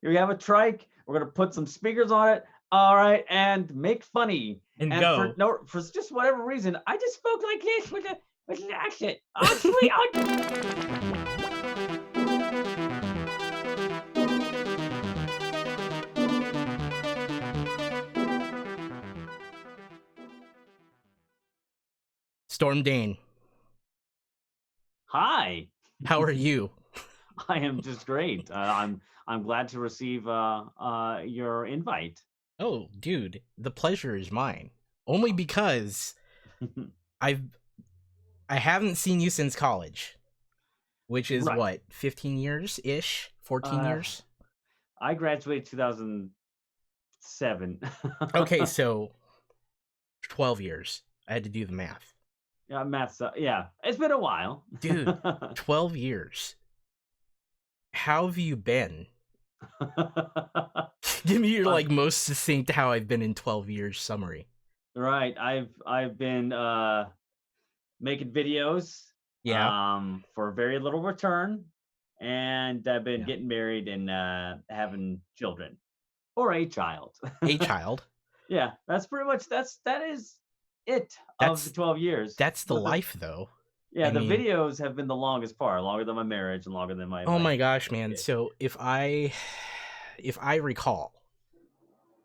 we have a trike. We're gonna put some speakers on it. All right, and make funny. And And go. for just whatever reason, I just spoke like this with an accent. Oh sweet, Storm Dane, hi. how are you? I am just great. I'm glad to receive your invite. Oh, dude, the pleasure is mine. Only because I've I haven't seen you since college, which is Right. what, 15 years ish, 14 Uh, years. I graduated 2007. Okay, so 12 years. I had to do the math. Yeah, maths. Yeah, it's been a while. Dude, 12 years. How have you been? Give me your Uh, like most succinct how I've been in 12 years summary. right. I've been making videos Yeah. for very little return, and I've been Yeah. getting married and having children or a child. A child. Yeah, that's pretty much that is it of the That's 12 years. that's the But the life though. yeah, I the mean, videos have been the longest part, longer than my marriage and longer than my oh my my gosh, my man. kid. So if I recall,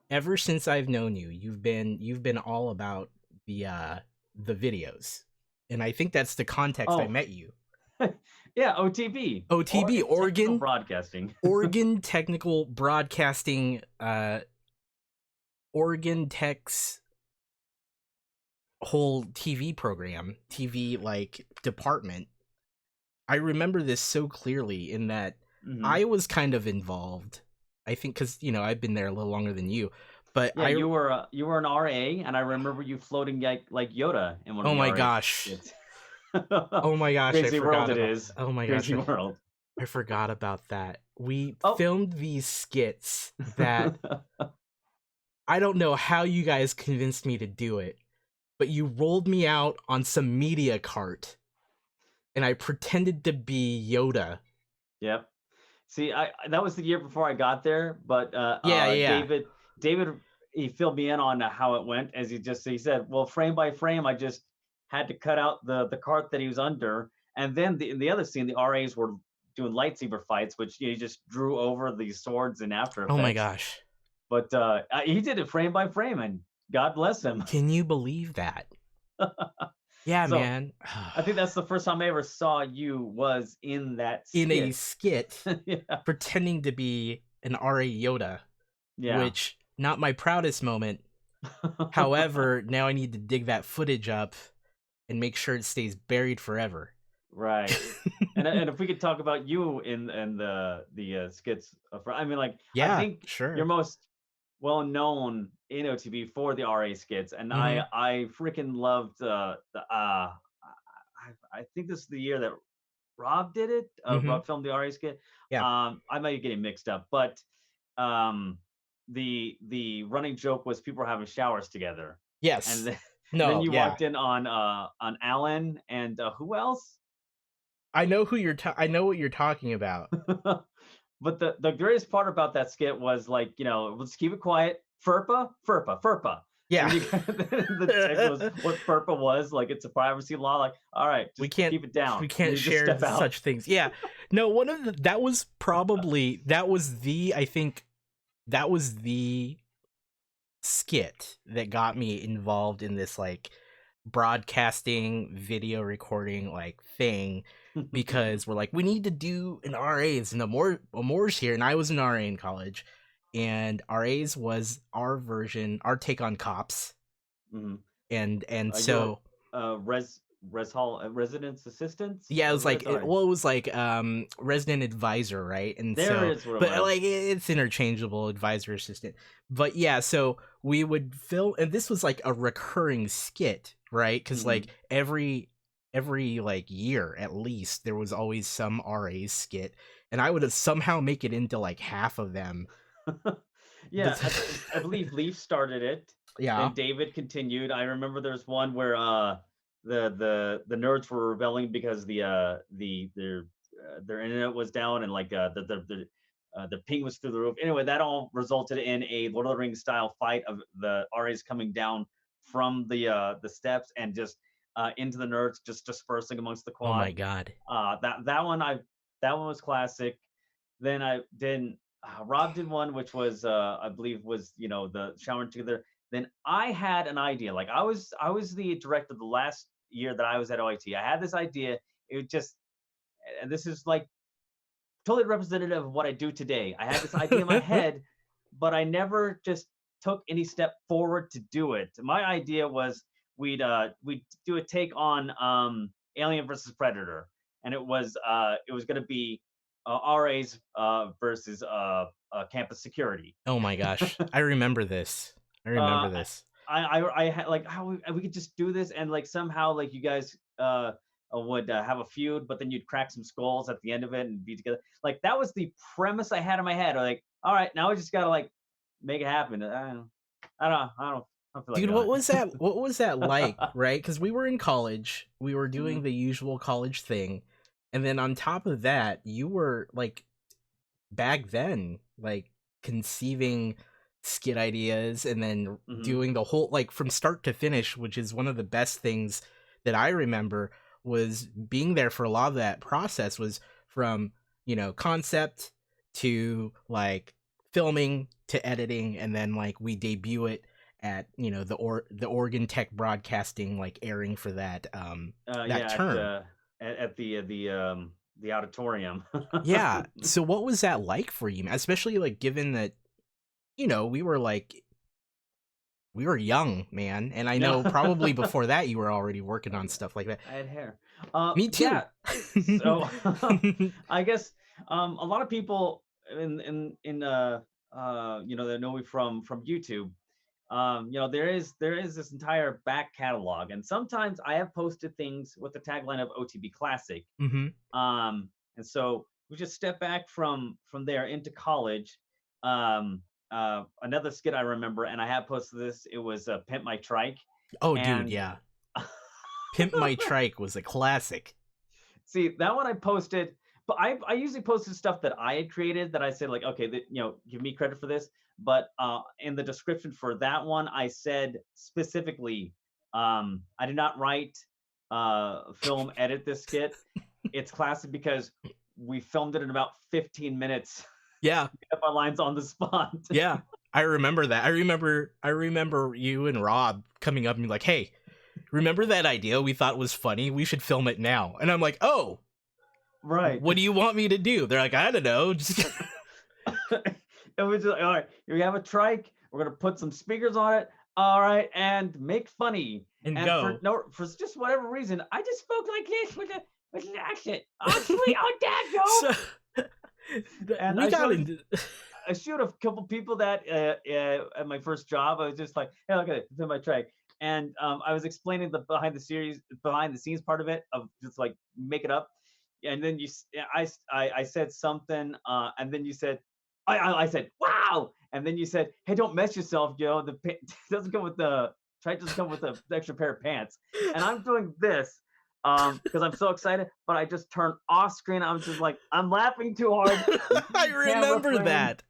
ever since I've known you, you've been all about the videos. And I think that's the context I Oh, met you. yeah, OTB, OTB, Oregon Technical Oregon Broadcasting. Oregon Technical Broadcasting, Oregon Tech's whole TV program, TV like department. I remember this so clearly in that Hmm. I was kind of involved. I think because I've been there a little longer than you, but Yeah, you were an RA, and I remember you floating like Yoda in one of oh the my RA gosh, skits. oh my gosh, I Crazy world forgot it about. is. Oh my gosh, Crazy world. I forgot about that. We Oh. filmed these skits that I don't know how you guys convinced me to do it, but you rolled me out on some media cart and I pretended to be Yoda. Yep. See, that was the year before I got there, but Yeah, yeah, David he filled me in on how it went, as he said, well, frame by frame, I just had to cut out the cart that he was under, and then in the other scene, the RAs were doing lightsaber fights, which he just drew over these swords in After oh my Effects. gosh. But he did it frame by frame, and God bless him. Can you believe that? Yeah, So man. I think that's the first time I ever saw you was in that In a skit. skit Yeah. pretending to be an RA Yoda, Yeah. which not my proudest moment. However, now I need to dig that footage up and make sure it stays buried forever. Right. And if we could talk about you in the skits, I mean, like I Yeah, think you're sure. most well known in OTB for the RA skits, and Mm-hmm. I freaking loved I think this is the year that Rob did it. Mm-hmm. Rob filmed the RA skit. Yeah. I might be getting mixed up, but um, the running joke was people were having showers together, and Yes. then, and then No, you yeah. walked in on Alan and who else? I know I know what you're talking about. But the greatest part about that skit was like, let's keep it quiet. FERPA, FERPA, FERPA. Yeah. And the text was what FERPA was, like it's a privacy law. Like, all right, we just can't keep it down. we And can't you just share step out. such things. Yeah. No, one of the that was the I think that was the skit that got me involved in this like broadcasting video recording like thing because we're like we need to do an RAs and Amore's here and I was an RA in college and RAs was our take on cops Mhm. and Your so res hall residence assistants yeah, it or was like sorry. it was like resident advisor, right? And There so is what it but was. like it's interchangeable advisor assistant. But yeah, so we would film and this was like a recurring skit, right? Cuz like Hmm. every like year at least there was always some RA skit and I would somehow make it into like half of them. Yeah, I believe Leaf started it. Yeah. Then David continued. I remember there's one where the nerds were rebelling because their internet was down and like the ping was through the roof. Anyway, that all resulted in a Lord of the Rings style fight of the RAs coming down from the steps and just into the nerds, just dispersing amongst the Oh my quad. god. That one was classic. Then I did Rob did one which was I believe was the showering together. Then I had an idea. Like I was the director the last year that I was at OIT. I had this idea. It just and this is like totally representative of what I do today. I had this idea in my head, but I never just took any step forward to do it. My idea was we'd do a take on Alien versus Predator, and it was going to be RAs versus campus security. Oh my gosh. I remember this. I Uh, remember this. I had like how we could just do this and like somehow like you guys would have a feud, but then you'd crack some skulls at the end of it and be together. Like that was the premise I had in my head. Like, all right, now we just gotta like make it happen. I don't feel like Dude, doing what was that it. like, right? Cuz we were in college. We were doing Mhm, the usual college thing. And then on top of that, you were like back then like conceiving skit ideas and then mhm, doing the whole like from start to finish, which is one of the best things that I remember was being there for a lot of that process was from, concept to like filming to editing and then like we debut it at, the Oregon Tech Broadcasting like airing for that yeah, term. at the auditorium. Yeah. So what was that like for you, man? Especially like given that, we were young, man, and I know probably Yeah. before that you were already working on stuff like that. I had hair. Me too. Yeah. So I guess a lot of people that know me from YouTube. There is this entire back catalog, and sometimes I have posted things with the tagline of OTB Classic. Mhm. And so we just step back from there into college. Um, Another skit I remember, and I have posted this. It was Pimp My Trike, Oh, dude, and yeah. Pimp My Trike was a classic. see that one I posted, but I usually posted stuff that I had created that I said like, okay, give me credit for this. But in the description for that one, I said specifically, I did not write, film, edit this skit. It's classic because we filmed it in about 15 minutes. Yeah. Up our lines on the spot. Yeah. I remember that. I remember you and Rob coming up and be like, "Hey, remember that idea we thought was funny? We should film it now." And I'm like, "Oh, Right. what do you want me to do?" They're like, "I don't know." Just It was just all right. We have a trike. We're gonna put some speakers on it. All right, and make funny. and And go. for just whatever reason, I just spoke like this with an accent. Oh sweet, oh dad, So go. And we got into I showed a couple people that at my first job. I was just like, hey, look at it, it's in my trike. And I was explaining the behind the scenes part of it, of just like make it up. And then I said something, and then you said, I said, wow. And then you said, hey, don't mess yourself, the doesn't come with the trike, doesn't come with the extra pair of pants. And I'm doing this because I'm so excited, but I just turned off screen. I was just like, I'm laughing too hard. I Can't remember refrain. that.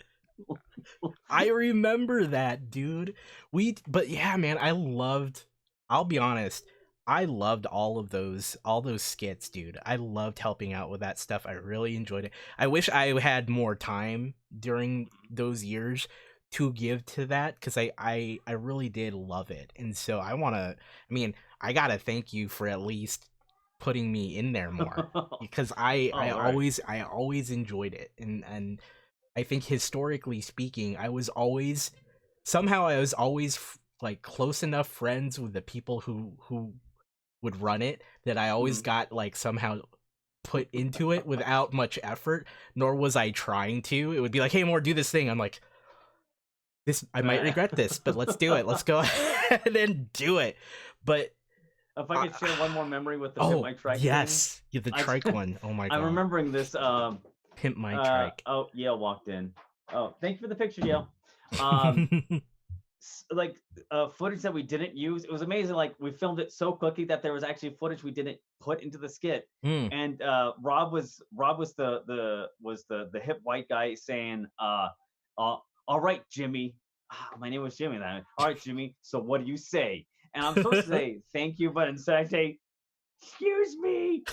I remember that, dude. But yeah, man, I'll be honest, I loved all those skits, dude. I loved helping out with that stuff. I really enjoyed it. I wish I had more time during those years to give to that cuz I really did love it. And so I mean, I got to thank you for at least putting me in there more because I Oh, right. always enjoyed it. And I think historically speaking, I was always like close enough friends with the people who would run it that I always Mhm. got like somehow put into it without much effort, nor was I trying to. It would be like, "Hey, more do this thing." I'm like, "This I might Right. regret this, but let's do it. Let's go ahead and do it." But If I uh, could share one more memory with the Pimp oh, My Trike thing, yes, yeah, the I trike one. Oh my I'm god. remembering this. Pimp my trike. Oh, Yale walked in. Oh, thank you for the picture, Yale. Um, like footage that we didn't use. It was amazing. Like we filmed it so quickly that there was actually footage we didn't put into the skit. Mm. And Rob was the hip white guy saying, "All right, Jimmy." My name was Jimmy then. All right, Jimmy. So what do you say? And I'm supposed to say thank you, but instead I say, "Excuse me."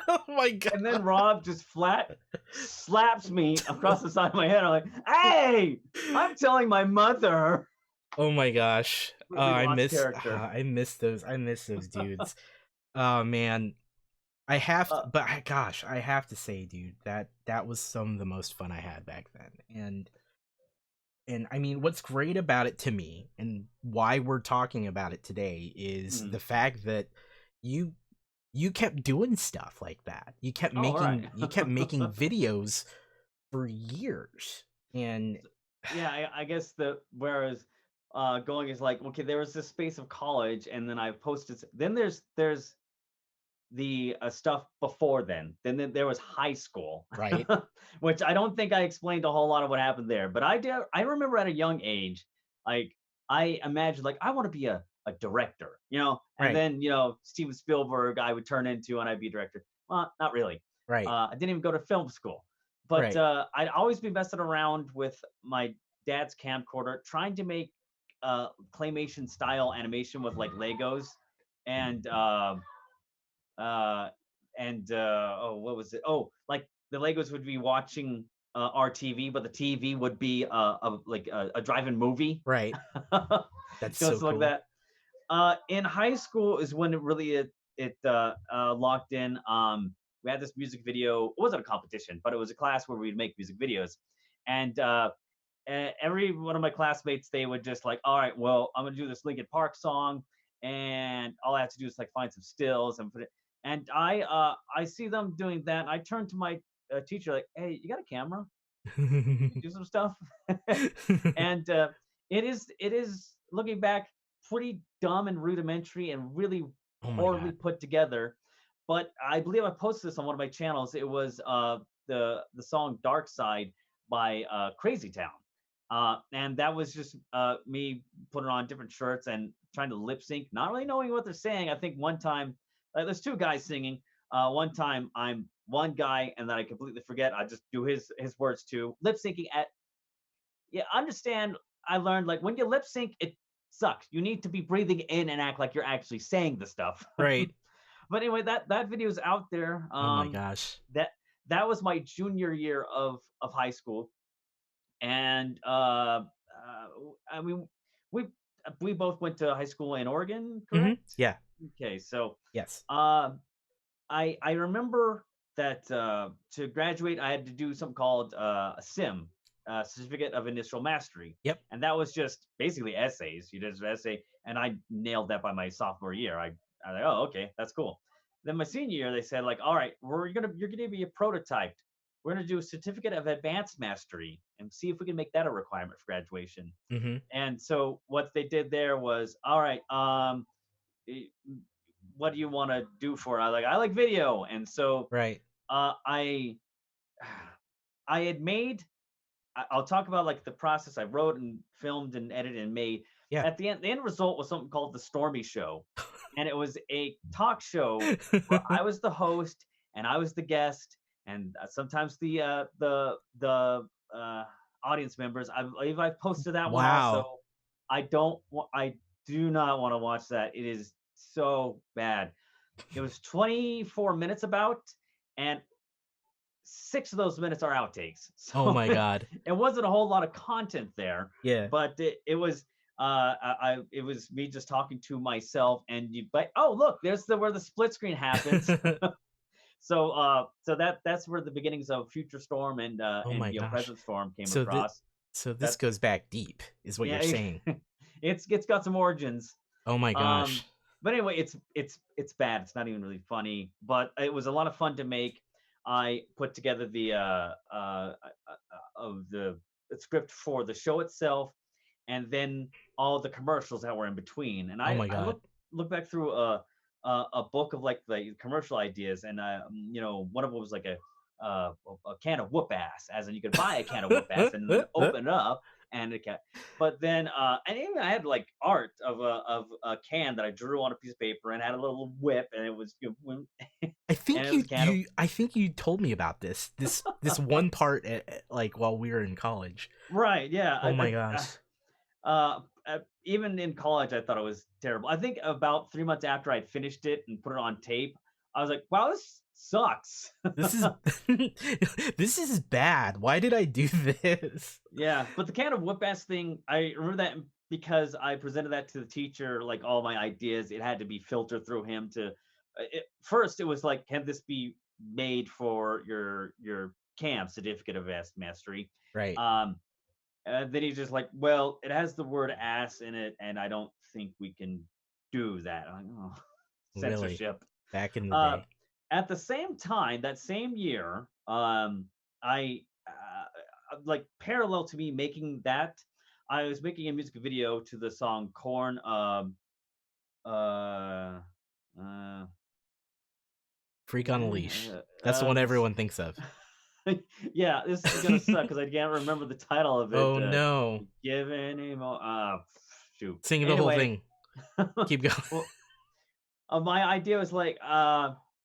Oh my god. And then Rob just flat slaps me across the side of my head. I'm like, "Hey, I'm telling my mother." Oh my gosh. Completely lost character. I miss those. I miss those dudes. Oh man. I have to, Uh, but gosh, I have to say, dude, that was some of the most fun I had back then. And I mean, what's great about it to me and why we're talking about it today is mm. the fact that you you kept doing stuff like that. Oh, all right. You kept making videos for years. And Yeah, I guess the whereas going is like, okay, there was this space of college, and then I posted. Then there's the stuff before then. Then there was high school, right, which I don't think I explained a whole lot of what happened there. But I did. I remember at a young age, like I imagined, like I want to be a director, and right, then Steven Spielberg I would turn into, and I'd be a director. Well, not really. right, I didn't even go to film school, but right, I'd always been messing around with my dad's camcorder, trying to make claymation style animation with like Legos and uh, oh, what was it? Oh, like the Legos would be watching our TV, but the TV would be like a drive-in movie, right. That's so just like cool. that. In high school is when it locked in. We had this music video. It wasn't a competition, but it was a class where we'd make music videos, and every one of my classmates, they would just like, all right, well, I'm gonna do this Linkin Park song, and all I have to do is like find some stills and put it. And I see them doing that. And I turn to my teacher like, hey, you got a camera? You do some stuff. And it is looking back pretty dumb and rudimentary and really Oh my poorly god. put together. But I believe I posted this on one of my channels. It was the song Dark Side by Crazy Town. And that was just me putting on different shirts and trying to lip sync, not really knowing what they're saying. I think one time, there's two guys singing. One time I'm one guy and then I completely forget. I just do his words too. Lip syncing at, yeah, understand. I learned like when you lip sync, it sucks. You need to be breathing in and act like you're actually saying the stuff. Right. But anyway, that video is out there. Oh my gosh. That that was my junior year of high school, and I mean, we we both went to high school in Oregon, Mhm. correct? Yeah. Okay, so Yes. uh, I remember that to graduate, I had to do something called a SIM, Certificate of Initial Mastery, Yep. and that was just basically essays. You did an essay, and I nailed that by my sophomore year. I was like, oh, okay, that's cool. Then my senior year, they said like, all right, you're gonna be a prototyped. We're gonna do a Certificate of Advanced Mastery and see if we can make that a requirement for graduation. Mhm. And so what they did there was, all right, eh, what do you want to do for it? I like video, and so Right. I I had made. I'll talk about like the process I wrote and filmed and edited and made. Yeah. At the end result was something called the Stormy Show, and it was a talk show where I was the host and I was the guest, and sometimes the audience members. I believe I posted that one Wow. also. I do not want to watch that. It is so bad. It was 24 minutes about, and 6 of those minutes are outtakes. Oh So my god. it wasn't a whole lot of content there, Yeah. but it was it was me just talking to myself, and you but oh, look, there's the where the split screen happens. So that's where the beginnings of Future Storm Oh my and gosh. Present Storm came So the across. so this That goes back deep is what you're Yeah, saying. it's got some origins. Oh my Um, gosh. but anyway, it's bad. It's not even really funny, but it was a lot of fun to make. I put together of the script for the show itself, and then all the commercials that were in between. And Oh I my I god. look back through a book of like the commercial ideas, and one of them was like a can of whoop ass, as in you could buy a can of whoop ass and then open it up. and a cat. But then, and even I had like art of a can that I drew on a piece of paper and had a little whip, and it was I and think it was a can of I think you told me about this one part like while we were in college. right, yeah. Oh my gosh. Even in college, I thought it was terrible. I think about 3 months after I'd finished it and put it on tape, I was like, "Wow, this sucks." This is this is bad. Why did I do this? Yeah, but the can of whoop ass thing, I remember that because I presented that to the teacher, like all my ideas, it had to be filtered through him to. First, it was like, can this be made for your CAM certificate of mastery? Right. Um, then he's just like, well, it has the word ass in it, and I don't think we can do that. I'm like, oh, Really. censorship. Back in the Uh, day. at the same time, that same year, I like parallel to me making that, I was making a music video to the song "Corn." Uh, uh, Freak on a leash. That's the one this, everyone thinks of. yeah, this is gonna suck because I can't remember the title of it. Oh no. Give any more? Shoot. Sing the whole Anyway, thing. Keep going. well, my idea was like,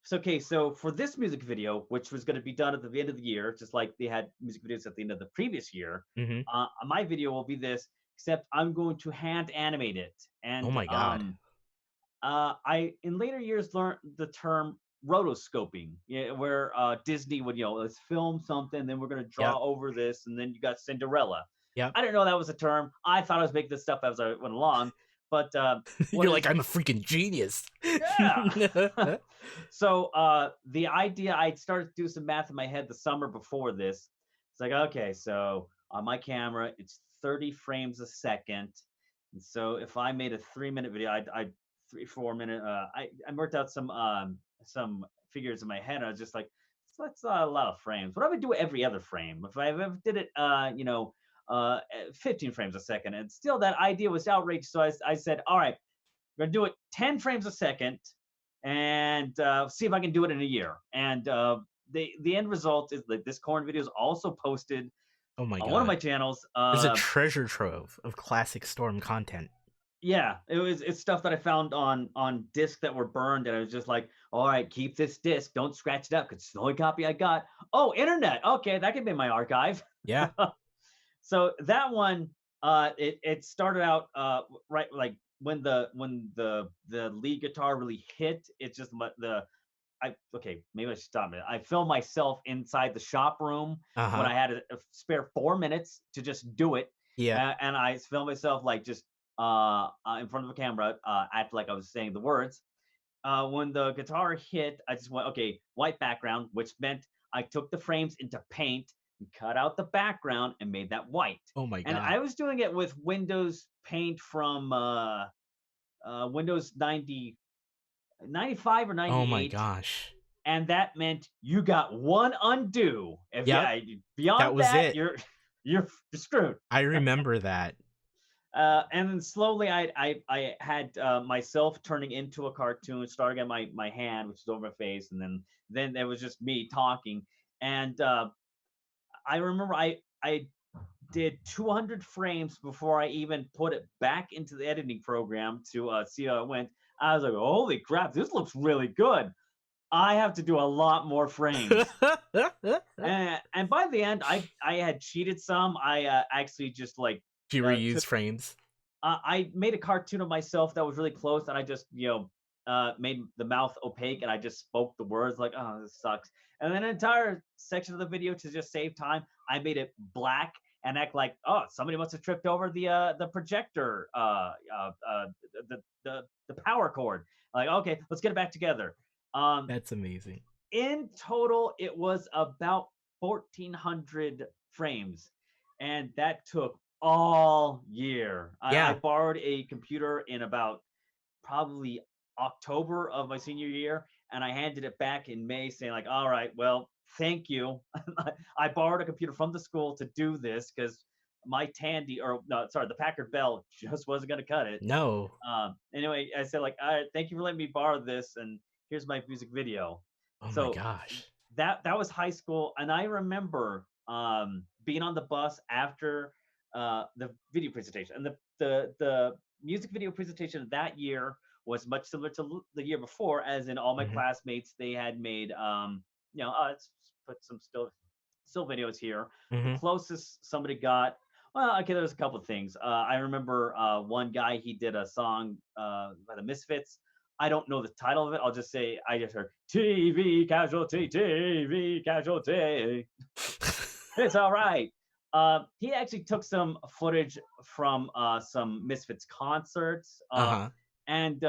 so okay, so for this music video, which was going to be done at the end of the year, just like they had music videos at the end of the previous year, Mhm. my video will be this, except I'm going to hand animate it. Oh And my god. I in later years learned the term rotoscoping, yeah, where Disney would, let's film something, then we're going to draw Yep. over this, and then you got Cinderella. Yep. I didn't know that was a term. I thought I was making this stuff as I went along, but what You're like, is I'm a freaking genius. yeah. So the idea, I started to do some math in my head the summer before this. It's like, okay, so on my camera, it's 30 frames a second. And so if I made a 3 minute video, I 3 4 minute, I worked out some figures in my head. And I was just like, so that's a lot of frames. What if I do every other frame? If I ever did it, 15 frames a second, and still that idea was outrageous. So I said, all right, we're gonna do it 10 frames a second, and see if I can do it in a year. And the end result is that this corn video is also posted Oh my on one of god. my channels. There's a treasure trove of classic Storm content. Yeah, it's stuff that I found on discs that were burned, and I was just like, all right, keep this disc, don't scratch it up, because it's the only copy I got. Oh, internet, okay, that can be my archive. Yeah. So that one, it started out right, like when the lead guitar really hit. It's just the I okay, maybe I should stop it. I filmed myself inside the shop room when Uh-huh. I had a spare 4 minutes to just do it, Yeah. and I filmed myself like just in front of a camera, act like I was saying the words. When the guitar hit, I just went, okay, white background, which meant I took the frames into paint and cut out the background and made that white. Oh my And god. I was doing it with Windows Paint from Windows 95 or Oh my 98. gosh. And that meant you got one undo. If Yep. That beyond was that, it. you're screwed. I remember that. And then slowly, I had myself turning into a cartoon, starting at my hand, which is over my face, and then it was just me talking. And I remember I did 200 frames before I even put it back into the editing program to see how it went. I was like, holy crap, this looks really good. I have to do a lot more frames. And by the end, I had cheated some. I actually just like She took reused frames. I made a cartoon of myself that was really close, and I just, made the mouth opaque, and I just spoke the words like, "Oh, this sucks." And then an entire section of the video, to just save time, I made it black and act like, "Oh, somebody must have tripped over the projector, the power cord." Like, okay, let's get it back together. Um, That's amazing. in total, it was about 1,400 frames, and that took all year. I Yeah. borrowed a computer in about probably October of my senior year, and I handed it back in May, saying like, "All right, well, thank you." I borrowed a computer from the school to do this because my Tandy, or no, sorry, the Packard Bell just wasn't going to cut it. No. Anyway, I said like, "All right, thank you for letting me borrow this, and here's my music video." Oh my So gosh. that was high school, and I remember being on the bus after the video presentation, and the music video presentation that year was much similar to the year before, as in all my Hmm. classmates they had made let's put some still videos here. The Hmm. closest somebody got, well, okay, there was a couple of things. I remember one guy, he did a song by the Misfits. I don't know the title of it. I'll just say I just heard TV casualty, TV casualty. It's all right. He actually took some footage from some Misfits concerts, Uh-huh. and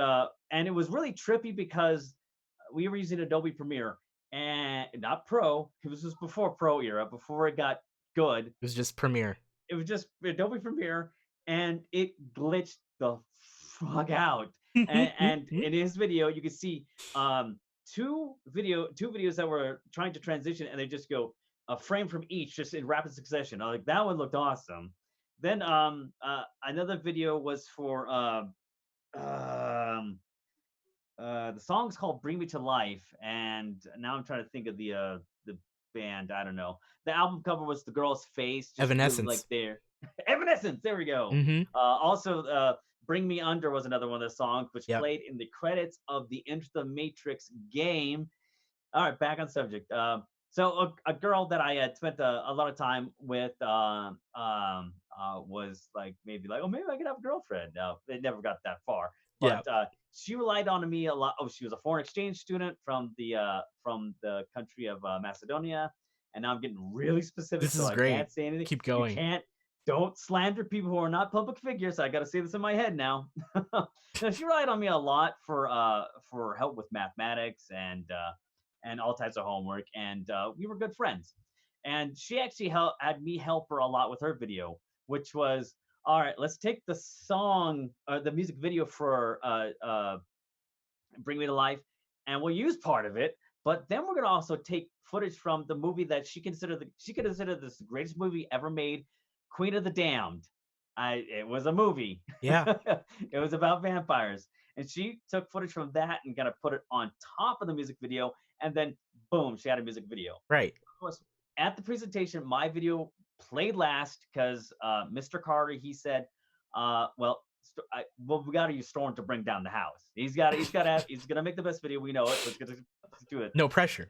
it was really trippy because we were using Adobe Premiere and not Pro. It was just before Pro era, before it got good. It was just Premiere. It was just Adobe Premiere, and it glitched the fuck out. And in his video, you can see two videos that were trying to transition, and they just go a frame from each, just in rapid succession. Like that one looked awesome. Then another video was for um, the song's called "Bring Me to Life," and now I'm trying to think of the band. I don't know. The album cover was the girl's face, just really like Evanescence. there. Evanescence. There we go. Hmm. Also, "Bring Me Under" was another one of the songs, which Yep. played in the credits of the Enter the Matrix game. All right, back on subject. So a girl that I had spent a lot of time with was like maybe like, oh, maybe I could have a girlfriend. No, it never got that far, but Yep. she relied on me a lot. Oh, she was a foreign exchange student from the country of Macedonia, and now I'm getting really specific, This so is I can't great. say anything. Keep You going. can't. Don't slander people who are not public figures. I got to say this in my head now. No, she relied on me a lot for help with mathematics and all types of homework, and we were good friends. And she actually had me help her a lot with her video, which was, all right, let's take the song, the music video for "Bring Me to Life," and we'll use part of it. But then we're gonna also take footage from the movie that she considered this the greatest movie ever made, Queen of the Damned. It was a movie. Yeah. It was about vampires, and she took footage from that and kind of put it on top of the music video, and then boom, she had a music video. Right. Of course, at the presentation, my video played last because Mr. Carter, he said, well, we got to use Storm to bring down the house. He's gonna make the best video. We know it. Let's do it. No pressure.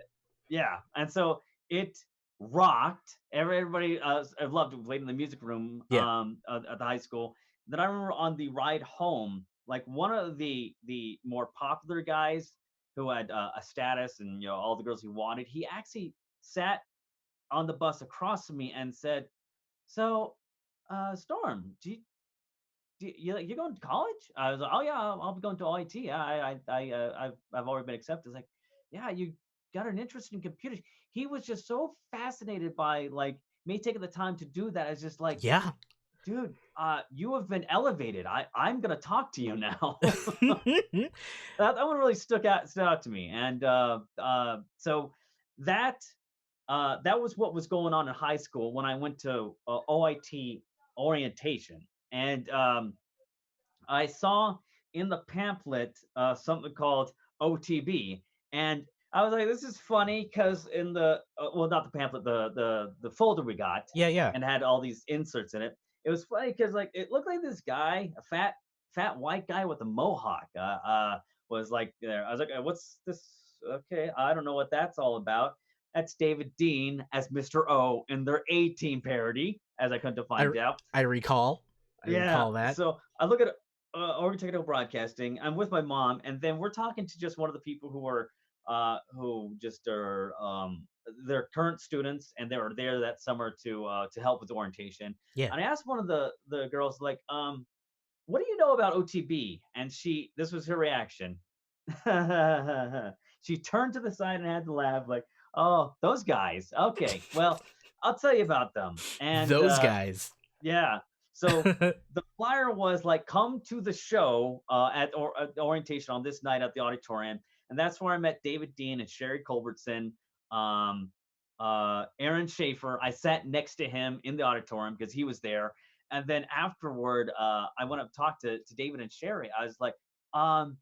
Yeah, and so it rocked. Everybody I loved it. Played in the music room Yeah. at the high school. Then I remember on the ride home, like one of the more popular guys who had a status and all the girls he wanted, he actually sat on the bus across from me and said, "So, Storm, you going to college?" I was like, "Oh yeah, I'll be going to OIT. I've already been accepted." It's like, "Yeah, you got an interest in computers." He was just so fascinated by like me taking the time to do that. It's just like, Yeah. dude, you have been elevated. I'm gonna talk to you now. That one really stood out to me, and so that that was what was going on in high school when I went to OIT orientation, and I saw in the pamphlet something called OTB, and I was like, "This is funny," because in the well, not the pamphlet, the folder we got, Yeah, yeah. and had all these inserts in it. It was funny because like it looked like this guy, a fat white guy with a mohawk, was like there. I was like, "What's this? Okay, I don't know what that's all about." That's David Dean as Mr. O in their A-Team parody, as I come to I find out. I recall. I Yeah. recall that. So I look at Oregon Technical Broadcasting. I'm with my mom, and then we're talking to just one of the people who just are they're current students, and they were there that summer to help with orientation. Yeah. And I asked one of the girls like, what do you know about OTB? And this was her reaction. She turned to the side and had to laugh like, oh, those guys. Okay, well, I'll tell you about them. And Those guys. yeah. So the flyer was like, come to the show at orientation on this night at the auditorium. And that's where I met David Dean and Sherry Culbertson, um, Aaron Schaefer. I sat next to him in the auditorium because he was there. And then afterward, I went up and talked to David and Sherry. I was like, um,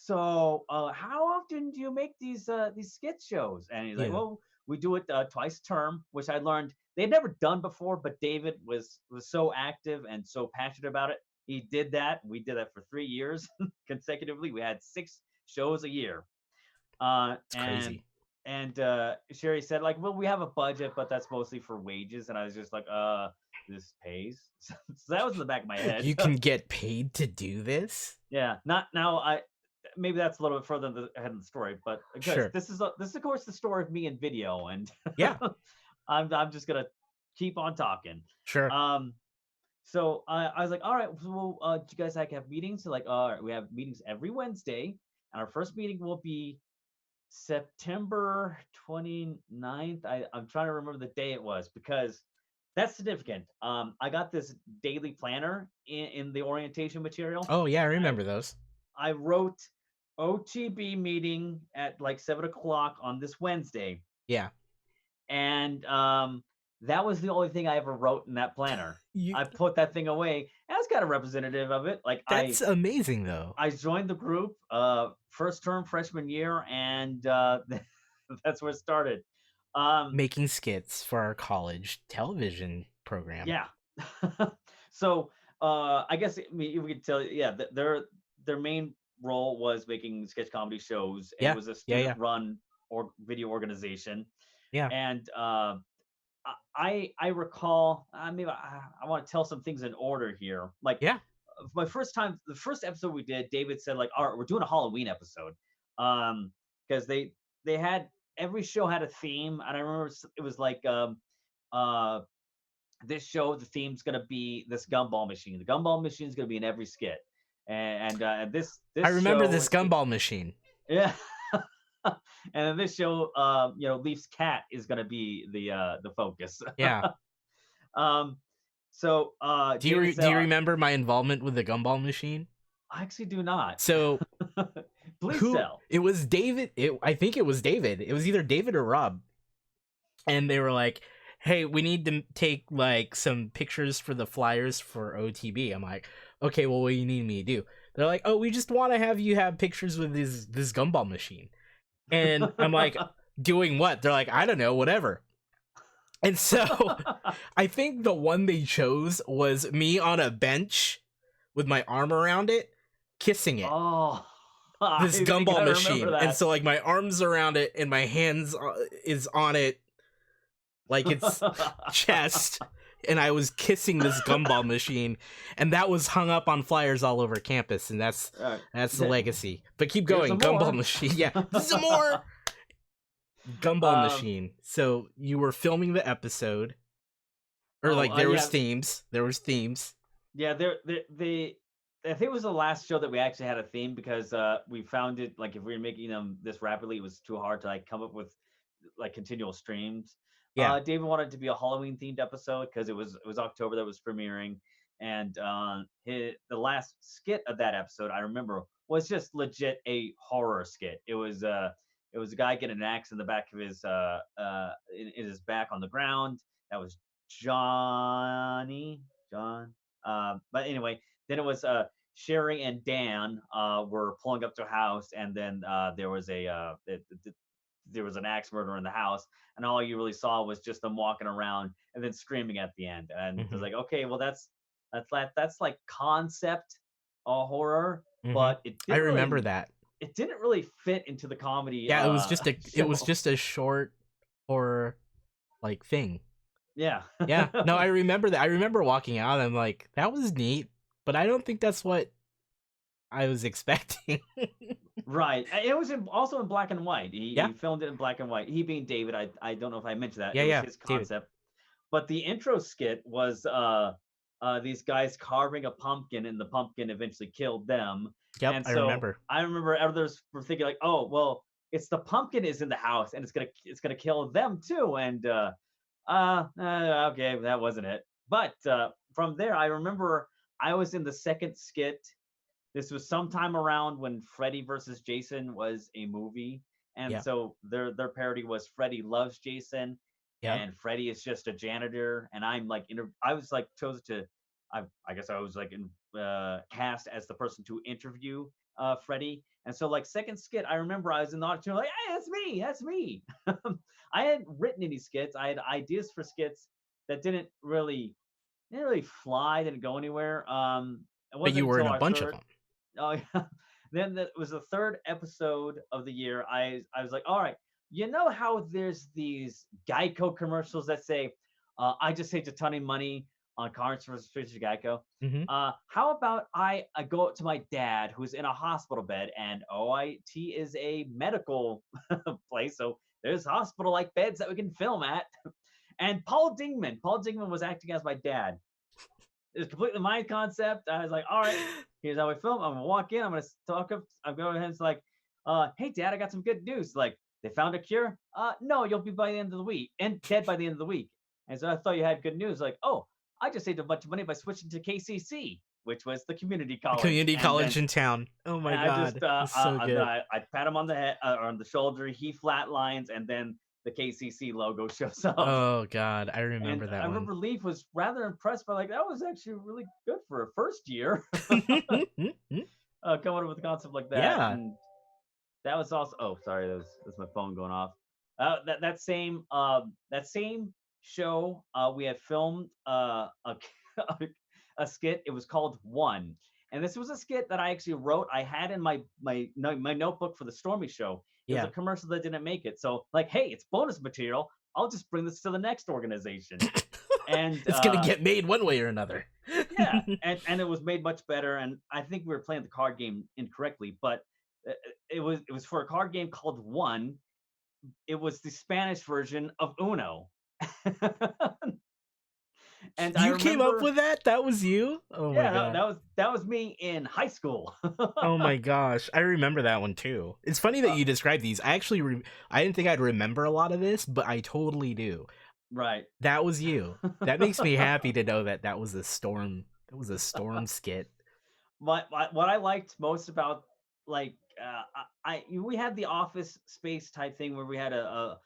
how often do you make these skit shows? And he's like, Yeah. well, we do it twice a term, which I learned they'd never done before, but David was so active and so passionate about it. He did that. We did that for 3 years consecutively. We had 6 shows a year. Uh, It's and crazy. Sherry said, like, well, we have a budget, but that's mostly for wages. And I was just like, this pays. So that was in the back of my head. You can get paid to do this? Yeah, not now. I maybe that's a little bit further ahead in the story, but because Sure. this is of course the story of me in video, and Yeah, I'm just gonna keep on talking. sure. Um, so I was like, all right, well, do you guys like have meetings? So like, all right, we have meetings every Wednesday, and our first meeting will be September 29th. I'm trying to remember the day it was because that's significant. I got this daily planner in the orientation material. Oh, yeah, I I remember those. I wrote OTB meeting at like 7 o'clock on this Wednesday, Yeah. and that was the only thing I ever wrote in that planner. You I put that thing away. And that's kind of representative of it. Like That's amazing though. I joined the group first term freshman year, and that's where it started. Um, Making skits for our college television program. yeah. So I guess we could tell, yeah, their main role was making sketch comedy shows. It Yeah. was a Yeah, student yeah. run or video organization, Yeah. and I recall. I mean, I want to tell some things in order here. Like Yeah. my first time, the first episode we did, David said like, "All right, we're doing a Halloween episode," because they had every show had a theme, and I remember it was like uh this show, the theme's gonna be this gumball machine. The gumball machine is gonna be in every skit, and I this remember show, this gumball machine. yeah, and then this show, Leaf's cat is gonna be the focus. Yeah. um, so David Do said, you remember my involvement with the gumball machine? I actually do not. So Please who tell. it was David. I think it was David. It was either David or Rob. And they were like, "Hey, we need to take like some pictures for the flyers for OTB." I'm like, "Okay, well, what do you need me to do?" They're like, "Oh, we just want to have you have pictures with this gumball machine." And I'm like, "Doing what?" They're like, "I don't know, whatever." And so I think the one they chose was me on a bench with my arm around it, kissing it. Oh, This I think gumball I remember machine. And that. so like my arms around it and my hands is on it like it's chest, and I was kissing this gumball machine, and that was hung up on flyers all over campus, and All right. that's the legacy. But keep Here's going, some gumball more. machine. Yeah, some more gumball um, machine. So you were filming the episode, or like there was yeah, themes. There was themes. yeah. I think it was the last show that we actually had a theme because we found it like if we were making them this rapidly, it was too hard to like come up with like continual streams. Yeah, David wanted it to be a Halloween themed episode because it was October that was premiering, and the last skit of that episode I remember was just legit a horror skit. It was a guy getting an axe in the back of his in his back on the ground. That was John. But anyway, then it was Sherry and Dan were pulling up to a house, and then there was an axe murder in the house, and all you really saw was just them walking around and then screaming at the end. And it was mm-hmm. like, okay, well that's like concept horror, Mm-hmm. but I remember that. it didn't really fit into the comedy Yeah, it was show. just a short horror like thing. Yeah. Yeah, no, I remember that. I remember walking out. I'm like, that was neat, but I don't think that's what I was expecting. Right. It was also in black and white. Yeah, He filmed it in black and white. He being David, I don't know if I mentioned that. yeah, It was yeah, his David. concept. But the intro skit was these guys carving a pumpkin, and the pumpkin eventually killed them. Yep, And I so remember. I remember others were thinking like, oh well, it's the pumpkin is in the house, and it's gonna kill them too. And okay, that wasn't it. But from there, I remember I was in the second skit. This was sometime around when Freddy versus Jason was a movie, and Yeah, so their parody was Freddy loves Jason, yep. and Freddy is just a janitor, and I'm like, I was like chosen to, I guess I was like cast as the person to interview Freddy, and so like second skit, I remember I was in the auditorium like, hey, that's me, that's me. I hadn't written any skits, I had ideas for skits, that didn't really fly, didn't go anywhere. It But you wasn't were in until a our bunch of third. them. Oh yeah. Then it was the third episode of the year. I was like, all right, you know how there's these Geico commercials that say, "I just saved a ton of money on car insurance for Geico." Hmm. How about I go up to my dad who's in a hospital bed, and OIT is a medical place, so there's hospital like beds that we can film at. And Paul Dingman was acting as my dad. It was completely my concept. I was like, all right, here's how we film. I'm gonna walk in. I'm gonna talk up. I'm going ahead and it's like, hey, Dad, I got some good news. Like, they found a cure. No, you'll be by the end of the week and dead by the end of the week. And so I thought you had good news. Like, oh, I just saved a bunch of money by switching to KCC, which was the community The college. community And college then in town. Oh my I just god, it's so and then good. I pat him on the head or on the shoulder. He flatlines, and then the KCC logo shows up. Oh god, I And remember I that one. remember Leaf was rather impressed by like that was actually really good for a first year coming up with a concept like that. Yeah, And that was also sorry, that's my phone going off. That same show we had filmed a skit. It was called One, and this was a skit that I actually wrote. I had in my notebook for the Stormy show. It was a yeah. commercial that didn't make it. So like, hey, it's bonus material. I'll just bring this to the next organization. And It's gonna get made one way or another. yeah, and it was made much better. And I think we were playing the card game incorrectly, but it was for a card game called One. It was the Spanish version of Uno. And I You came up remember, with that? That was you? Oh my yeah, god. that was me in high school. Oh my gosh, I remember that one too. It's funny that Uh, you described these. I actually, I didn't think I'd remember a lot of this, but I totally do. right. That was you. That makes me happy to know that that was a storm. That was a storm skit. What I liked most about like we had the office space type thing where we had a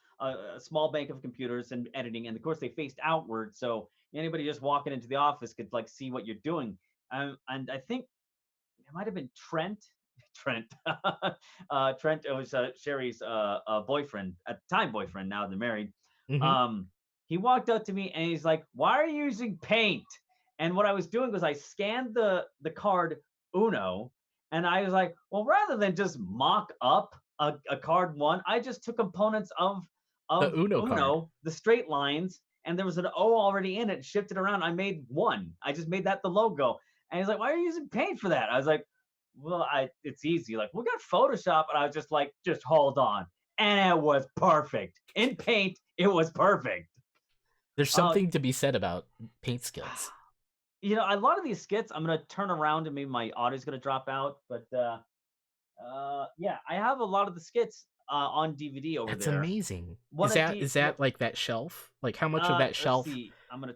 small bank of computers and editing, and of course they faced outward, so anybody just walking into the office could like see what you're doing. And I think it might have been Trent. Trent. Trent was Sherry's boyfriend at the time, boyfriend. Now they're married. Hmm. Um, he walked up to me and he's like, "Why are you using paint?" And what I was doing was I scanned the card Uno, and I was like, well, rather than just mock up a card one, I just took components The of Uno card. Uno, the straight lines, and there was an O already in it, shifted around. I made one. I just made that the logo. And he's like, "Why are you using paint for that?" I was like, "Well, it's easy. Like, we got Photoshop." And I was just like, "Just hold on." And it was perfect. In paint, it was perfect. There's Uh, something to be said about paint skills. a lot of these skits, I'm gonna turn around and maybe my audio's gonna drop out, but yeah, I have a lot of the skits on DVD over That's there. amazing. One of Is D, that like that shelf? Like how much of that let's shelf? see, I'm gonna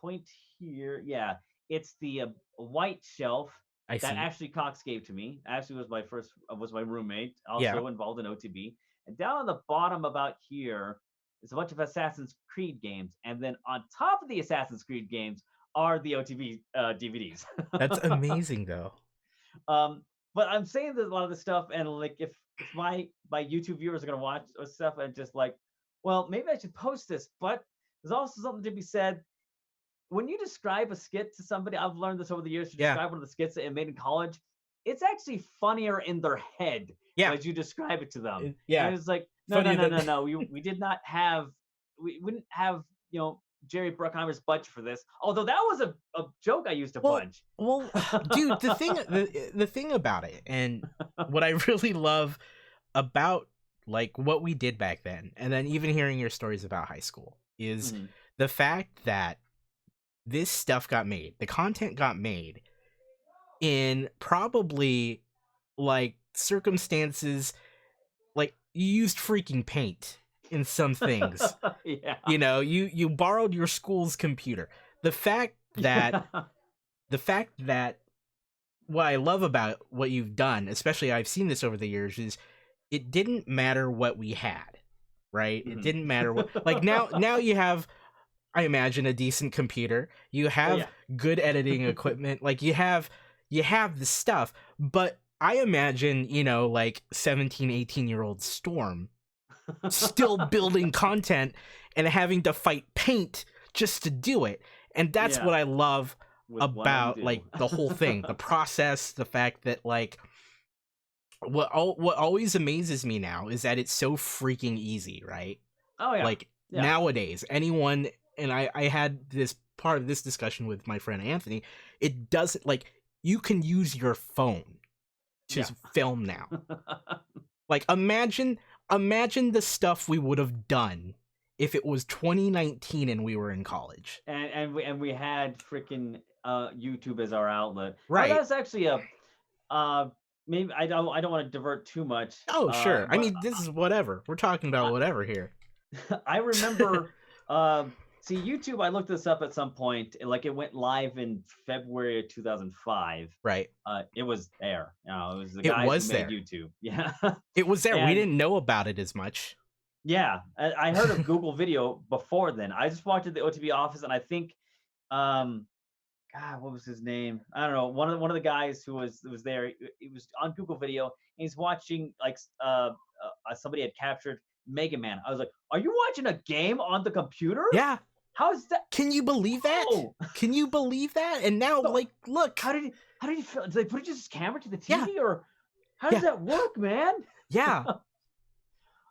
point here. Yeah, it's the white shelf I that see. Ashley Cox gave to me. Ashley was my roommate, Yeah. also involved in OTB. And down on the bottom about here is a bunch of Assassin's Creed games, and then on top of the Assassin's Creed games are the OTB DVDs. That's amazing though. But I'm saying that a lot of the stuff, and like if my YouTube viewers are gonna watch stuff, and just like, well, maybe I should post this. But there's also something to be said when you describe a skit to somebody. I've learned this over the years. To Yeah. describe one of the skits that I made in college, it's actually funnier in their head Yeah. as you describe it to them. Yeah. And it's like, no, no, Funny no, that no, no. We did not have, we didn't have, Jerry Bruckheimer's budget for this. Although that was a joke I used a well, bunch. well, dude, the thing about it, and what I really love about like what we did back then, and then even hearing your stories about high school, is Mhm. the fact that this stuff got made, the content got made in probably like circumstances like you used freaking paint in some things. Yeah. You know, you borrowed your school's computer. The fact that Yeah. the fact that what I love about what you've done, especially I've seen this over the years, is it didn't matter what we had, right? It Mhm. didn't matter what, like now you have, I imagine, a decent computer. You Oh, have yeah. good editing equipment. Like you have the stuff, but I imagine, like 17, 18-year-old Storm still building content and having to fight paint just to do it. And that's Yeah. what I love With one about undo. like the whole thing, the process, the fact that like what always amazes me now is that it's so freaking easy, right? Oh yeah. Like Yeah. nowadays, anyone, and I had this part of this discussion with my friend Anthony, it doesn't like you can use your phone to Yeah. film now. Like imagine the stuff we would have done if it was 2019 and we were in college. And we had freaking YouTube as our outlet. Oh, Right. that's actually a uh maybe I don't want to divert too much. Oh, sure. I But mean, this is whatever. We're talking about I, whatever here. I remember see YouTube. I looked this up at some point. Like it went live in February of 2005. Right. It was there. It was the It guys who was made there. YouTube. Yeah. It was there. We And didn't know about it as much. yeah, I heard of Google Video before then. I just walked to the OTB office, and I think, um, God, what was his name? I don't know. One of the guys who was there. He was on Google Video, and he's watching like somebody had captured Mega Man. I was like, "Are you watching a game on the computer? Yeah. How is that? Can you believe that? Oh, Can you believe that? And now, so like, look. how did he feel? Did they put just his camera to the Yeah. TV, or how does Yeah. that work, man? Yeah.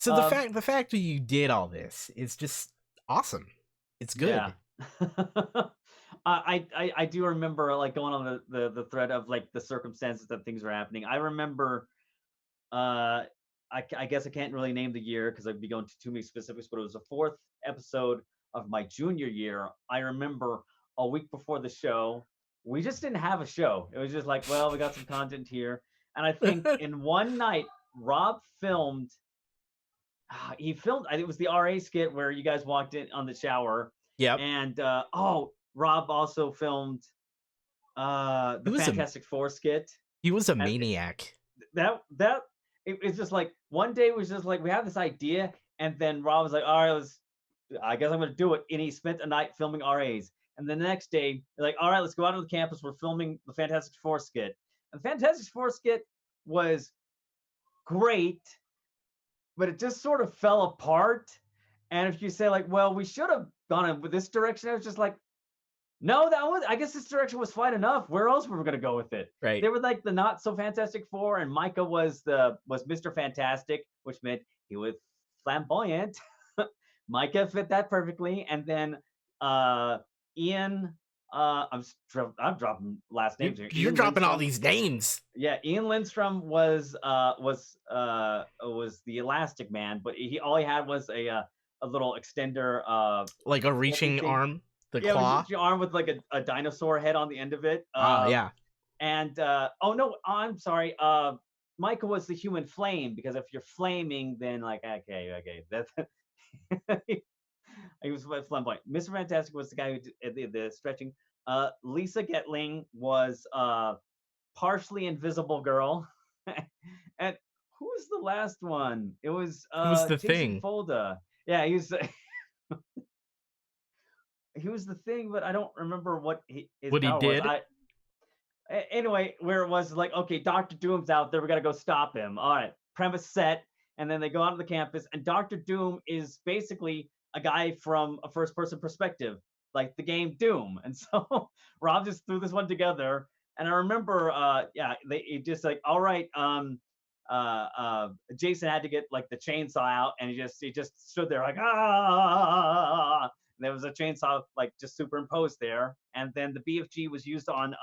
So Um, the fact that you did all this is just awesome. It's good. Yeah. I do remember like going on the thread of like the circumstances that things are happening. I remember I guess I can't really name the year because I'd be going to too many specifics, but it was the fourth episode of my junior year. I remember a week before the show, we just didn't have a show. It was just like, well, we got some content here. And I think in one night, Rob filmed he filmed I think it was the RA skit where you guys walked in on the shower. Yep. And Rob also filmed He the was a Fantastic Four skit. he was a And maniac. it's just like one day it was just like we have this idea, and then Rob was like, all right, I guess I'm gonna do it. And he spent a night filming RAs. And then the next day, they're like, all right, let's go out on the campus. We're filming the Fantastic Four skit. And the Fantastic Four skit was great, but it just sort of fell apart. And if you say like, well, we should have gone in with this direction, I was just like, no, I guess this direction was fine enough. Where else were we gonna go with it? Right. They were like the not so Fantastic Four, and Micah was Mr. Fantastic, which meant he was flamboyant. Micah fit that perfectly, and then Ian. I'm dropping last names here. You're Ian dropping all Lindstrom. these names. Yeah, Ian Lindstrom was the Elastic Man, but all he had was a little extender Like a reaching thing. arm, the Yeah, it claw. was your arm with like a dinosaur head on the end of it. Yeah. And oh no, I'm sorry. Michael was the human flame, because if you're flaming, then like okay, that's he was flamboyant. Mr. Fantastic was the guy who did the stretching. Lisa Getling was partially invisible girl. And who was the last one? It was It was the Jason Thing. Folda. Yeah, he was he was the Thing, but I don't remember what his What he power did? was. Anyway, where it was like, okay, Doctor Doom's out there, we gotta go stop him. All right, premise set, and then they go out on the campus, and Doctor Doom is basically a guy from a first-person perspective, like the game Doom. And so Rob just threw this one together, and I remember, they just like, all right, Jason had to get like the chainsaw out, and he just stood there like ah. And there was a chainsaw like just superimposed there, and then the BFG was used on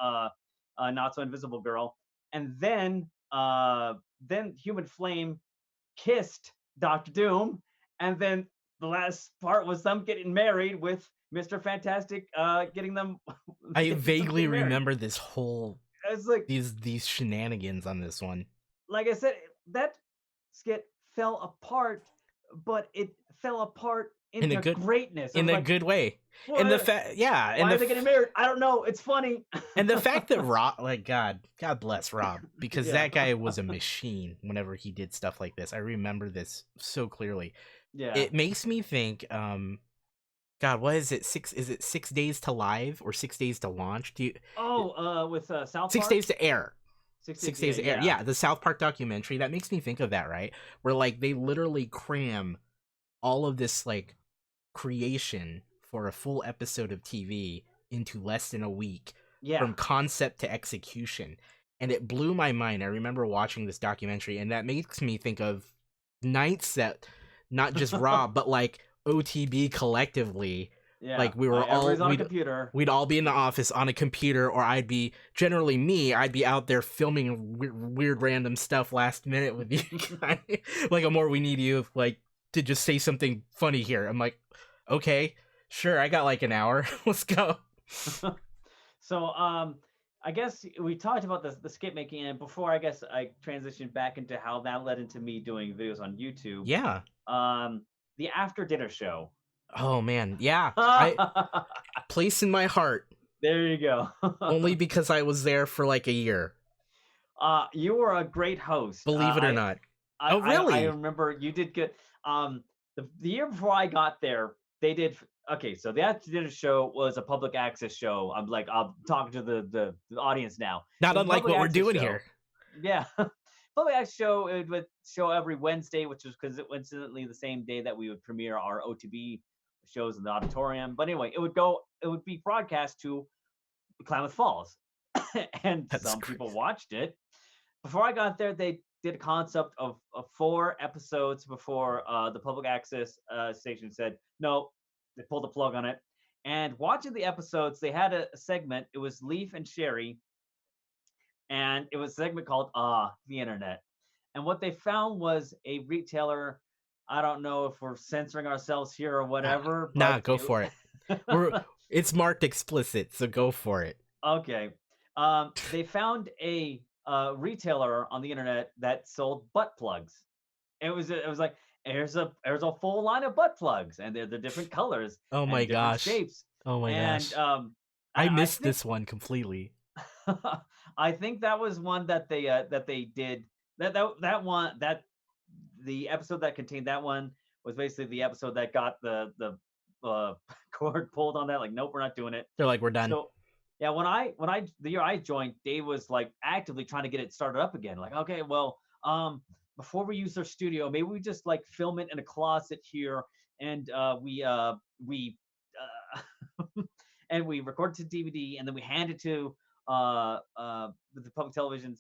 Not So Invisible Girl, and then Human Flame kissed Doctor Doom, and then the last part was them getting married with Mr. Fantastic getting them. I vaguely remember this whole It's like these shenanigans on this one. like I said, that skit fell apart, but it fell apart into greatness. In a good way. And the fact, yeah, why are they getting married? I don't know. It's funny. And the fact that Rob, like God bless Rob, because Yeah. that guy was a machine whenever he did stuff like this. I remember this so clearly. Yeah. It makes me think, God, what is it? Is it 6 days to live or 6 days to launch? With South Park? 6 days to air. 6 days to air. Yeah, the South Park documentary. That makes me think of that, right? Where like they literally cram all of this like creation for a full episode of TV into less than a week Yeah. from concept to execution. And it blew my mind. I remember watching this documentary, and that makes me think of nights that not just Raw, but like OTB collectively. Yeah. Like we were all Everybody's on a computer. we'd all be in the office on a computer, or I'd be generally me. I'd be out there filming weird random stuff last minute with you guys. Like, Amor, we need you like to just say something funny here. I'm like, okay, sure, I got like an hour. Let's go. So I guess we talked about the skit making, and before I guess I transitioned back into how that led into me doing videos on YouTube. Yeah. Um, the after dinner show. Oh man, yeah. I place in my heart There you go. only because I was there for like a year. You were a great host. Believe it or not. Oh I really? remember you did good. The year before I got there, they did. Okay, so the After Dinner Show was a public access show. I'm talking to the audience now. Not It was a unlike public what we're access doing show. here. Yeah, public access show. It would show every Wednesday, which was because it coincidentally the same day that we would premiere our OTB shows in the auditorium. But anyway, it would go. It would be broadcast to Klamath Falls, and That's some crazy. people watched it. Before I got there, they did a concept of 4 episodes before the public access station said no. They pulled the plug on it. And watching the episodes, they had a segment. It was Leaf and Sherry, and it was a segment called the Internet. And what they found was a retailer. I don't know if we're censoring ourselves here or whatever, Nah, but go for it. It's marked explicit, so go for it. okay. They found a retailer on the internet that sold butt plugs. It was like there's a full line of butt plugs, and they're the different colors Oh my and different gosh. shapes. Oh my And gosh. I I missed think this one completely. I think that was one that they did that one that the episode that contained that one was basically the episode that got the cord pulled on that. Like, nope, we're not doing it. They're like, we're done. So yeah, when I the year I joined, Dave was like actively trying to get it started up again. Like, okay, well, before we use their studio, maybe we just like film it in a closet here, and we and we record it to DVD, and then we hand it to the public television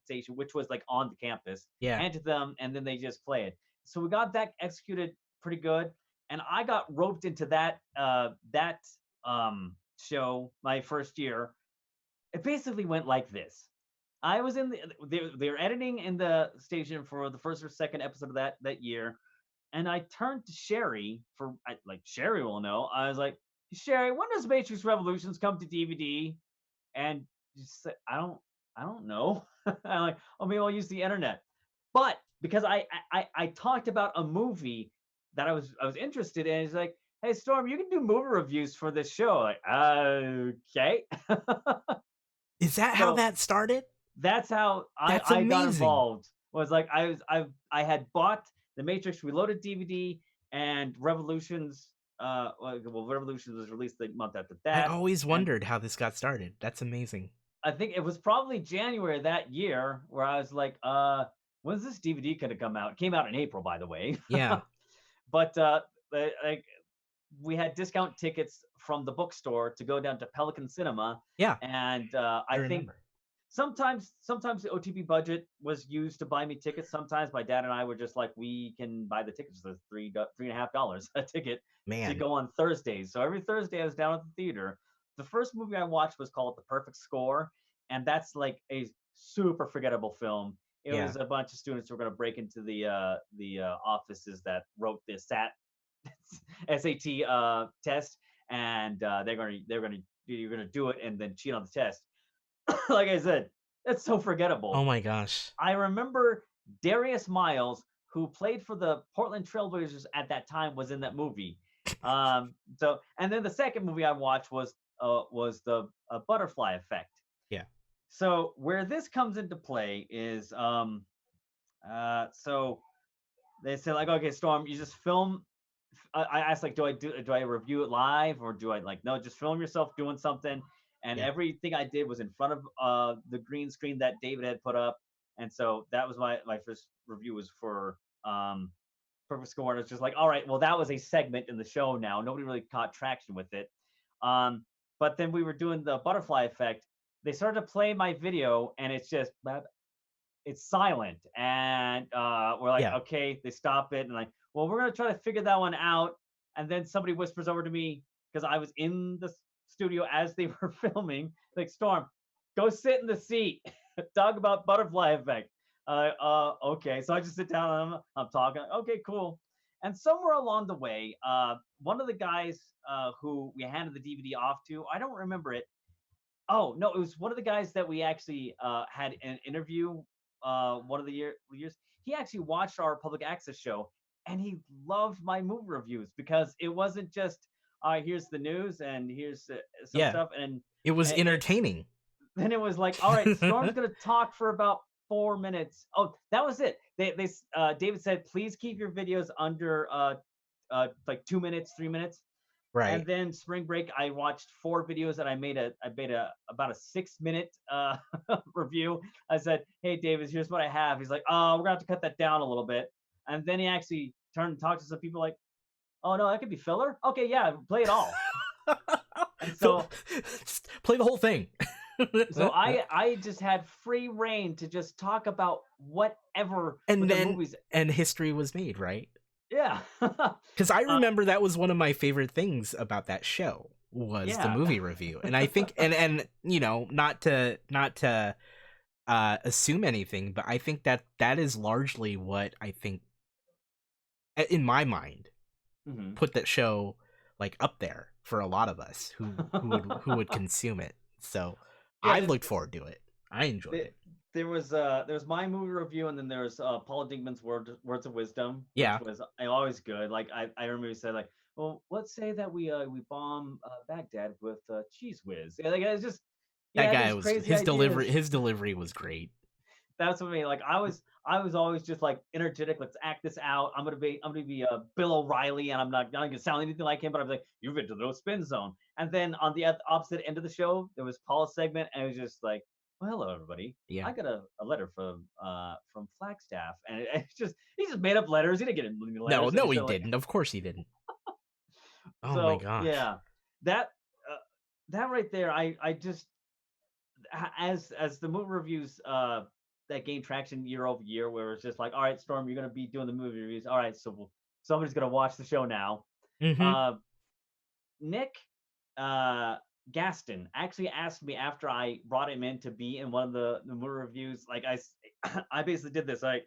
station, which was like on the campus. Yeah. Hand it to them, and then they just play it. So we got that executed pretty good, and I got roped into that show my first year. It basically went like this. I was in they're editing in the station for the first or second episode of that year, and I turned to Sherry like Sherry will know. I was like, Sherry, when does Matrix Revolutions come to DVD? And she said, I don't know. I'm like, oh, maybe I'll use the internet. But because I talked about a movie that I was interested in, it's like, hey Storm, you can do movie reviews for this show. Like, okay. Is that how So that started? that's how That's I got amazing. involved. Was like I had bought the Matrix Reloaded DVD and Revolutions. Well, Revolutions was released the month after I that, always and wondered how this got started. That's amazing. I think it was probably January of that year where I was like, when's this DVD gonna come out? It came out in April, by the way. Yeah. But like we had discount tickets from the bookstore to go down to Pelican Cinema, Yeah. and I I think remember. sometimes the OTB budget was used to buy me tickets. Sometimes my dad and I were just like, we can buy the tickets for $3.50 a ticket to Man. go on Thursdays. So every Thursday I was down at the theater. The first movie I watched was called The Perfect Score, and that's like a super forgettable film. It Yeah. was a bunch of students who were going to break into the offices that wrote the SAT test, and you're gonna do it and then cheat on the test. Like I said, that's so Oh forgettable. my gosh. I remember Darius Miles, who played for the Portland Trailblazers at that time, was in that movie. So, and then the second movie I watched was the Butterfly Effect. Yeah. So where this comes into play is so they say like, okay, Storm, you just film. I asked like, do I review it live, or do I like no, just film yourself doing something? And Yeah. everything I did was in front of the green screen that David had put up, and so that was my first review was for perfect score, and it's just like, all right, well, that was a segment in the show. Now nobody really caught traction with it. Um, but then we were doing the butterfly effect. They started to play my video, and it's just it's silent, and we're like, Yeah. okay. They stop it, and like, well, we're gonna try to figure that one out. And then somebody whispers over to me because I was in the studio as they were filming, like, Storm, go sit in the seat, talk about butterfly effect. Okay. So I just sit down and I'm talking. Okay, cool. And somewhere along the way, one of the guys who we handed the DVD off to, I don't remember it. Oh no, it was one of the guys that we actually had an interview one of the years. He actually watched our public access show, and he loved my movie reviews because it wasn't just here's the news and here's some Yeah. stuff, and It was it, entertaining. then it was like, all right, Storm's gonna talk for about 4 minutes. Oh, that was it. They David said, please keep your videos under like 2 minutes, 3 minutes. And Right. then spring break, I watched 4 videos, and I made a about a 6 minute review. I said, "Hey, David, here's what I have." He's like, "Oh, we're gonna have to cut that down a little bit." And then he actually turned and talked to some people like, "Oh no, that could be filler." Okay, yeah, play it all. And Phil, so just play the whole thing. I just had free reign to just talk about whatever with and the then movies. and history was made, right? Yeah. Because I uh, remember that was one of my favorite things about that show was the yeah. movie review, and I think, and not to assume anything, but I think that that is largely what I think, in my mind, Mhm. put that show like up there for a lot of us who would consume it. So Yeah, I looked forward to it. I enjoyed the, it. there was my movie review, and then there's Paul Dinkman's Words of Wisdom, which Yeah, was always good. Like I remember he said, like, well, let's say that we bomb Baghdad with cheese whiz. Yeah, like, it's just, he that had guy these was crazy his delivery. ideas. His delivery was great. That's what I mean. Like I was always just like energetic. Let's act this out. I'm gonna be Bill O'Reilly, and I'm not gonna sound anything like him. But I'm like, you've entered the spin zone. And then on the opposite end of the show, there was Paul's segment, and it was just like, well, hello everybody. Yeah. I got a letter from Flagstaff, and it's just, he just made up letters. He didn't get any No, letters. And no, he's he just like, didn't. Of course he didn't. Oh my so gosh. yeah, that uh, that right there, I just, as the movie reviews that gain traction year over year, where it's just like, all right, Storm, you're gonna be doing the movie reviews. All right, so somebody's gonna watch the show now. Mm-hmm. Uh, Nick uh, Gaston actually asked me after I brought him in to be in one of the movie reviews. Like I basically did this. Like,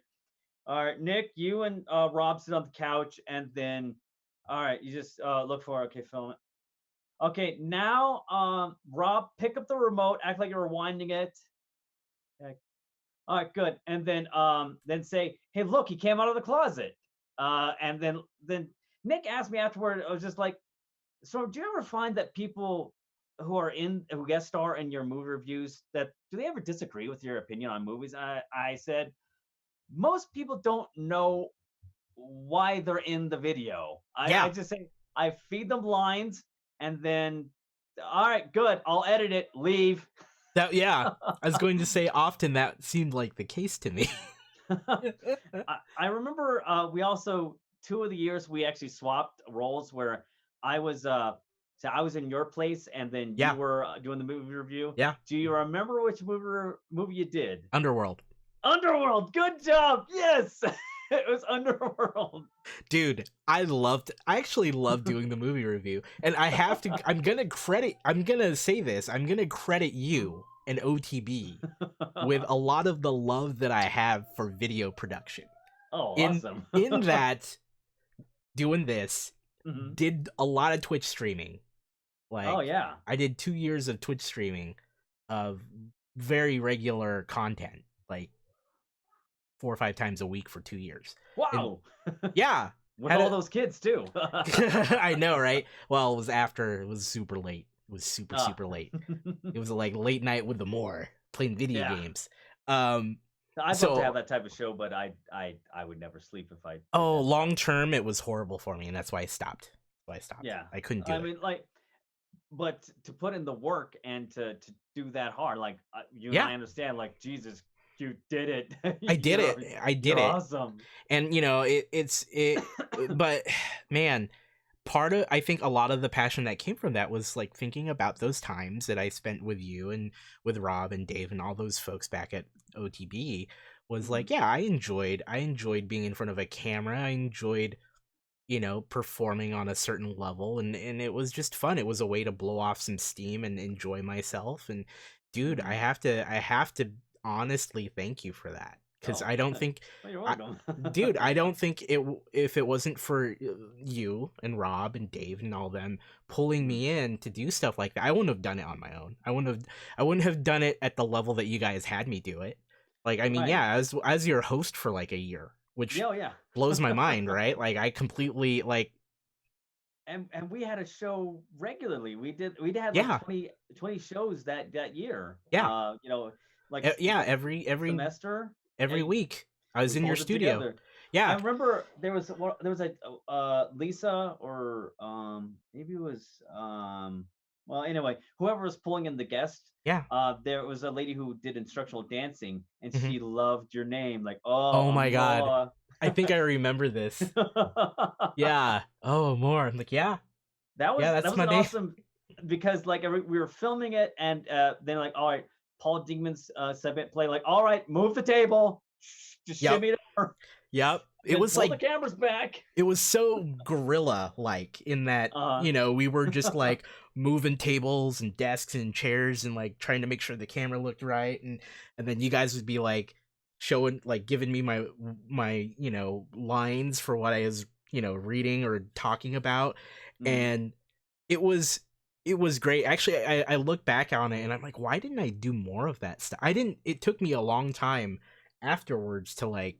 all right, Nick, you and Rob sit on the couch, and then, all right, you just look for, okay, film it. Okay, now, Rob, pick up the remote, act like you're rewinding it. Okay. All right, good. And then say, "Hey, look, he came out of the closet." And then Nick asked me afterward. I was just like, "So, do you ever find that people who guest star in your movie reviews, that do they ever disagree with your opinion on movies?" I said, most people don't know why they're in the video. I Yeah. just say, I feed them lines, and then, all right, good. I'll edit it. Leave. That, yeah. I was going to say often that seemed like the case to me. I remember we also, 2 of the years we actually swapped roles, where I was so I was in your place, and then you Yeah. were doing the movie review. Yeah. Do you remember which movie you did? Underworld. Underworld. Good job. Yes, it was Underworld. Dude, I actually love doing the movie review. And I'm gonna say this, I'm gonna credit you and OTB with a lot of the love that I have for video production. Oh, In awesome. in that doing this, Mhm. did a lot of Twitch streaming. Oh Like yeah. I did 2 years of Twitch streaming of very regular content, like 4 or 5 times a week for 2 years. And Wow. yeah, With had all a those kids too. I know, right? Well, it was super late. It was super, Ah. super late. It was like late night with the more playing video Yeah. games. Um, I'd love to have so that type of show, but I would never sleep if I did oh, that stuff. long term, it was horrible for me, and that's why I stopped. Yeah. I couldn't do I it. mean, like, but to put in the work and to do that hard, like, you and Yeah, I understand, like, Jesus, You did it. I did it. you're I did you're it. awesome. And you know, but man, part of, I think a lot of the passion that came from that was like thinking about those times that I spent with you and with Rob and Dave and all those folks back at OTB. Was Hmm. like, yeah, I enjoyed being in front of a camera. I enjoyed, performing on a certain level, and it was just fun. It was a way to blow off some steam and enjoy myself. And dude, I Hmm. have to I have to honestly thank you for that, cuz Oh, I don't think well, you're I welcome. dude, I don't think if it wasn't for you and Rob and Dave and all them pulling Mhm. me in to do stuff like that, I wouldn't have done it on my own. I wouldn't have done it at the level that you guys had me do it. Like, I mean, Right. yeah, as your host for like a year, which Yeah, oh, yeah. blows my mind, right? Like, I completely like, And we had a show regularly. We had like yeah, 20 shows that year. yeah, Like yeah. Every yeah, week I was we in your pulled it studio. together. I Yeah, remember there was a Lisa, or maybe it was well, anyway, whoever was pulling in the guest, yeah. there was a lady who did instructional dancing, and Hmm. she loved your name, like, oh, Oh my god, Amoa. I think I remember this. Yeah. Oh, more. I'm like, yeah, yeah. That That's was my an name. awesome, because like we were filming it, and then like, all right, Paul Dingman's segment play, like, all right, move the table, just Yep. shimmy it over, Yep. It then was pull the like cameras back. it was so gorilla like in that, uh we were just like moving tables and desks and chairs and like trying to make sure the camera looked right, and then you guys would be like showing, like giving me my lines for what I was reading or talking about. mhm. And it was great. Actually, I look back on it and I'm like, why didn't I do more of that stuff? I didn't It took me a long time afterwards to like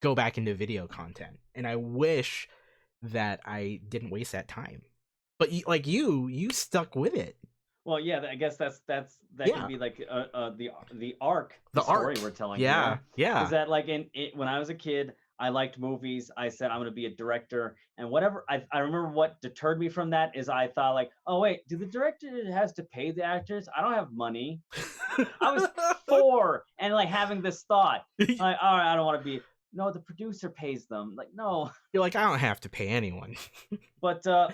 go back into video content, and I wish that I didn't waste that time. But like you stuck with it. Well, yeah, I guess that could Yeah, be like the arc, the the story arc. we're telling Yeah, here. Is yeah. that like when I was a kid, I liked movies. I said I'm going to be a director, and whatever. I remember what deterred me from that is I thought like, oh wait, do the director has to pay the actors? I don't have money. I was 4 and like having this thought, like, all right, I don't want to be. No, the producer pays them. Like, no. You're like, I don't have to pay anyone. But uh,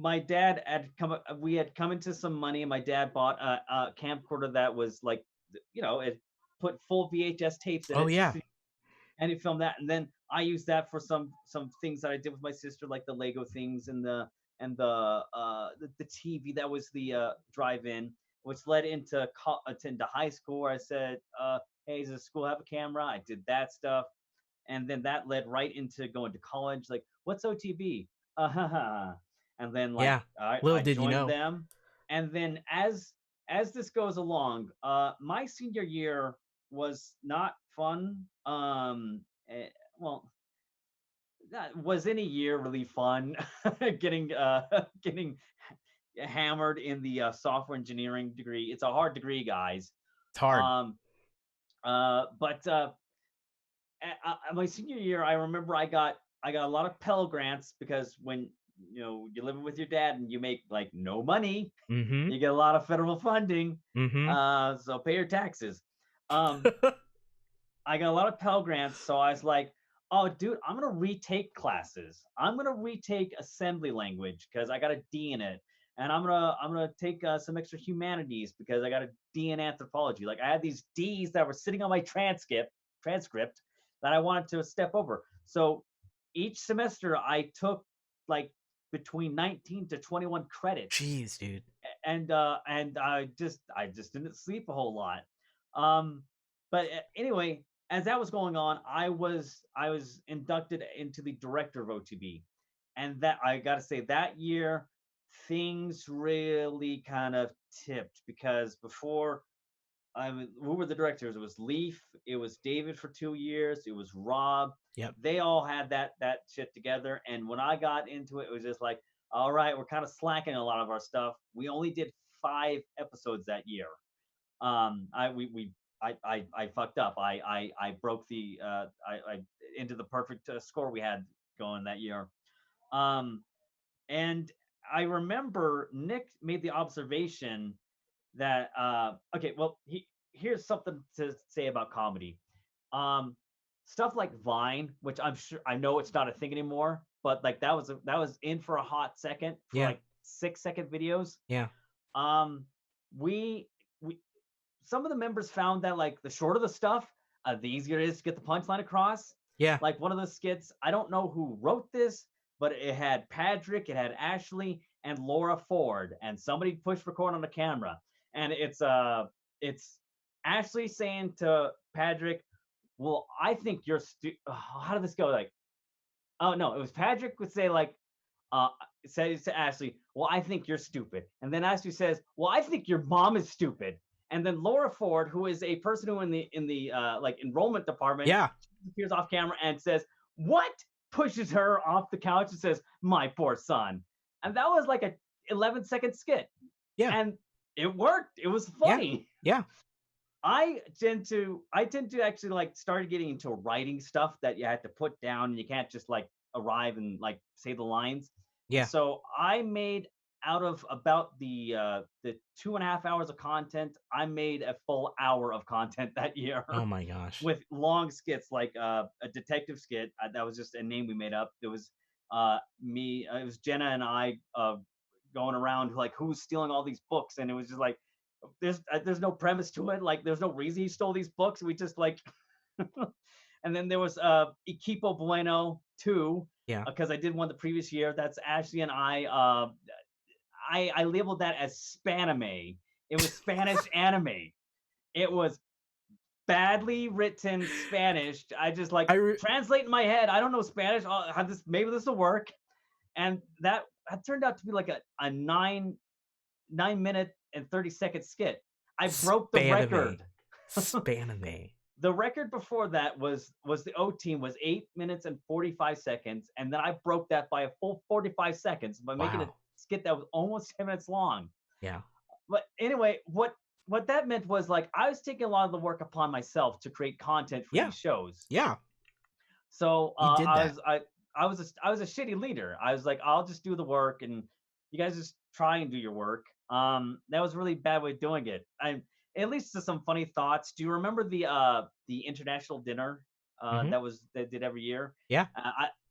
my dad had we had come into some money, and my dad bought a camcorder that was like, it put full VHS tapes in Oh it, yeah. and he filmed that. And then I used that for some things that I did with my sister, like the Lego things, and the TV that was the drive-in, which led into high school, where I said, hey, does the school have a camera? I did that stuff, and then that led right into going to college. Like, what's OTB? And then like Yeah. I Little did you joined know. them, and then as this goes along, my senior year was not fun. Well, was any year really fun? getting getting hammered in the software engineering degree. It's a hard degree, guys. It's hard. Um, but my senior year, I remember I got a lot of Pell Grants, because when you're living with your dad and you make like no money, Mm-hmm. you get a lot of federal funding. Mm-hmm. So pay your taxes. Um, I got a lot of Pell Grants, so I was like, oh, dude, I'm gonna retake classes. I'm gonna retake assembly language because I got a D in it, and I'm gonna take some extra humanities because I got a D in anthropology. Like, I had these D's that were sitting on my transcript that I wanted to step over. So each semester I took like between 19 to 21 credits, Jeez, dude. and I just didn't sleep a whole lot. Um, but anyway, as that was going on, I was inducted into the director of OTB, and that, I got to say, that year things really kind of tipped, because before, who were the directors? It was Leaf, it was David for 2 years, it was Rob. Yep. They all had that shit together, and when I got into it, it was just like, all right, we're kind of slacking a lot of our stuff. We only did 5 episodes that year. I we I fucked up. I broke the I into the perfect score we had going that year. Um, and I remember Nick made the observation that okay, well, here's something to say about comedy. Um, Stuff like Vine, which I know it's not a thing anymore, but like that was in for a hot second for Yeah. like 6-second videos. Yeah. Um, we we some of the members found that like the shorter the stuff, the easier it is to get the punchline across. Yeah. Like one of the skits, I don't know who wrote this, but it had Patrick, it had Ashley, and Laura Ford, and somebody pushed record on the camera, and it's Ashley saying to Patrick, "Well, I think you're how did this go? Like, oh no, it was Patrick would say like, uh, says to Ashley, "Well, I think you're stupid," and then Ashley says, "Well, I think your mom is stupid." And then Laura Ford, who is a person who in the like enrollment department, Yeah. appears off camera and says, "What?" Pushes her off the couch and says, "My poor son." And that was like a 11-second skit, Yeah. and it worked. It was Yeah. funny. Yeah. I tend to actually like started getting into writing stuff that you had to put down and you can't just like arrive and like say the lines. Yeah. So I made out of about the 2.5 hours of content, I made a full hour of content that year Oh my gosh. with long skits like a detective skit that was just a name we made up. It was it was Jenna and I going around like who's stealing all these books, and it was just like there's no premise to it. Like there's no reason he stole these books. We just like, and then there was Equipo Bueno 2 Yeah. because I did one the previous year. That's Ashley and I labeled that as Spanime. It was Spanish anime. It was badly written Spanish. I just like translate in my head. I don't know Spanish. I'll have this. Maybe this will work. And that turned out to be like a 9 minute and 30-second skit. I broke the record. Spanime. The record before that was the O Team was 8 minutes and 45 seconds, and then I broke that by a full 45 seconds by making a skit that was almost 10 minutes long. Yeah. But anyway, what that meant was like I was taking a lot of the work upon myself to create content for these shows. Yeah. So You did that. I was a shitty leader. I was like, I'll just do the work, and you guys just try and do your work. That was a really bad way of doing it. At least to some funny thoughts. Do you remember the international dinner that did every year? Yeah.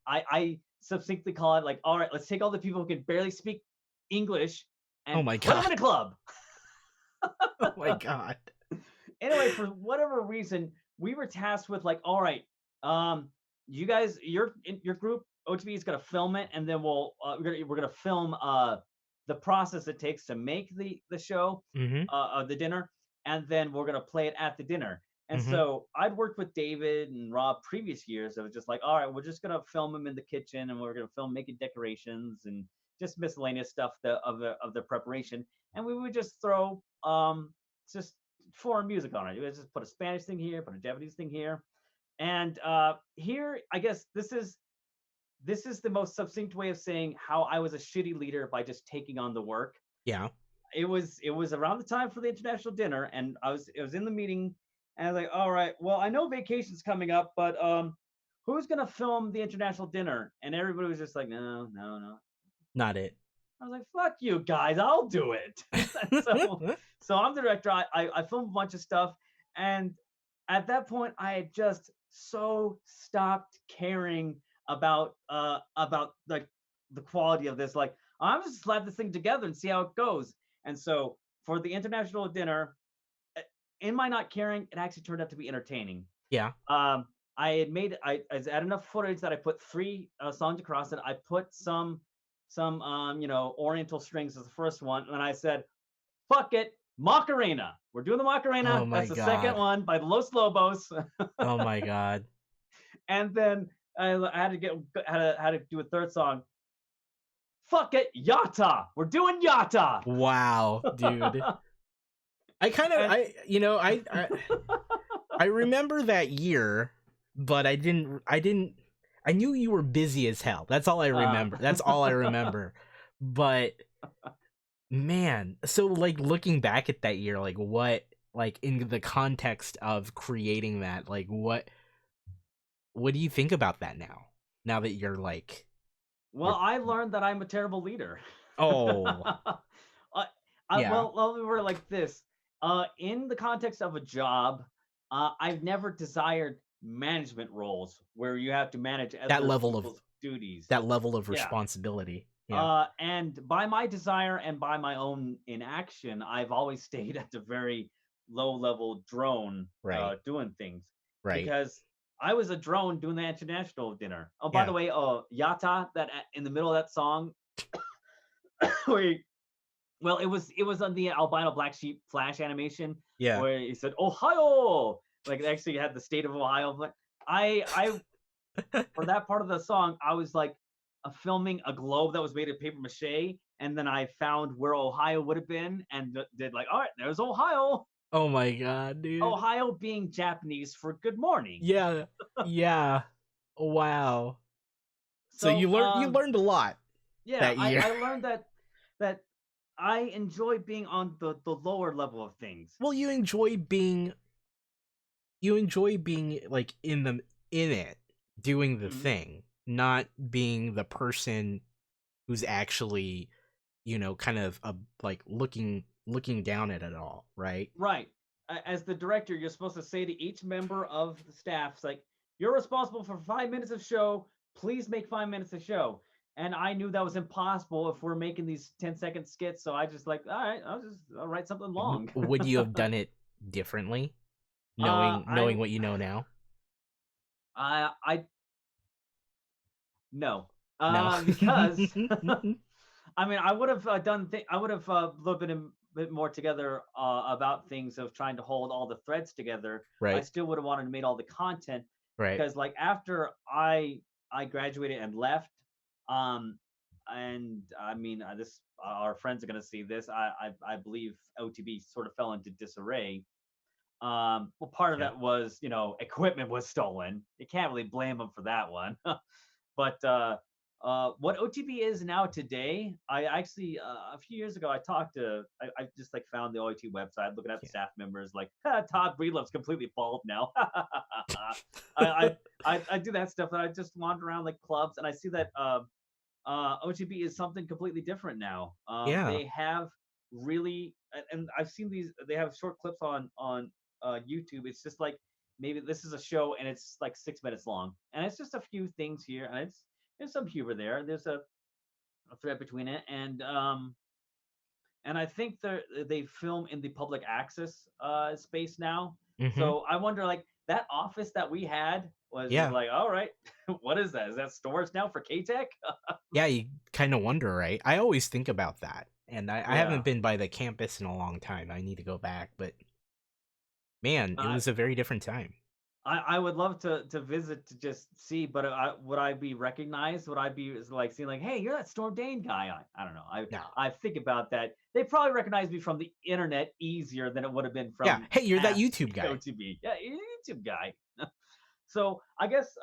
I succinctly call it like, all right, let's take all the people who can barely speak English and my put them in a club. Oh my god. Anyway, for whatever reason, we were tasked with like, all right, you guys, your group OTB is gonna film it, and then we're gonna film the process it takes to make the show the dinner, and then we're gonna play it at the dinner. And so I'd worked with David and Rob previous years. It was just like, all right, we're just gonna film them in the kitchen, and we're gonna film making decorations and just miscellaneous stuff of the preparation, and we would just throw just foreign music on it. We would just put a Spanish thing here, put a Japanese thing here, and here I guess this is the most succinct way of saying how I was a shitty leader by just taking on the work. Yeah. It was around the time for the international dinner, and it was in the meeting, and I was like, all right, well, I know vacation's coming up, but who's gonna film the international dinner? And everybody was just like, no. Not it. I was like, fuck you guys, I'll do it. so I'm the director. I filmed a bunch of stuff, and at that point I had just so stopped caring about like the quality of this. Like, I'm just slap this thing together and see how it goes. And so for the international dinner, in my not caring, it actually turned out to be entertaining. Yeah. I had enough footage that I put 3 songs across it. I put some Oriental strings as the first one, and then I said, fuck it, Macarena. We're doing the Macarena. Oh That's the second one by the Los Lobos. Oh my god. And then I had to do a third song. Fuck it, Yata. We're doing Yata. Wow, dude. I remember that year, but I knew you were busy as hell. That's all I remember. That's all I remember. But man, so like looking back at that year, like what, like in the context of creating that, like what do you think about that now? Now that you're like, well, I learned that I'm a terrible leader. Oh. Well, we were like this. In the context of a job, I've never desired management roles where you have to manage That other level of people's duties. that level of Yeah. responsibility. Yeah. And by my desire and by my own inaction, I've always stayed at the very low level drone Right. doing things Right. because I was a drone doing the international dinner. Oh, by Yeah. the way, Yata, in the middle of that song, where well, it was on the albino black sheep flash animation Yeah. where he said Ohio, like they actually had the state of Ohio. But I for that part of the song, I was like filming a globe that was made of paper mache, and then I found where Ohio would have been, and did like, all right, there's Ohio. Oh my god, dude. Ohio being Japanese for good morning. Yeah. Yeah. Wow. So So you learned a lot yeah, that I year. I learned that I enjoy being on the lower level of things. Well, you enjoy being like in it, doing the Mhm. thing, not being the person who's actually, kind of like looking down at it all, right? Right. As the director, you're supposed to say to each member of the staff, it's like, you're responsible for 5 minutes of show. Please make 5 minutes of show. And I knew that was impossible if we're making these 10-second skits. So I just like, all right, I'll write something long. Would you have done it differently, uh, knowing I, what you know now? I no, No. because I mean, I would have I would have looked a bit more together about things of trying to hold all the threads together. I Right. still would have wanted to made all the content Right. because, like, after I graduated and left, um, and I mean, this our friends are gonna see this. I believe OTB sort of fell into disarray. Well, part of Yeah. that was, equipment was stolen. You can't really blame them for that one. But what OTB is now today, I actually a few years ago I talked to I just like found the OIT website, looking at the Yeah. staff members, like Todd Breedlove's completely bald now. I, I do that stuff, and I just wander around like clubs, and I see that OTB is something completely different now. Yeah. They have really, and I've seen these. They have short clips on YouTube. It's just like maybe this is a show and it's like 6 minutes long, and it's just a few things here, and there's some humor there. There's a thread between it, and I think they film in the public access space now. Mhm. So I wonder, like that office that we had was just Yeah. like, all right, what is that? Is that storage now for K Tech? Yeah, you kind of wonder, right? I always think about that. And I Yeah. haven't been by the campus in a long time. I need to go back, but man, it I was a very different time. I would love to visit to just see, but would I be recognized? Would I be like seeing like, hey, you're that Storm Dane guy? I don't know. No. I think about that. They probably recognize me from the internet easier than it would have been Yeah. from Hey, you're that past YouTube guy. OTB. Yeah, YouTube guy. So I guess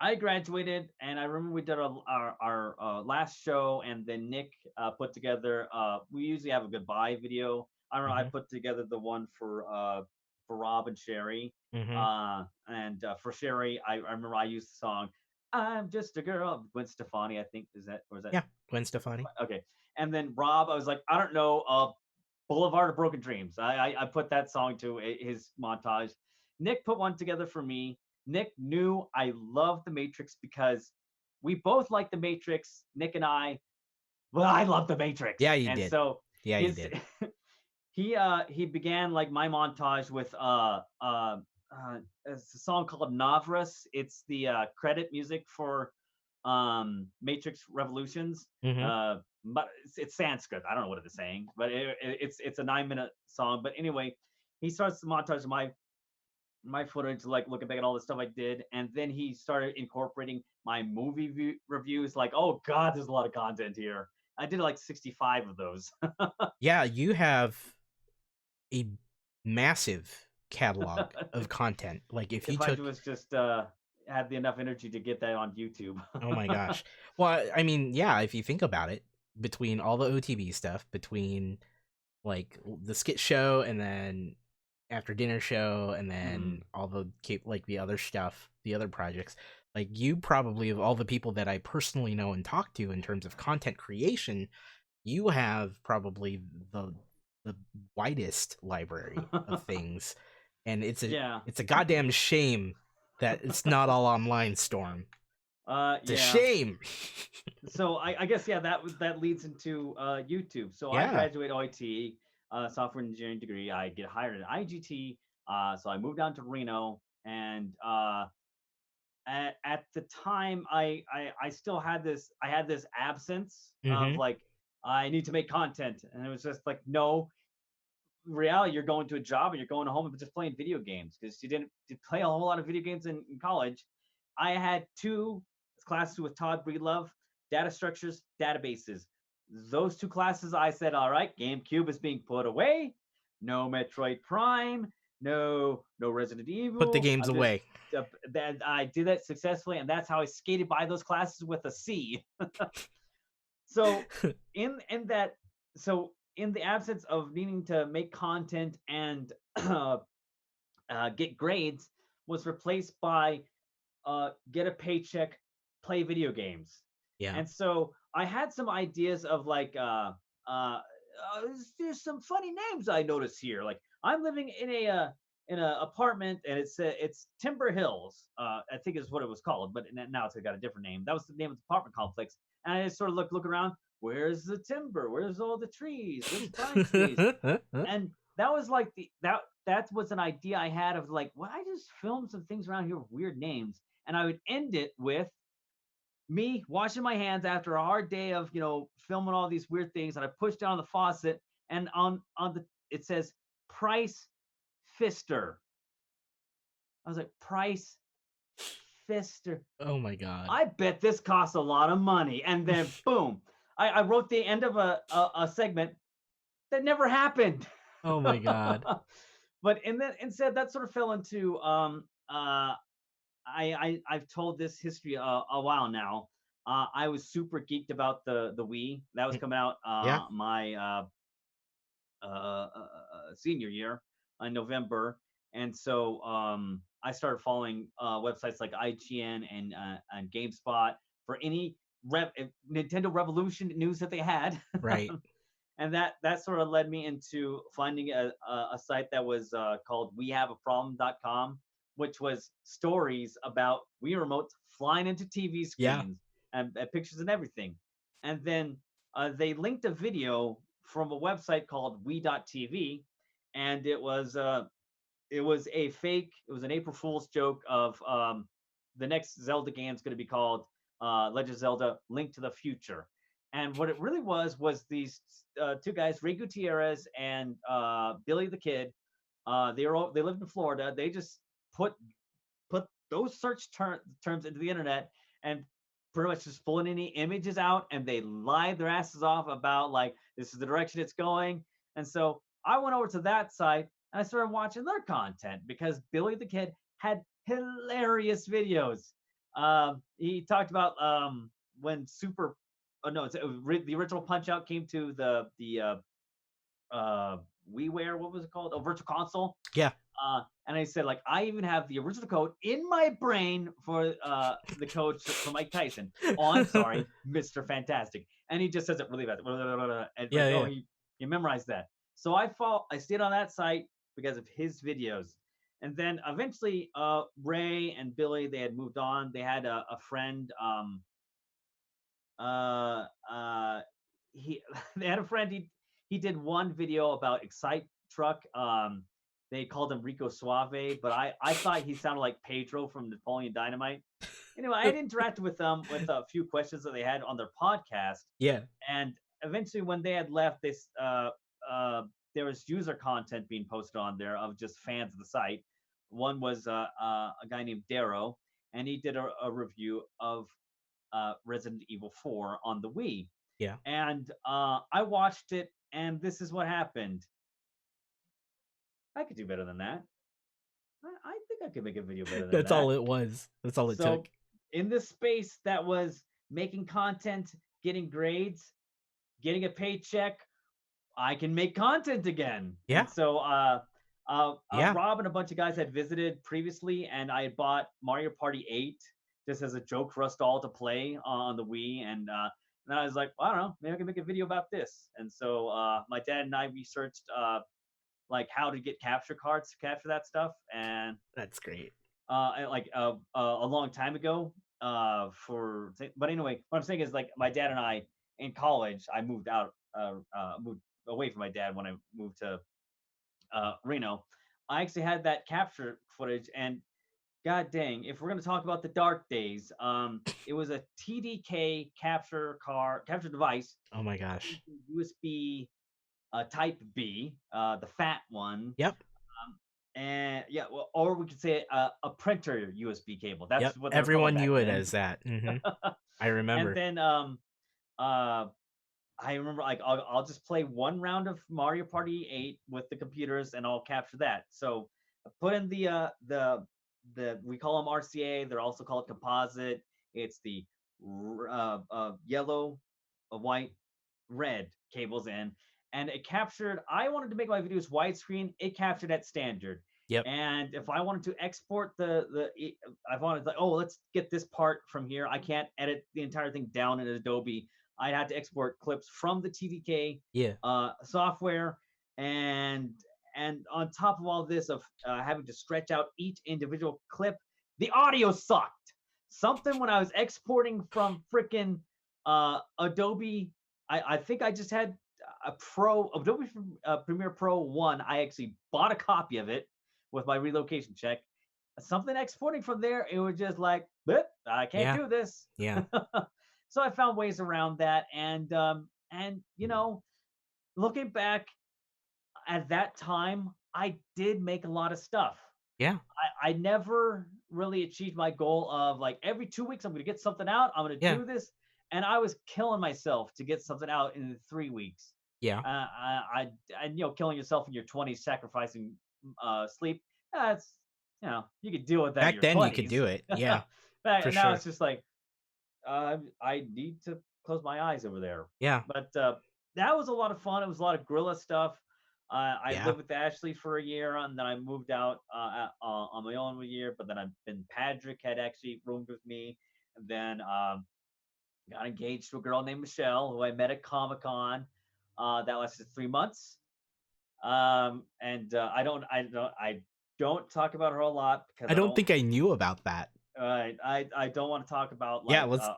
I graduated, and I remember we did our last show, and then Nick put together. We usually have a goodbye video. I don't know. I Mhm. put together the one for Rob and Sherry, Mhm. and for Sherry, I remember I used the song "I'm Just a Girl" Gwen Stefani. I think is that or is that Yeah, Gwen Stefani. okay? And then Rob, I was like, I don't know, Boulevard of Broken Dreams. I put that song to his montage. Nick put one together for me. Nick knew I loved The Matrix because we both like The Matrix. Nick and I, well, I love The Matrix, Yeah, you and did. so Yeah, you his did. he began like my montage with it's a song called Navras. It's the credit music for Matrix Revolutions. Mhm. But it's Sanskrit. I don't know what it is saying, but it's a 9 minute song. But anyway, he starts the montage of my footage, like looking back at all the stuff I did, and then he started incorporating my reviews. Like, oh god, there's a lot of content here. I did like 65 of those. Yeah, you have a massive catalog of content. Like if you If I took was just had the enough energy to get that on YouTube. Oh my gosh. Well, I mean, yeah, if you think about it, between all the OTB stuff, between like the skit show and then after dinner show and Mhm. then all the like the other stuff, the other projects, like you probably of all the people that I personally know and talk to in terms of content creation, you have probably the the widest library of things, and Yeah. it's a goddamn shame that it's not all online. Storm, it's a Yeah. shame. So I guess yeah, that leads into YouTube. So I Yeah. graduate OIT, software engineering degree. I get hired at IGT. So I moved down to Reno, and at the time I still had this absence of Mm-hmm. like I need to make content, and it was just like no, reality you're going to a job and you're going home and just playing video games because you didn't play a whole lot of video games in college. I had two classes with Todd Breedlove, data structures, databases. Those two classes I said, all right, GameCube is being put away. No Metroid Prime, no Resident Put the Evil. games I'm just away. that I did that successfully, and that's how I skated by those classes with a C. So in that so in the absence of needing to make content and get grades was replaced by get a paycheck, play video games. Yeah. And so I had some ideas of like uh, there's some funny names I notice here. Like I'm living in a apartment and it's Timber Hills, I think is what it was called, but now it's got a different name. That was the name of the apartment complex. And I just sort of look around. Where's the timber? Where's all the trees? Where's the pine trees? And that was like that was an idea I had of like, well, I just film some things around here with weird names, and I would end it with me washing my hands after a hard day of filming all these weird things, and I push down the faucet, and on the it says Price Fister. I was like, Price Fister. Oh my god. I bet this costs a lot of money, and then boom, I wrote the end of a segment that never happened. Oh my god. But and then instead that sort of fell into I've told this history a while now. I was super geeked about the Wii that was coming out Yeah. my senior year in November, and so I started following websites like IGN and GameSpot for any Nintendo Revolution news that they had. Right. And that sort of led me into finding a site that was called wehaveaproblem.com, which was stories about Wii remotes flying into TV Yeah. screens and pictures and everything. And then they linked a video from a website called Wii.tv, and it was a fake. It was an April Fool's joke of the next Zelda game is going to be called Legend of Zelda: Link to the Future. And what it really was these two guys, Ray Gutierrez and Billy the Kid. They lived in Florida. They just put those terms into the internet and pretty much just pulling any images out, and they lied their asses off about like this is the direction it's going. And so I went over to that site and I started watching their content because Billy the Kid had hilarious videos. He talked about when Super, oh no, the original Punch Out came to the WiiWare. What was it called? Oh, Virtual Console. Yeah. And I said, like, I even have the original code in my brain for the code for Mike Tyson. Oh, I'm sorry, Mr. Fantastic. And he just says it really fast. And Yeah, like, oh, yeah. he memorized that. So I stayed on that site because of his videos. And then eventually, Ray and Billy, they had moved on. They had a friend. Uh, uh, he they had a friend. He did one video about Excite Truck. They called him Rico Suave, but I thought he sounded like Pedro from Napoleon Dynamite. Anyway, I had interacted with them with a few questions that they had on their podcast, Yeah. and eventually, when they had left, this there was user content being posted on there of just fans of the site. One was a guy named Darrow, and he did a review of Resident Evil 4 on the Wii. Yeah. And I watched it, and this is what happened. I could do better than that. I think I could make a video better than That's that. all it was. That's all it So, took. in this space that was making content, getting grades, getting a paycheck, I can make content again. Yeah. And so, Yeah. Rob and a bunch of guys had visited previously, and I had bought Mario Party 8 just as a joke for us all to play on the Wii. And And I was like, well, I don't know, maybe I can make a video about this. And so my dad and I researched like how to get capture cards to capture that stuff. That's great. Like a long time ago. But anyway, what I'm saying is like my dad and I in college, I moved out, moved away from my dad when I moved to Reno. I actually had that capture footage, and god dang, if we're gonna talk about the dark days, it was a TDK capture device, Oh my gosh. USB Type B, the fat one, Yep. and yeah, well, or we could say a printer USB cable. Yep. That's what they were called Everyone back knew it then. as that. I And remember. then uh, I remember like I'll just play one round of Mario Party 8 with the computers, and I'll capture that. So I put in the we call them RCA. They're also called composite. It's the yellow, white, red cables in, and it captured. I wanted to make my videos widescreen. It captured at standard. Yep. And if I wanted to export I wanted like, oh, let's get this part from here. I can't edit the entire thing down in Adobe. I had to export clips from the TDK Yeah. software, and on top of all this of having to stretch out each individual clip, the audio sucked. Something when I was exporting from freaking Adobe, I think I just had a Pro Adobe Premiere Pro 1. I actually bought a copy of it with my relocation check. Something exporting from there, it was just like, I can't Yeah. do this. Yeah. So I found ways around that, and looking back at that time, I did make a lot of stuff. Yeah. I never really achieved my goal of like every 2 weeks I'm going to get something out. I'm going to Yeah. do this, and I was killing myself to get something out in 3 weeks. Yeah. Killing yourself in your 20s, sacrificing sleep. That's you could deal with that in Back your then you could 20s. do it. Yeah. For And now sure. it's just like I need to close my eyes over there. Yeah. But that was a lot of fun. It was a lot of guerrilla stuff. I Yeah. lived with Ashley for a year, and then I moved out on my own a year. But then Patrick had actually roomed with me, and then got engaged to a girl named Michelle, who I met at Comic Con. That lasted 3 months. And I don't talk about her a lot because I I don't don't think I knew about that. I don't want to talk about Yeah, like let's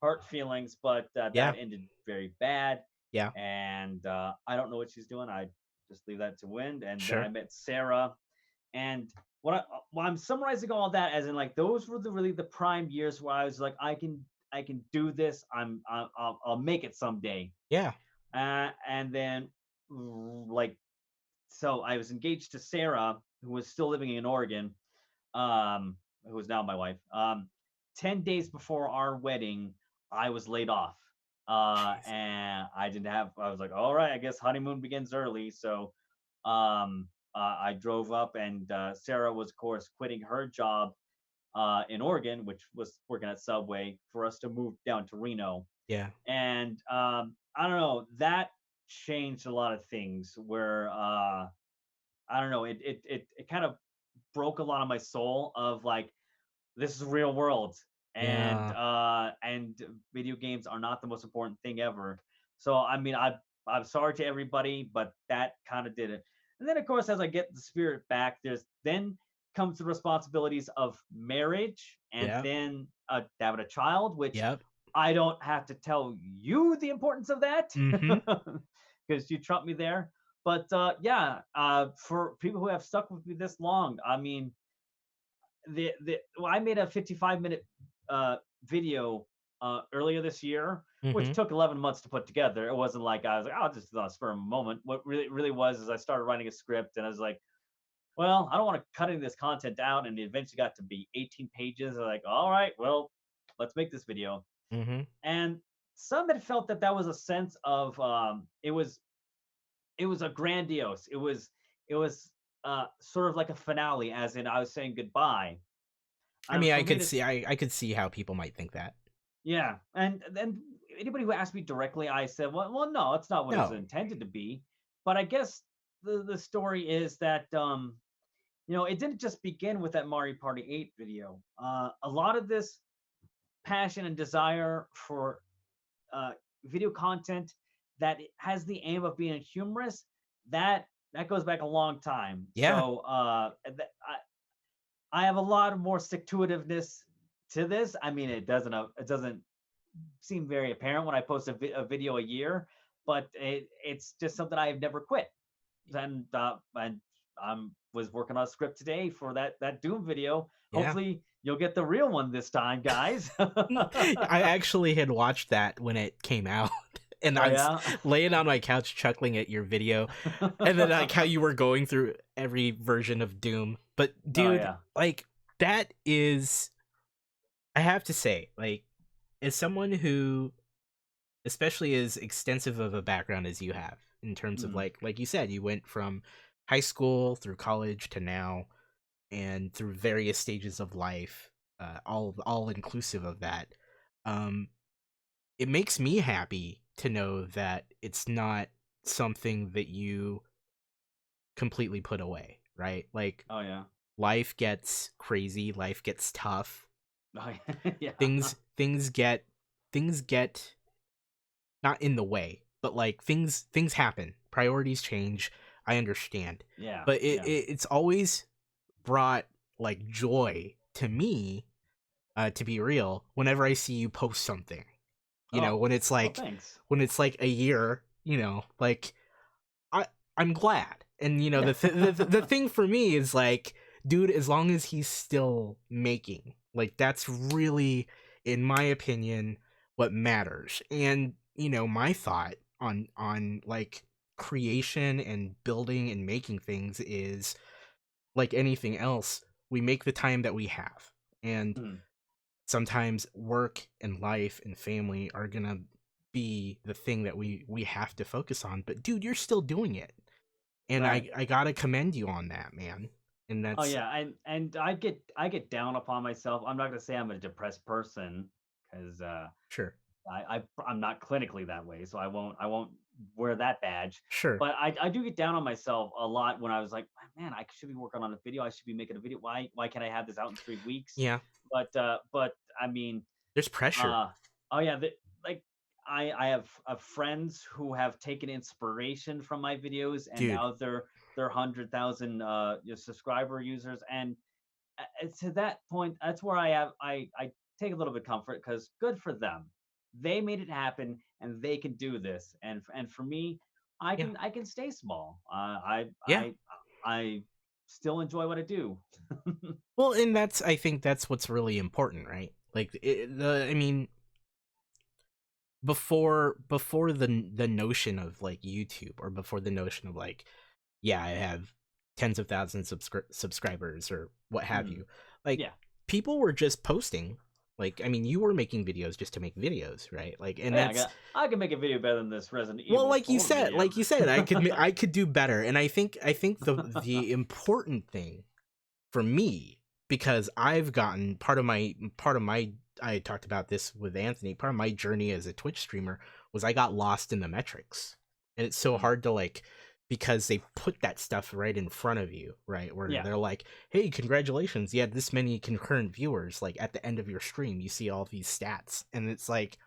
heart feelings, but yeah. that ended very bad, Yeah. and I don't know what she's doing. I just leave that to wind. And then I Sure. met Sarah, and what I'm summarizing all that as in like those were really the prime years where I was like I can do this. I'll make it someday. Yeah. And then like so I was engaged to Sarah, who was still living in Oregon, who is now my wife. 10 days before our wedding, I was laid off. Jeez. And I was like, all right, I guess honeymoon begins early. So I drove up, and Sarah was, of course, quitting her job in Oregon, which was working at Subway, for us to move down to Reno. Yeah. And I don't know, that changed a lot of things where I don't know, it kind of broke a lot of my soul of like this is real world, Yeah. and video games are not the most important thing ever. So I mean I'm sorry to everybody, but that kind of did it. And then of course as I get the spirit back, there's then comes the responsibilities of marriage, and Yep. then having a child, which Yep. I don't have to tell you the importance of that Mhm. because you trumped me there. But yeah, for people who have stuck with me this long, I mean, I made a 55-minute video earlier this year, which Mhm. took 11 months to put together. It wasn't like I was like, I'll just on a spur of a moment. What really was is I started writing a script, and I was like, well, I don't want to cut any of this content out, and it eventually got to be 18 pages. I'm like, all right, well, let's make this video. Mhm. And some had felt that that was a sense of it was a grandiose. It was sort of like a finale, as in I was saying goodbye. I mean, For me, to I could see how people might think that. yeah, and then anybody who asked me directly, I said, well, no, it's not what it was No. intended to be. But I guess the story is that it didn't just begin with that Mario Party 8 video. A lot of this passion and desire for uh, video content that has the aim of being humorous, that goes back a long time. Yeah. So I have a lot of more stick to itiveness to this. I mean, it doesn't seem very apparent when I post a video a year, but it's just something I've never quit. And was working on a script today for that Doom video. Yeah. Hopefully, you'll get the real one this time, guys. I actually had watched that when it came out, and Oh I was yeah. laying on my couch chuckling at your video, and then like how you were going through every version of Doom. But Oh dude, yeah. like that is, I have to say, like, as someone who, especially as extensive of a background as you have, in terms of Mm, like you said, you went from high school through college to now, and through various stages of life, all inclusive of that. Um, it makes me happy to know that it's not something that you completely put away, right? Like oh yeah. life gets crazy, life gets tough. Oh yeah. Yeah. Things get not in the way, but like things happen. Priorities change. I understand. Yeah. But Yeah. it's always brought like joy to me, to be real, whenever I see you post something. Oh. When it's Well, like thanks. a year, like I I'm glad. And Yeah. the thing for me is like, dude, as long as he's still making, like that's really, in my opinion, what matters. And my thought on like creation and building and making things is like anything else, we make the time that we have. And Mm, sometimes work and life and family are gonna be the thing that we have to focus on. But dude, you're still doing it, and right. I gotta commend you on that, man. And Oh that's yeah, and I get down upon myself. I'm not gonna say I'm a depressed person because sure, I'm not clinically that way, so I won't wear that badge. sure, But I do get down on myself a lot when I was like, man, I should be working on a video. I should be making a video. Why can't I have this out in 3 weeks? yeah. But I mean, There's pressure, uh, oh yeah, like I have friends who have taken inspiration from my videos, and dude. now they're 100,000 subscriber users, and to that point, that's where I take a little bit of comfort because good for them. They made it happen, and they can do this. And for me, I Yeah, can stay small. yeah. I still enjoy what I do. Well, and I think that's what's really important, right? Like I mean, before the notion of like YouTube, or before the notion of like, yeah, I have tens of thousands of subscribers or what have Mm, you. Like, yeah. people were just posting. Like, I mean, you were making videos just to make videos, right? Like, and Hey, that's, I can make a video better than this Resident well, Evil 4 video. like you said, I could do better. And I think the important thing for me, because I've gotten part of my I talked about this with Anthony. Part of my journey as a Twitch streamer was I got lost in the metrics, and it's so Mm, hard to like, because they put that stuff right in front of you, right? Where yeah. they're like, "Hey, congratulations, you had this many concurrent viewers." Like at the end of your stream, you see all these stats, and it's like,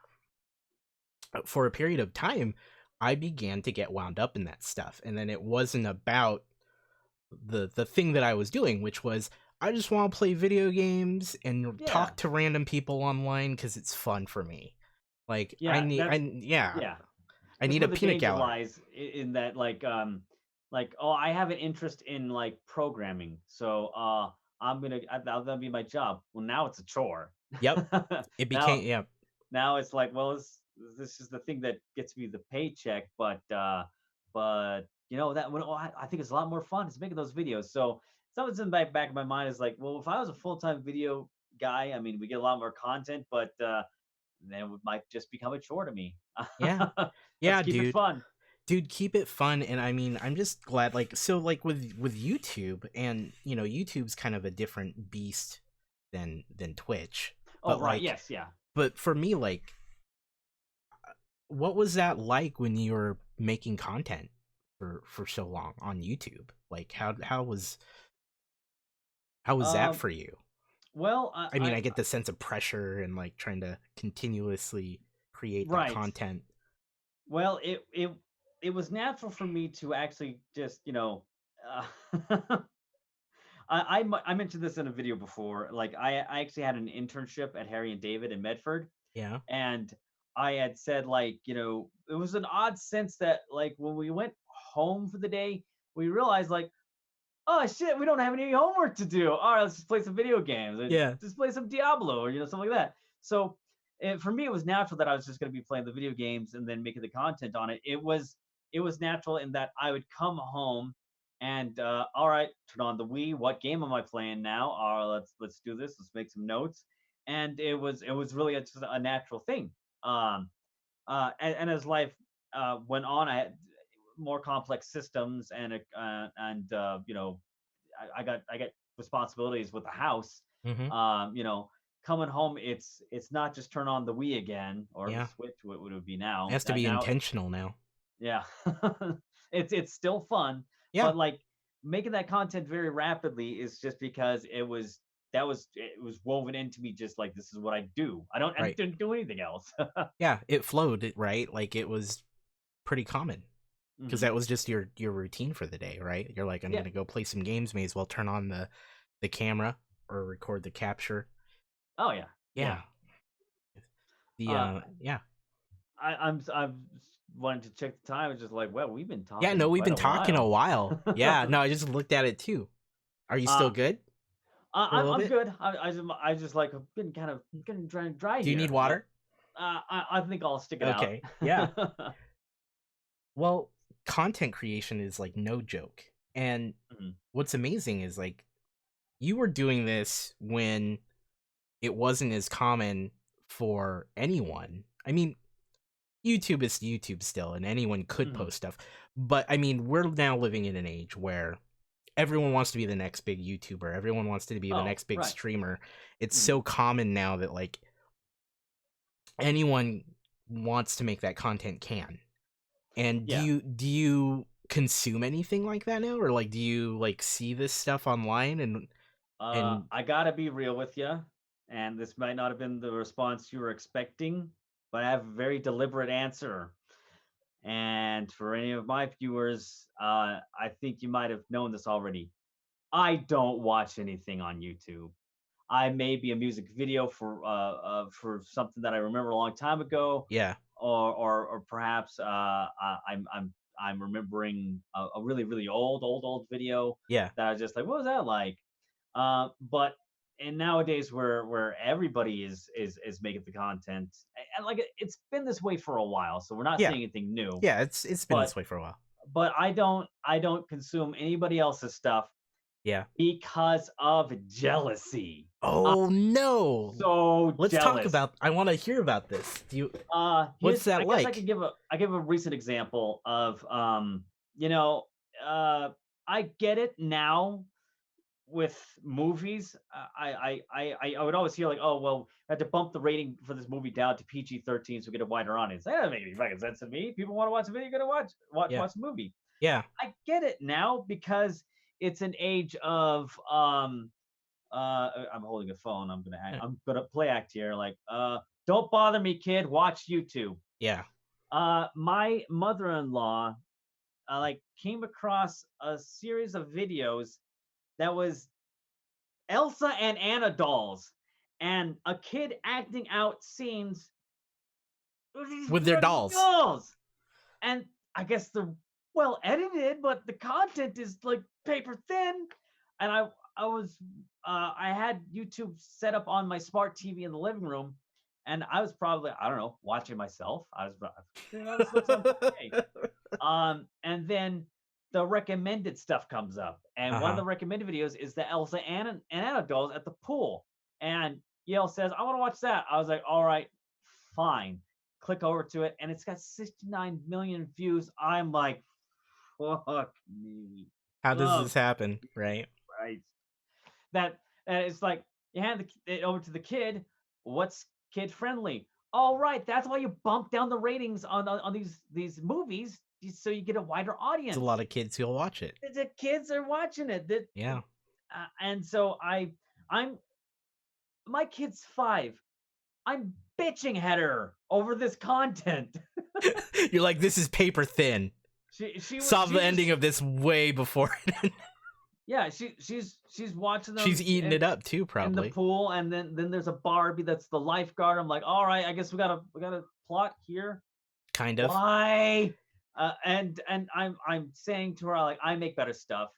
for a period of time, I began to get wound up in that stuff, and then it wasn't about the thing that I was doing, which was I just want to play video games and Yeah. talk to random people online because it's fun for me. Like Yeah. yeah, Yeah. I That's need a where the peanut danger gallery. lies in that like oh, I have an interest in like programming, so that'll be my job. Well, now it's a chore. Yep, it now became, yeah, now it's like, well, this is the thing that gets me the paycheck, but that oh, I think it's a lot more fun. It's making those videos. So something's in the back of my mind is like, well, if I was a full-time video guy, I mean, we get a lot more content, but then it might just become a chore to me. yeah, Let's yeah, keep it fun. dude, keep it fun. And I mean, I'm just glad, like, so like with YouTube, and YouTube's kind of a different beast than Twitch, Oh, but right. like, Yes. Yeah. but for me, like, what was that like when you were making content for so long on YouTube? Like, how was that Um. for you? Well, I mean, I get the sense of pressure and like trying to continuously create that Right. content. Well, it was natural for me to actually just, uh, I mentioned this in a video before. Like I actually had an internship at Harry and David in Medford, Yeah. and I had said, like, it was an odd sense that, like, when we went home for the day, we realized, like, oh shit, we don't have any homework to do. All right, let's just play some video games. Yeah. Just play some Diablo or something like that. So for me, it was natural that I was just going to be playing the video games and then making the content on it. It was natural in that I would come home and all right, turn on the Wii. What game am I playing now? All right, let's do this. Let's make some notes. And it was really just a natural thing. Um, and as life went on, I had more complex systems and I got responsibilities with the house. Mm-hmm. Um, you know, Coming home, it's not just turn on the Wii again or the Yeah. Switch, what would it be It now? has to be intentional now. Yeah, it's still fun, Yeah. but like making that content very rapidly is just because it was woven into me, just like this is what I do. I Right. didn't do anything else. Yeah. It flowed, right? Like it was pretty common because Hmm. that was just your routine for the day, right? You're like, I'm Yeah. gonna go play some games. May as well turn on the camera or record the capture. Oh yeah. Yeah. Yeah. The Uh, yeah. I'm wanting to check the time. It's just like, well, we've been Yeah, talking no, we've quite been a talking a while. while. Yeah, no, I just looked at it too. Are you still uh, good for a I'm little I'm bit? good. I just like I've been kind of getting dry Do you need here. water? I think I'll stick it out. Okay. Yeah. Well, content creation is like no joke. And Mhm. what's amazing is like you were doing this when it wasn't as common for anyone. I mean, YouTube is YouTube still, and anyone could Mhm. post stuff. But I mean, we're now living in an age where everyone wants to be the next big YouTuber. Everyone wants to be the Oh, next big right. streamer. It's Mhm. so common now that like anyone wants to make that content can. And do Yeah. you consume anything like that now, or like do you like see this stuff online and I gotta be real with you, and this might not have been the response you were expecting, but I have a very deliberate answer. And for any of my viewers, I think you might have known this already. I don't watch anything on YouTube. I may be a music video for something that I remember a long time ago, yeah, or perhaps I'm remembering a really really old video yeah, that I was just like, what was that like? But and nowadays where everybody is making the content, and like it's been this way for a while, so we're not yeah, saying anything new. yeah, it's been But this way for a while. I don't consume anybody else's stuff Yeah. because of jealousy. I'm Oh no, so let's talk jealous. about, I want to hear about this. Do you, what's Here's that I guess I like? could give a recent example of you know, uh I get it now with movies. I would always hear like, oh well, I had to bump the rating for this movie down to PG-13 so we get a wider audience. That doesn't make any fucking sense to me. People want to watch a video, you're gonna Yeah, watch the movie. yeah, I get it now because it's an age of I'm holding a phone. yeah, I'm gonna play act here. Like, don't bother me, kid. Watch YouTube. yeah. My mother-in-law like came across a series of videos that was Elsa and Anna dolls, and a kid acting out scenes with these With their fucking dolls. dolls. And I guess they're well edited, but the content is like paper thin. And I had YouTube set up on my smart TV in the living room, and I was probably, I don't know, watching myself. I was this looks okay. And then the recommended stuff comes up, and one of Uh-huh. the recommended videos is the Elsa and Anna dolls at the pool. And Yale says, "I want to watch that." I was like, "All right, fine." Click over to it, and it's got 69 million views. I'm like, "Fuck me." How does Oh, this happen, right? Christ. That it's like you hand it over to the kid. What's kid friendly? All right, that's why you bump down the ratings on these movies so you get a wider There's a audience. lot of kids who'll watch it. The kids are watching it. Yeah. And so I'm my kid's 5. I'm bitching at her over this content. You're like, this is paper thin. Saw the ending of this way before. Yeah, she's watching them. She's eating it up too, probably. In the pool, and then there's a Barbie that's the lifeguard. I'm like, all right, I guess we gotta plot here. Kind of. Why? And I'm saying to her, like, I make better stuff.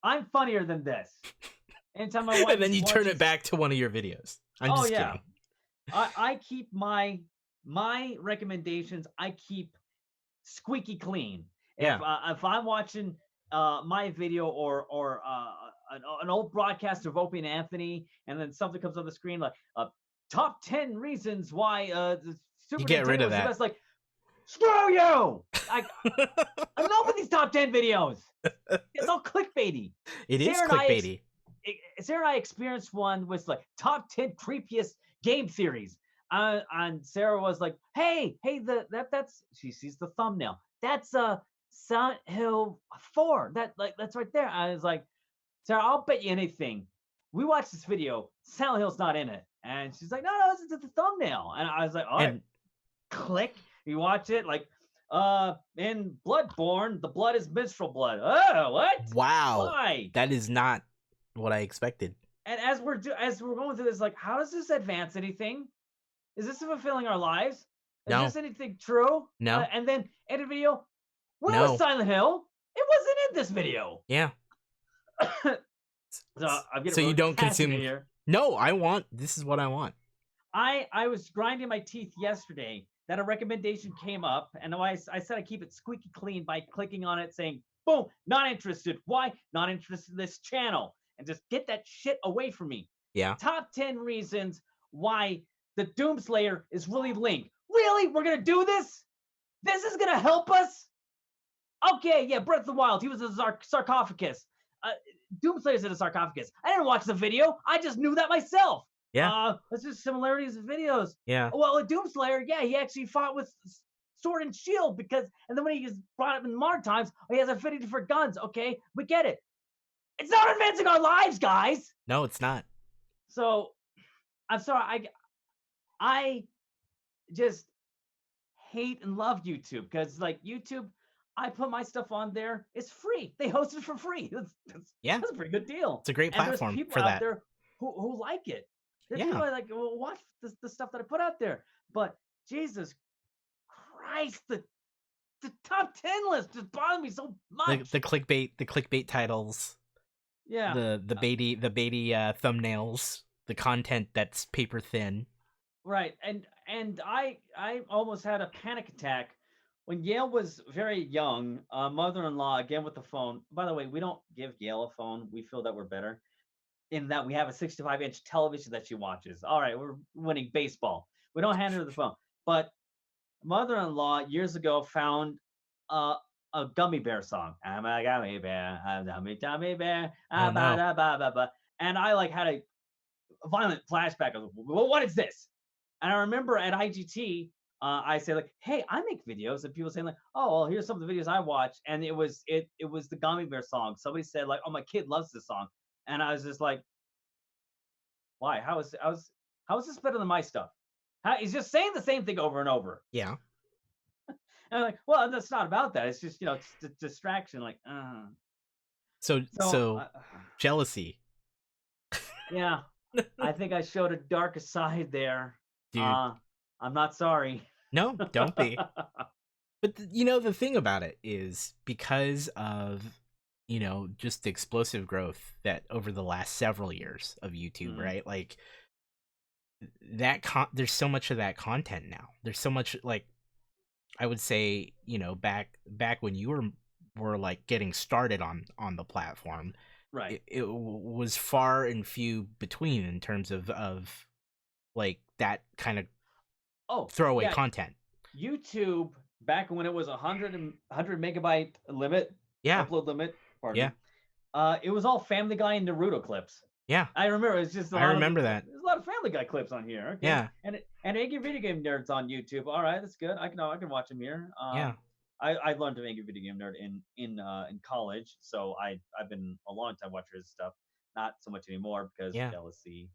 I'm funnier than this. Anytime I watch, and then you turn it back to one of your videos. I'm just kidding. I keep my recommendations. I keep squeaky clean. If I'm watching my video or an old broadcast of Opie and Anthony, and then something comes on the screen like top 10 reasons why the Super you get rid of that. Best, like, screw you! I'm not with these top 10 videos. It's all clickbaity. It is clickbaity. Sarah and I experienced one with like top 10 creepiest game theories. And Sarah was like, hey, that's she sees the thumbnail. That's Silent Hill 4. That's right there. I was like, Sarah, I'll bet you anything. We watched this video. Silent Hill's not in it. And she's like, no, this is the thumbnail. And I was like, all right, click. You watch it, like, in Bloodborne, the blood is menstrual blood. Oh, what? Wow. Why? That is not what I expected. And as we're going through this, like, how does this advance anything? Is this fulfilling our lives? Is this anything true? No. And then edit video. Where was Silent Hill? It wasn't in this video. Yeah. So you don't consume here. No, this is what I want. I was grinding my teeth yesterday that a recommendation came up, and I said I keep it squeaky clean by clicking on it saying, boom, not interested. Why? Not interested in this channel. And just get that shit away from me. Yeah. Top 10 reasons why the Doomslayer is really linked. Really? We're going to do this? This is going to help us? Okay, yeah, Breath of the Wild. He was a sarcophagus. Doomslayer's in a sarcophagus. I didn't watch the video. I just knew that myself. Yeah. That's just similarities of videos. Yeah. Well, a Doomslayer, yeah, he actually fought with sword and shield and then when he gets brought up in modern times, he has affinity for guns. Okay, we get it. It's not advancing our lives, guys. No, it's not. So, I'm sorry. I just hate and love YouTube because, like, YouTube, I put my stuff on there. It's free. They host it for free. That's a pretty good deal. It's a great platform there's people for out that. there who like it. There's people that like watch the stuff that I put out there. But Jesus Christ, the top 10 list just bothers me so much. The clickbait titles. Yeah. The baity thumbnails. The content that's paper thin. Right. And I almost had a panic attack when Yale was very young. Mother-in-law, again with the phone. By the way, we don't give Yale a phone. We feel that we're better in that we have a 65-inch television that she watches. All right, we're winning baseball. We don't hand her the phone. But mother-in-law years ago found a gummy bear song. I'm a gummy bear. I'm a gummy bear. Oh, no. And I like had a violent flashback of, well, what is this? And I remember at IGT, I say like, hey, I make videos, and people saying like, oh, well, here's some of the videos I watch, and it was the gummy bear song. Somebody said like, oh, my kid loves this song, and I was just like, why? How is this better than my stuff? He's just saying the same thing over and over. Yeah. And I'm like, well, that's not about that. It's just, it's a distraction. Like, So jealousy. Yeah, I think I showed a darker side there. Dude. I'm not sorry. No, don't be. But the thing about it is because of just the explosive growth that over the last several years of YouTube, right? Like that there's so much of that content now. There's so much, like, I would say, back when you were like getting started on the platform, right? It was far and few between in terms of like that kind of throwaway content. YouTube back when it was 100 megabyte limit, upload limit. Pardon me, it was all Family Guy and Naruto clips. Yeah, I remember. It's just I remember that. There's a lot of Family Guy clips on here. Okay? Yeah, and Angry Video Game Nerds on YouTube. All right, that's good. I can watch them here. Yeah. I learned to be Angry Video Game Nerd in college, so I've been a long time watcher of his stuff. Not so much anymore because jealousy.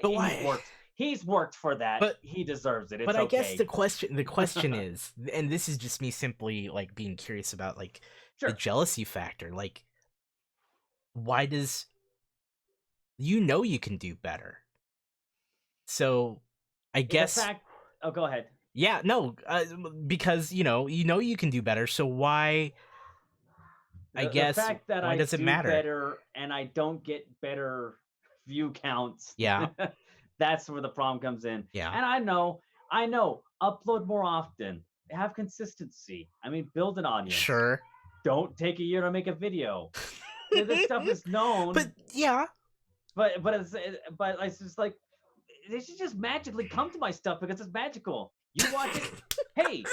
But why? he's worked for that. But He deserves it. but It's I guess okay. the question is, and this is just me simply like being curious about like the Sure. jealousy factor. Like, why does you can do better? So, I The guess fact. Oh, go ahead. yeah, no, because you can do better. So why? I The guess fact that why I does it do matter? better and I don't get better view counts, Yeah, that's where the problem comes in. yeah, And I know, upload more often, have consistency. I mean, build an audience. sure. Don't take a year to make a video. This stuff is But known, yeah, but it's just like they should just magically come to my stuff because it's magical. You watch it. Hey,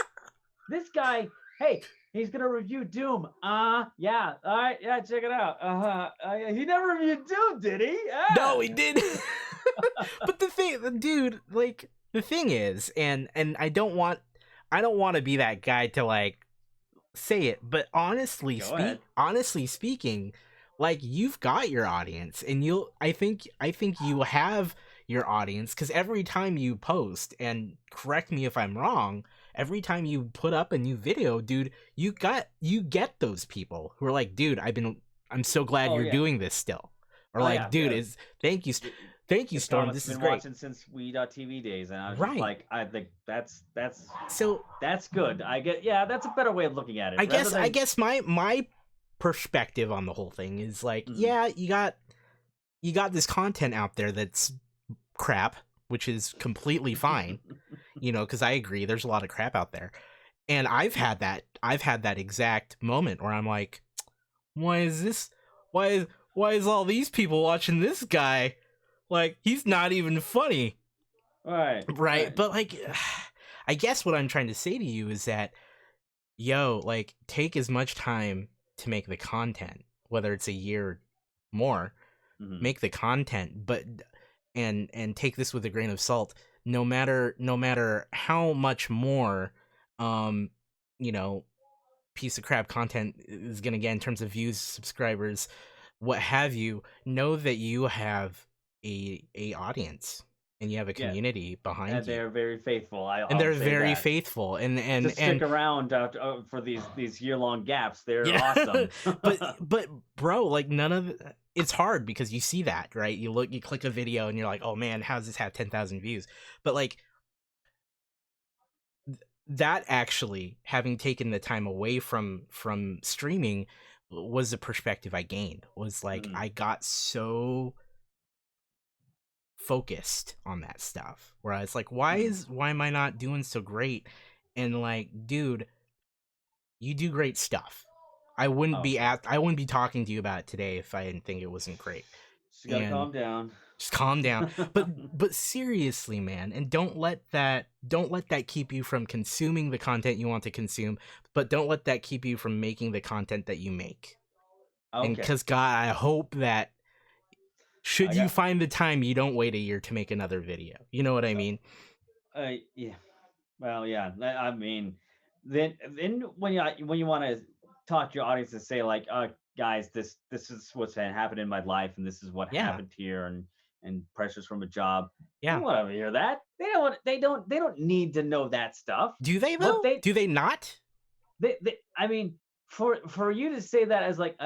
this guy, hey, he's gonna review Doom. Yeah, all right, yeah, check it out. He never reviewed Doom, did he? no, he did. But dude, like the thing is, and I don't want to be that guy to like say it, but Go ahead. honestly speaking, like you've got your audience, and I think you have your audience because every time you post, and correct me if I'm wrong, every time you put up a new video, dude, you get those people who are like, dude, I'm so glad Oh you're yeah, doing this still, or oh like, yeah. dude, is thank you, thank you, It's Storm, Thomas this is been great, watching since we.tv days, and I was just right? like, I think So that's good. I get, yeah, that's a better way of looking at it, rather I than. guess my perspective on the whole thing is like, Mhm. yeah, you got this content out there that's crap, which is completely fine, because I agree there's a lot of crap out there. And I've had that exact moment where I'm like, why is this why is all these people watching this guy? Like he's not even funny. Right, Right? right. But like I guess what I'm trying to say to you is that like take as much time to make the content, whether it's a year or more, Mhm. make the content, but and take this with a grain of salt. No matter how much more um you know piece of crap content is going to get in terms of views, subscribers, what have you, know that you have a audience and you have a Yeah, community behind and you, they're very faithful. and I'll they're say very that. faithful, To stick and around for these year long gaps, they're yeah. awesome. But bro, like none of it's hard because you see that, right? You click a video and you're like, oh man, how does this have 10,000 views? But like that actually, having taken the time away from streaming, was the perspective I gained. Was like Mhm. I got so focused on that stuff where I was like, Mhm. why am I not doing so great? And like, dude, you do great stuff. Oh, thanks. I wouldn't be talking to you about it today if I didn't think it wasn't great. Just gotta And calm down. just calm down. But seriously, man, and don't let that keep you from consuming the content you want to consume, but don't let that keep you from making the content that you make. And Okay, cuz God, I hope that should I you got. find the time, you don't wait a year to make another video. You know what I mean? Yeah. Well, yeah. I mean, then when you want to talk to your audience and say like, guys, this is what's happened in my life, and this is what Yeah. happened here, and pressures from a job. They Yeah. don't want to hear that. They don't need to know that stuff. Do they But though? Do they not? I mean, for you to say that as like,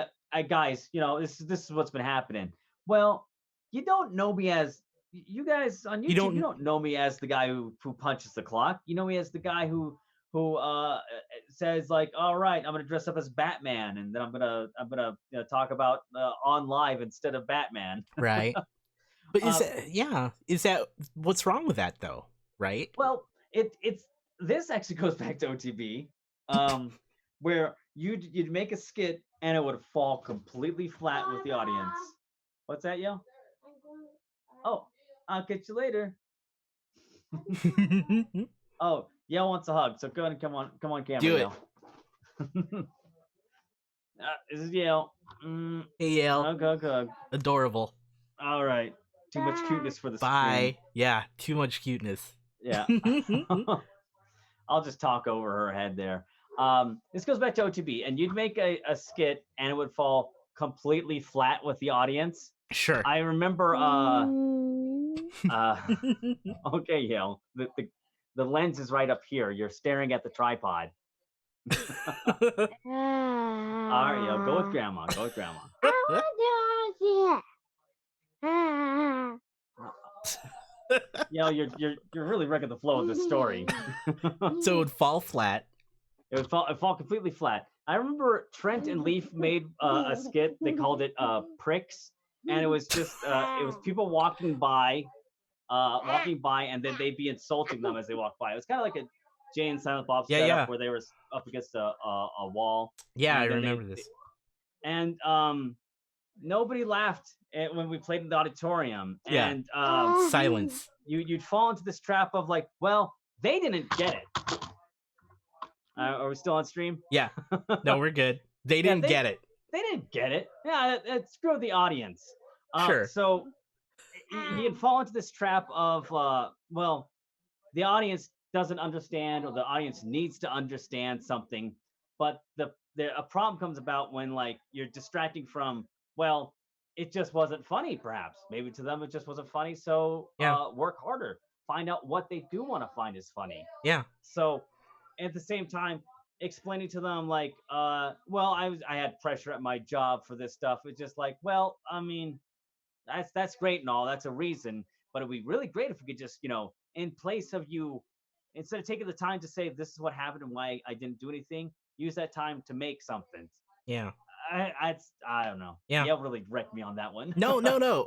guys, this is what's been happening. Well, you don't know me as you guys on You YouTube. You don't don't know me as the guy who punches the clock. You know me as the guy who says like, all right, I'm gonna dress up as Batman, and then I'm gonna talk about on live instead of Batman. right? But Uh, is that what's wrong with that though? Right? Well, it's this actually goes back to OTB, um, where you'd make a skit and it would fall completely flat with the audience. What's that, yo? Oh, I'll catch you later. Oh, Yale wants a hug, so go ahead and come on camera, Do it. Yale. This is Yale. Hey Yale. Hug, hug, hug. Adorable. All right. Too much cuteness for the screen. Bye. Yeah, too much cuteness. Yeah. I'll just talk over her head there. This goes back to OTB, and you'd make a skit, and it would fall completely flat with the audience. Sure. I remember Okay, Yale. The lens is right up here. You're staring at the tripod. All right, Yale. Go with grandma. Go with grandma. Yale, you're really wrecking the flow of this story. So it would fall flat. It fall completely flat. I remember Trent and Leaf made a skit. They called it Pricks, and it was just it was people walking by, and then they'd be insulting them as they walk by. It was kind of like a Jay and Silent Bob Yeah, setup yeah. where they were up against a wall. Yeah, I and then remember this. And nobody laughed when we played in the auditorium. Yeah. And Silence. You'd fall into this trap of like, well, they didn't get it. Are we still on stream? Yeah. No, we're good. They didn't get it. They didn't get it. Yeah, screw the audience. Sure. So he'd fall into this trap of, well, the audience doesn't understand, or the audience needs to understand something, but a problem comes about when like you're distracting from, well, it just wasn't funny. Perhaps maybe to them it just wasn't funny. So work harder. Find out what they do want to find is funny. Yeah. So at the same time, explaining to them like, well, I had pressure at my job for this stuff. It's just like, well, I mean, that's great and all. That's a reason, but it'd be really great if we could just, in place of you, instead of taking the time to say this is what happened and why I didn't do anything, use that time to make something. Yeah. I don't know. Yeah. Yale really wrecked me on that one. No.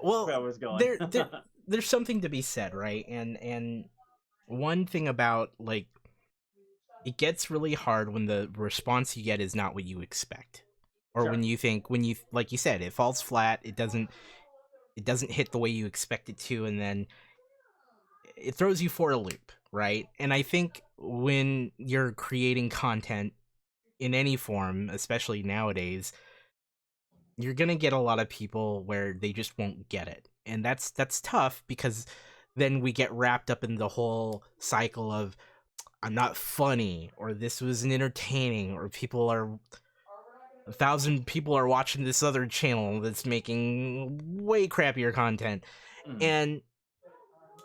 Well, where I was going. there's something to be said, right? And one thing about like, it gets really hard when the response you get is not what you expect, or when you think, like you said, it falls flat. It doesn't hit the way you expect it to, and then it throws you for a loop, right? And I think when you're creating content in any form, especially nowadays, you're gonna get a lot of people where they just won't get it, and that's tough, because then we get wrapped up in the whole cycle of, I'm not funny, or this wasn't entertaining, or 1,000 people are watching this other channel that's making way crappier content. And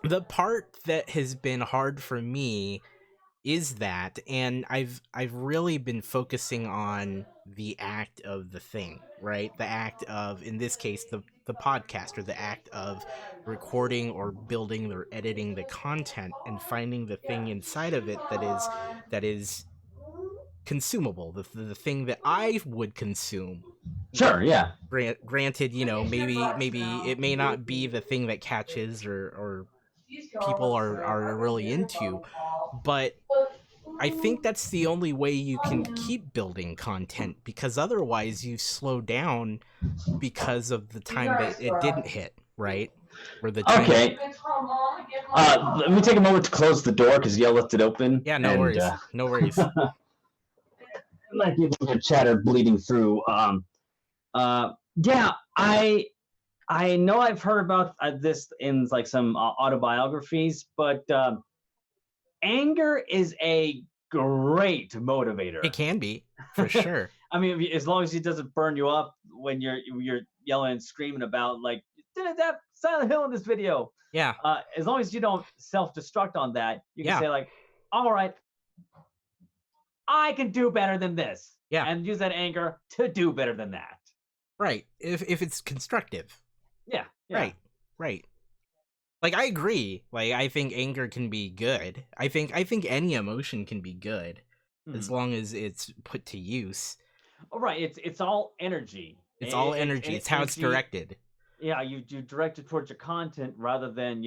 the part that has been hard for me is that, and I've really been focusing on the act of the thing, right? The act of, in this case, the podcast, or the act of recording or building or editing the content, and finding the thing inside of it that is consumable, the thing that I would consume. Sure, yeah. Granted, maybe it may not be the thing that catches or people are really into, but I think that's the only way you can keep building content, because otherwise you slow down because of the time that it didn't hit, right? Or the time. Okay. Let me take a moment to close the door because Yale left it open. Yeah, no worries. No worries. Might be a little bit of chatter bleeding through. Yeah, I know I've heard about this in like some autobiographies, but anger is a great motivator. It can be, for sure. I mean, as long as it doesn't burn you up when you're yelling and screaming about like, did that Silent Hill in this video? Yeah. As long as you don't self-destruct on that, you can say like, all right, I can do better than this. Yeah. And use that anger to do better than that. Right. If it's constructive. Yeah. Right. Like, I agree. Like, I think anger can be good. I think any emotion can be good, as long as it's put to use. Oh, right. It's all energy. It's all energy. It's how it's directed. Yeah, you direct it towards your content rather than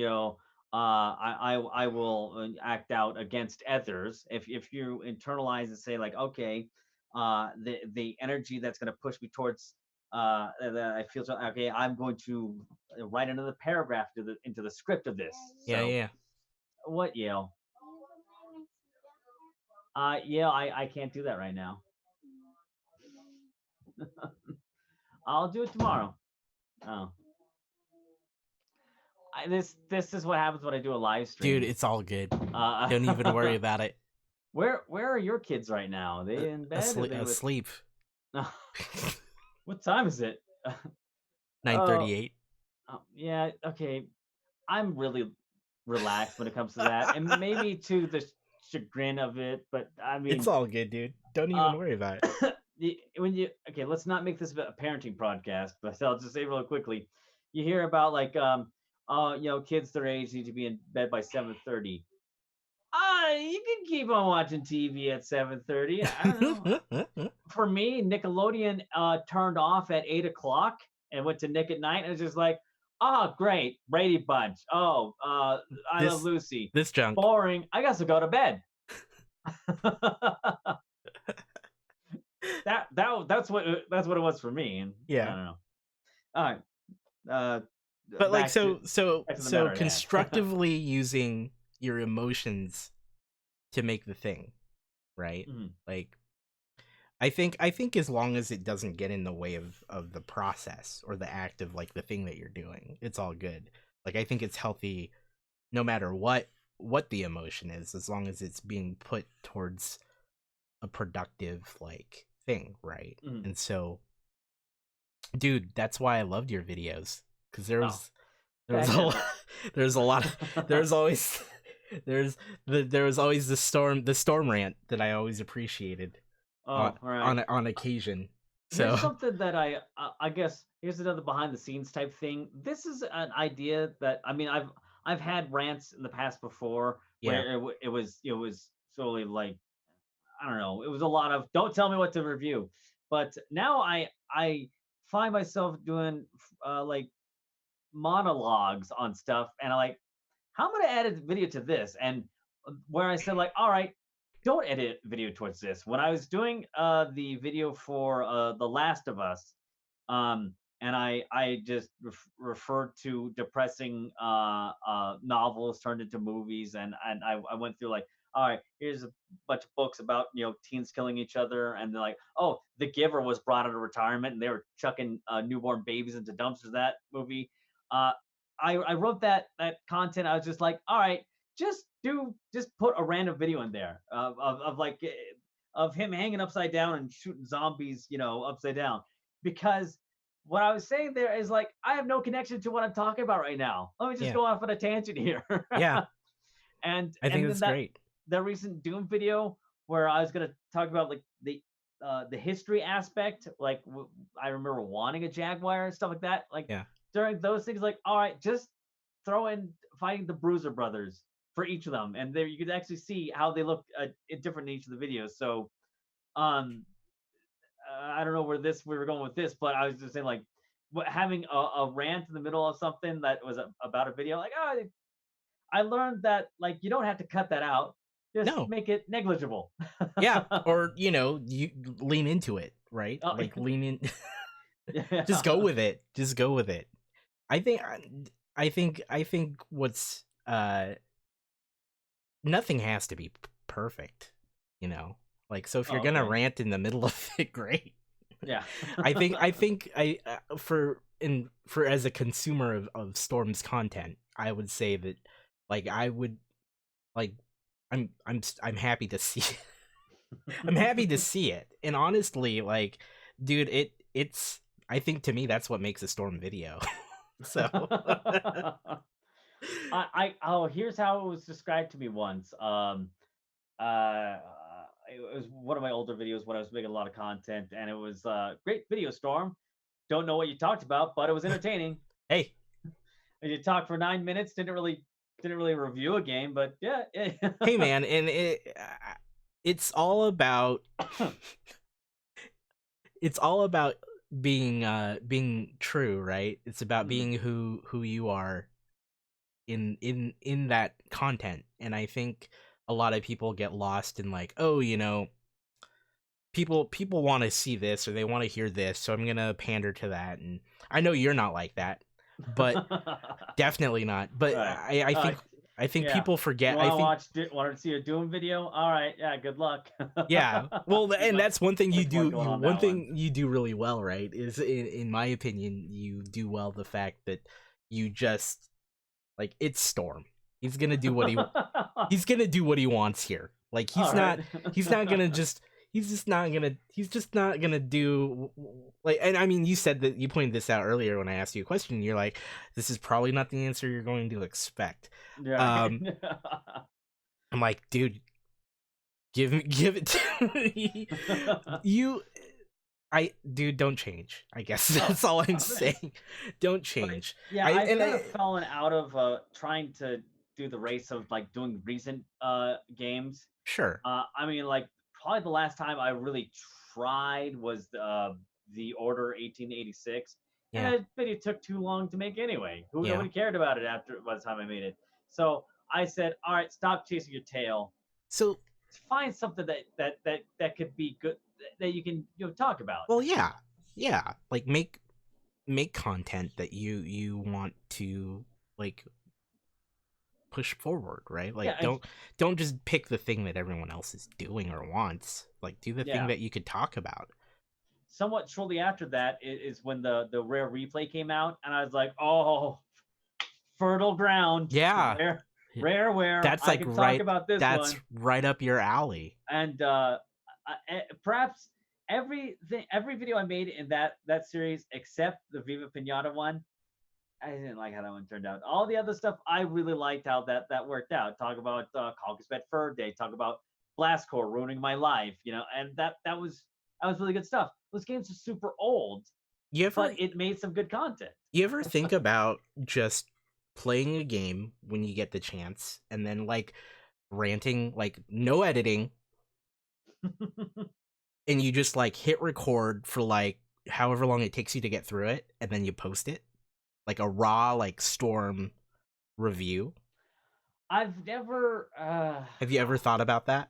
I will act out against others. If you internalize and say like, okay, the energy that's going to push me towards that I feel so okay, I'm going to write another paragraph into the script of this. Yeah. What, Yale? Yale, I can't do that right now. I'll do it tomorrow. Oh. This is what happens when I do a live stream. Dude, it's all good. Don't even worry about it. Where are your kids right now? Are they in bed? Asleep. What time is it? 9:38. Yeah. Okay. I'm really relaxed when it comes to that, and maybe to the chagrin of it. But I It's mean, all good, dude. Don't uh, even worry about it. when you okay, let's not make this a parenting podcast, but I'll just say real quickly. You hear about like kids their age need to be in bed by 7:30. You can keep on watching TV at 7:30. I don't know. For me, Nickelodeon turned off at 8 o'clock and went to Nick at Night. And it's just like, oh, great, Brady Bunch. Oh, I Love this Lucy. this junk. Boring. I guess I'll go to bed. That's what it was for me. And I Yeah. don't know. All right, uh, But like back to the so matter at hand. constructively using your emotions to make the thing, right? Mhm. Like I think as long as it doesn't get in the way of the process or the act of like the thing that you're doing, it's all good. Like I think it's healthy no matter what the emotion is, as long as it's being put towards a productive like thing, right? Mhm. And so, dude, that's why I loved your videos, because Oh, there was thanks, a man. lot, there's a lot there's always there was always the storm rant that I always appreciated Oh, all right. on occasion. Here's So something that I guess here's another behind the scenes type thing. This is an idea that I mean I've had rants in the past before yeah, where it was solely like I don't know, it was a lot of don't tell me what to review. But now I find myself doing like monologues on stuff and I like how am I gonna add a video to this? And where I said like, all right, don't edit video towards this. When I was doing the video for The Last of Us, and I just referred to depressing novels turned into movies, and I went through like, all right, here's a bunch of books about teens killing each other, and they're like, oh, The Giver was brought out of retirement, and they were chucking newborn babies into dumpsters. That movie. Uh, I wrote that content. I was just like, all right, just put a random video in there of like of him hanging upside down and shooting zombies, upside down. Because what I was saying there is like I have no connection to what I'm talking about right now. Let me just yeah, go off on a tangent here. yeah. and I think and then that's that great. the recent Doom video where I was gonna talk about like the history aspect, like I remember wanting a Jaguar and stuff like that. Like Yeah, during those things, like all right, just throw in fighting the Bruiser brothers for each of them, and there you could actually see how they look different in each of the videos. So um, I don't know where this we were going with this, but I was just saying like having a rant in the middle of something that was about a video, like oh, I learned that like you don't have to cut that out, just no, make it negligible. yeah, or you lean into it, right? Oh, Like lean in, just go yeah. with it. Just go with it. I think I think what's nothing has to be perfect, you know. Like so, if you're Oh, gonna okay. rant in the middle of it, great. Yeah. I think I for as a consumer of Storm's content, I would say that like I would like I'm happy to see I'm happy to see it. And honestly, like dude, it's I think to me that's what makes a Storm video. So Here's how it was described to me once. Uh, it was one of my older videos when I was making a lot of content, and it was great video storm. Don't know what you talked about, but it was entertaining. hey, And you talked for 9 minutes, didn't really review a game, but yeah. hey man, and it's all about it's all about being true, right? It's about Mm, being who you are in that content. And I think a lot of people get lost in like, oh, people want to see this or they want to hear this, so I'm gonna pander to that. And I know you're not like that, but definitely not. But right. I Uh, I think yeah. people You forget. I want to think want to see a Doom video? All right. Yeah. Good luck. yeah. Well, Seems and like that's one thing you much more do. going You on one that one. thing you do really well, right? Is in my opinion, you do well the fact that you just like it's Storm. He's gonna do what he he's gonna do what he wants here. Like All right. he's not gonna just he's just not gonna do like. And I mean, you said that you pointed this out earlier when I asked you a question. You're like, this is probably not the answer you're going to expect. Right. um I'm like, dude, give it to me. You I dude, don't change. I guess Oh, that's all I'm thanks. saying. Don't But change. yeah, I I've and kind I of fallen out of trying to do the race of like doing recent games. Sure. I mean, like probably the last time I really tried was the Order 1886, and Yeah. that video took too long to make anyway. Who Yeah. Nobody cared about it after by the time I made it. So I said, all right, stop chasing your tail. So, Find something that could be good that you can talk about. well, yeah. Yeah. Like make content that you want to like push forward, right? Like Yeah, and don't just pick the thing that everyone else is doing or wants. Like do the thing yeah. that you could talk about. Somewhat shortly after that is when the rare replay came out, and I was like, oh, fertile ground, Yeah. rare where That's I like can talk right about this that's one. right up your alley. And perhaps every video I made in that series except the Viva Pinata one, I didn't like how that one turned out. All the other stuff I really liked how that worked out. Talk about Caucus Pet Fur Day, talk about Blast Core ruining my life, and that was really good stuff. Those games are super old, You but ever it made some good content. you ever think about just playing a game when you get the chance and then like ranting, like no editing, and you just like hit record for like however long it takes you to get through it and then you post it? Like a raw like Storm review. I've never Have you ever thought about that?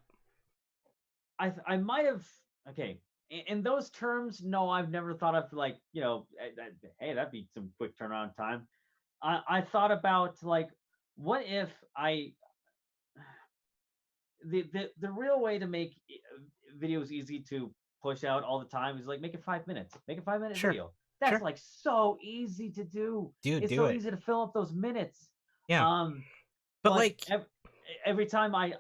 I might have. Okay, in those terms, no, I've never thought of like hey, that'd be some quick turnaround time. I thought about like, what if I the real way to make videos easy to push out all the time is like make it 5 minutes, make a 5 minute Sure. video. That's Sure. like so easy to do. Dude, It's do so it. easy to fill up those minutes. Yeah. Um, But but like every time I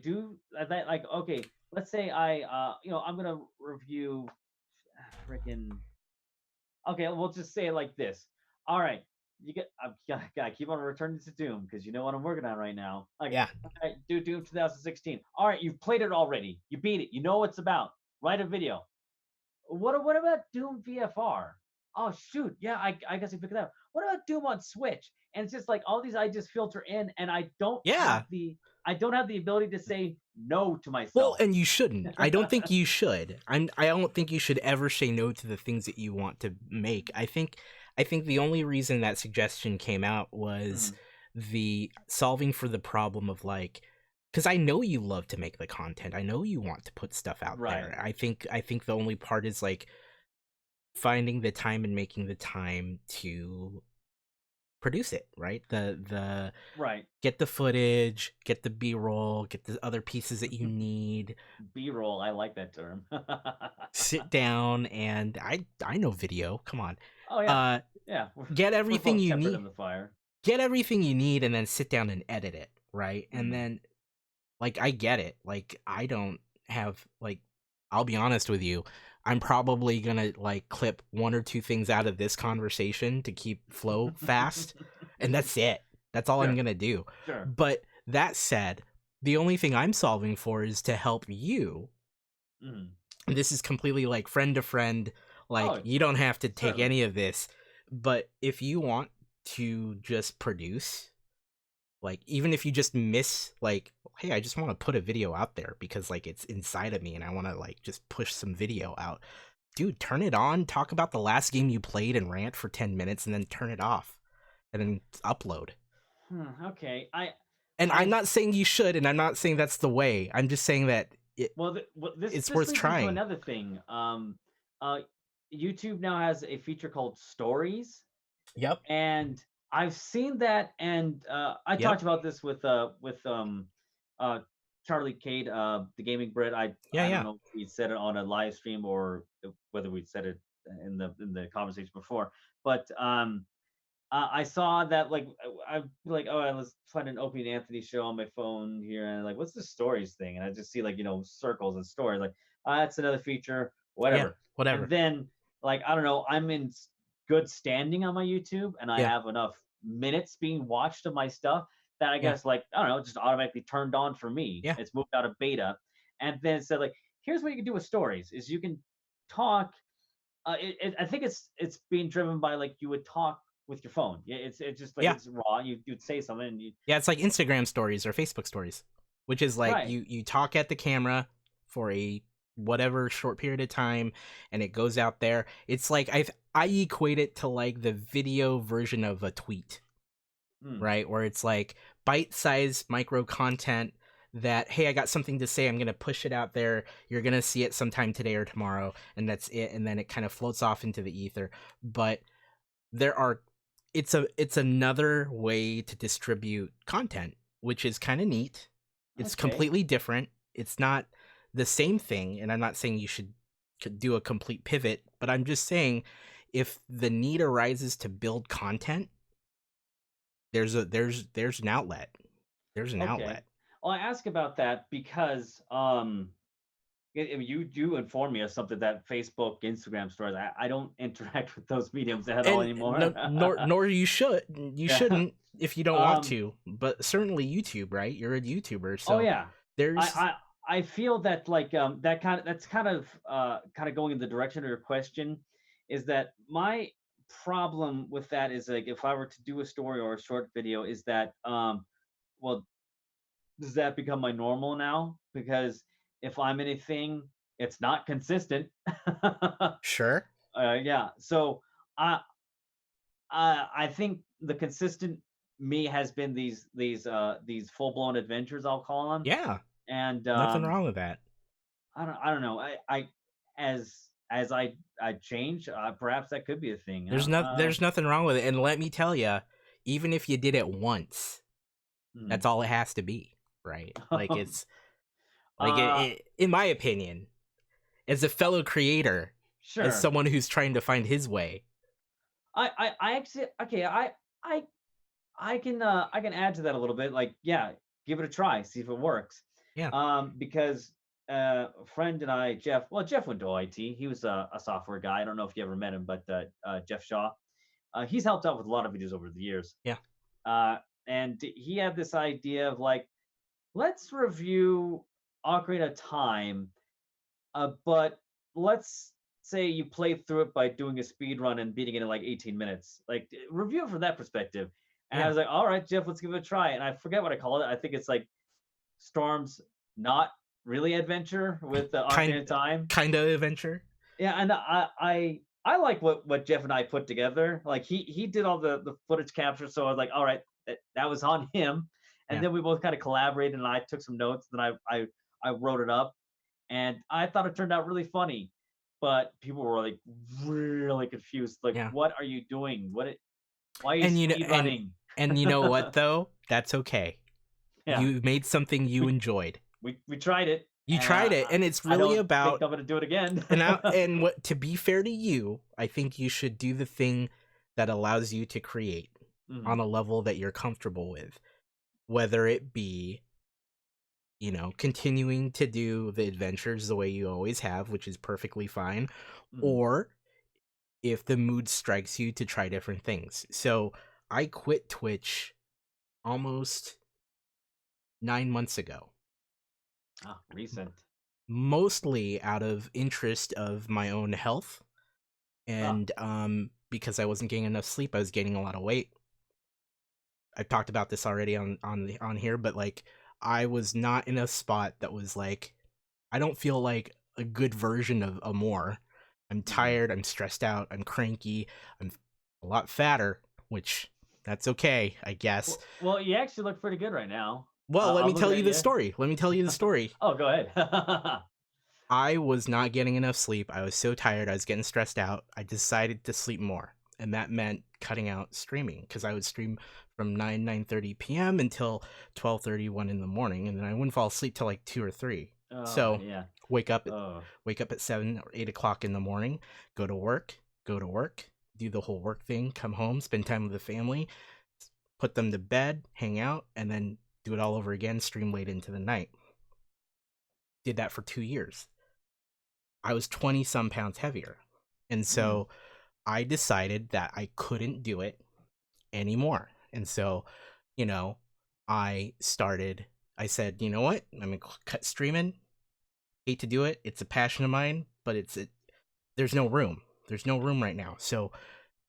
do that, like, okay, let's say I'm gonna review freaking. Okay, we'll just say it like this. All right, gotta keep on returning to Doom because you know what I'm working on right now. Like, yeah. all right, do Doom 2016. All right, you've played it already. You beat it. You know what it's about. Write a video. What about Doom VFR? Oh shoot, yeah, I guess I picked it up. What about Doom on Switch? And it's just like all these I just filter in, and Yeah. I don't have the ability to say no to Well, myself. and you shouldn't. I don't think you should. I don't think you should ever say no to the things that you want to make. I think the only reason that suggestion came out was Mhm. the solving for the problem of like, because I know you love to make the content. I know you want to put stuff out Right, there. I think the only part is like finding the time and making the time to produce it, right? The right. get the footage, get the B-roll, get the other pieces that you need, B-roll, I like that term. sit down and I know video. Come on. Oh yeah, Uh yeah. get We're everything both you tempered need. in the fire. Get everything you need and then sit down and edit it, right? And Mhm. then like I get it. Like I don't have like I'll be honest with you. I'm probably going to like clip one or two things out of this conversation to keep flow fast, and that's it. That's all I'm Sure, going to do. sure. But that said, the only thing I'm solving for is to help you. Mhm. And this is completely like friend to friend. Like Oh, you don't have to take certainly. any of this, but if you want to just produce, like even if you just miss like, hey, I just want to put a video out there because like it's inside of me and I want to like just push some video out. Dude, turn it on, talk about the last game you played and rant for 10 minutes and then turn it off and then upload. Okay, And I'm I've not saying you should, and I'm not saying that's the way. I'm just saying that well, this it's this worth leads into trying. another thing. Uh, YouTube now has a feature called Stories, Yep. and I've seen that, and I Yep. talked about this with uh Charlie Cade, the gaming Brit. Yeah, I don't yeah. know if we said it on a live stream or whether we said it in the conversation before, but I saw that like I'm like, oh, I was finding an Opie and Anthony show on my phone here, and like, what's the stories thing? And I just see like circles and stories. Like, That's another feature, Yeah, whatever. And whatever. then, like, I don't know, I'm in good standing on my YouTube, and I Yeah, have enough minutes being watched of my stuff that I yeah, guess, like, I don't know, just automatically turned on for me. yeah, It's moved out of beta, and then it said like, here's what you can do with stories: is you can talk. I think it's being driven by like you would talk with your phone. Yeah, it's just like yeah. it's raw. You'd say something, and you Yeah, it's like Instagram stories or Facebook stories, which is like right. you talk at the camera for a whatever short period of time and it goes out there. It's like I equate it to like the video version of a tweet, Hmm, right? Where it's like bite-sized micro content that hey, I got something to say, I'm going to push it out there. You're going to see it sometime today or tomorrow and that's it, and then it kind of floats off into the ether. But there are it's another way to distribute content, which is kind of neat. It's okay. completely different. It's not the same thing, and I'm not saying you should do a complete pivot, but I'm just saying if the need arises to build content, there's an outlet. There's an Okay. outlet. Well, I ask about that because you do inform me of something that Facebook, Instagram stories. I don't interact with those mediums at all And anymore. no, nor you Yeah. shouldn't if you don't want Um. to, but certainly YouTube, right? You're a YouTuber, Oh so yeah. there's I I feel that like that's kind of going in the direction of your question, is that my problem with that is like if I were to do a story or a short video is that well, does that become my normal now? Because if I'm anything, it's not consistent. sure. Yeah. So I I think the consistent me has been these full blown adventures, I'll call them. Yeah, And nothing wrong with that. I don't know. I as I change, perhaps that could be a thing. You know. There's nothing wrong with it. And let me tell you, even if you did it once, Hmm. that's all it has to be, right? Like it's like uh, in my opinion, as a fellow creator, as sure. someone who's trying to find his way. I actually okay. I I can add to that a little bit. Like, yeah, give it a try, see if it works. Yeah, Because a friend and I, Jeff. Well, Jeff went to IT. He was a software guy. I don't know if you ever met him, but Jeff Shaw. He's helped out with a lot of videos over the years. yeah, Uh, and he had this idea of like, let's review Ocarina of Time, but let's say you play through it by doing a speed run and beating it in like 18 minutes. Like, review it from that perspective. And I yeah. was like, all right, Jeff, let's give it a try. And I forget what I call it. I think it's like Storm's Not Really Adventure with Ocarina Kind of Time. kind of adventure. Yeah, and I like what Jeff and I put together. Like he did all the footage capture, so I was like, all right, that was on him. And Yeah. then we both kind of collaborated, and I took some notes. Then I wrote it up, and I thought it turned out really funny. But people were like really confused. Like, Yeah. what are you doing? Why are you And speed running? and you know what though? That's okay. Yeah, You made something you we enjoyed. we tried it, You and tried it, and it's I really don't think about I'm gonna do it again. and what to be fair to you, I think you should do the thing that allows you to create on Mhm, a level that you're comfortable with, whether it be continuing to do the adventures the way you always have, which is perfectly fine, mhm. or if the mood strikes you to try different things. So I quit Twitch almost 9 months ago, Ah, recent. mostly out of interest of my own health, Ah, and because I wasn't getting enough sleep, I was gaining a lot of weight. I've talked about this already on here, but like I was not in a spot that was like I don't feel like a good version of Amore. I'm mhm. tired, I'm stressed out, I'm cranky, I'm a lot fatter, which that's okay, I guess. Well, you actually look pretty good right now. Well, let me I'm tell looking you at the you. story. Let me tell you the story. Oh, go ahead. I was not getting enough sleep. I was so tired. I was getting stressed out. I decided to sleep more, and that meant cutting out streaming because I would stream from 9:30 p.m. until 12:31 in the morning, and then I wouldn't fall asleep till like 2 or 3. Oh, So yeah. wake up at Oh, 7 or 8 o'clock in the morning, go to work, do the whole work thing, come home, spend time with the family, put them to bed, hang out, and then do it all over again, stream late into the night. Did that for 2 years. I was 20 some pounds heavier. And Mm. so I decided that I couldn't do it anymore. And so, you know, I said, you know what? I'm going to cut streaming. Hate to do it. It's a passion of mine, but there's no room. There's no room right now. So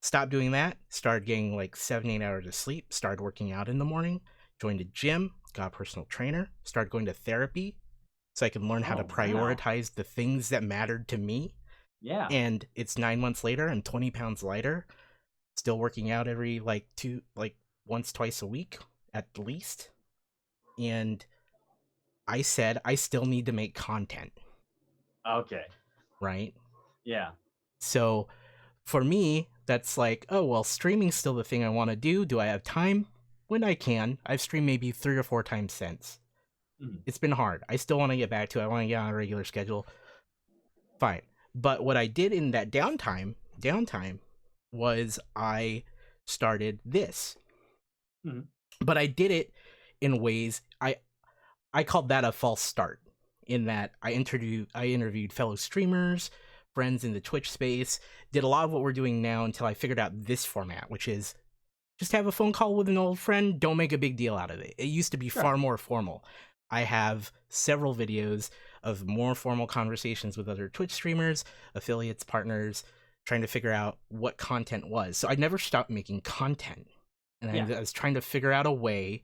stopped doing that. Started getting like 7, 8 hours of sleep. Started working out in the morning. Joined a gym. Got a personal trainer. Started going to therapy so I can learn how to Oh wow. prioritize the things that mattered to me. Yeah. And it's 9 months later. I'm 20 pounds lighter. Still working out every once, twice a week at least. And I said I still need to make content, Okay. right? Yeah. So for me, that's like, oh, well, streaming's still the thing I want to do. Do I have time? When I can. I've streamed maybe 3 or 4 times since. Mm. It's been hard. I still want to get back to it. I want to get on a regular schedule. Fine. But what I did in that downtime was I started this. Mm. But I did it in ways I called that a false start, in that I interviewed fellow streamers, friends in the Twitch space, did a lot of what we're doing now until I figured out this format, which is just have a phone call with an old friend, don't make a big deal out of it. It used to be Sure. far more formal. I have several videos of more formal conversations with other Twitch streamers, affiliates, partners, trying to figure out what content was. So I never stopped making content. And Yeah. I was trying to figure out a way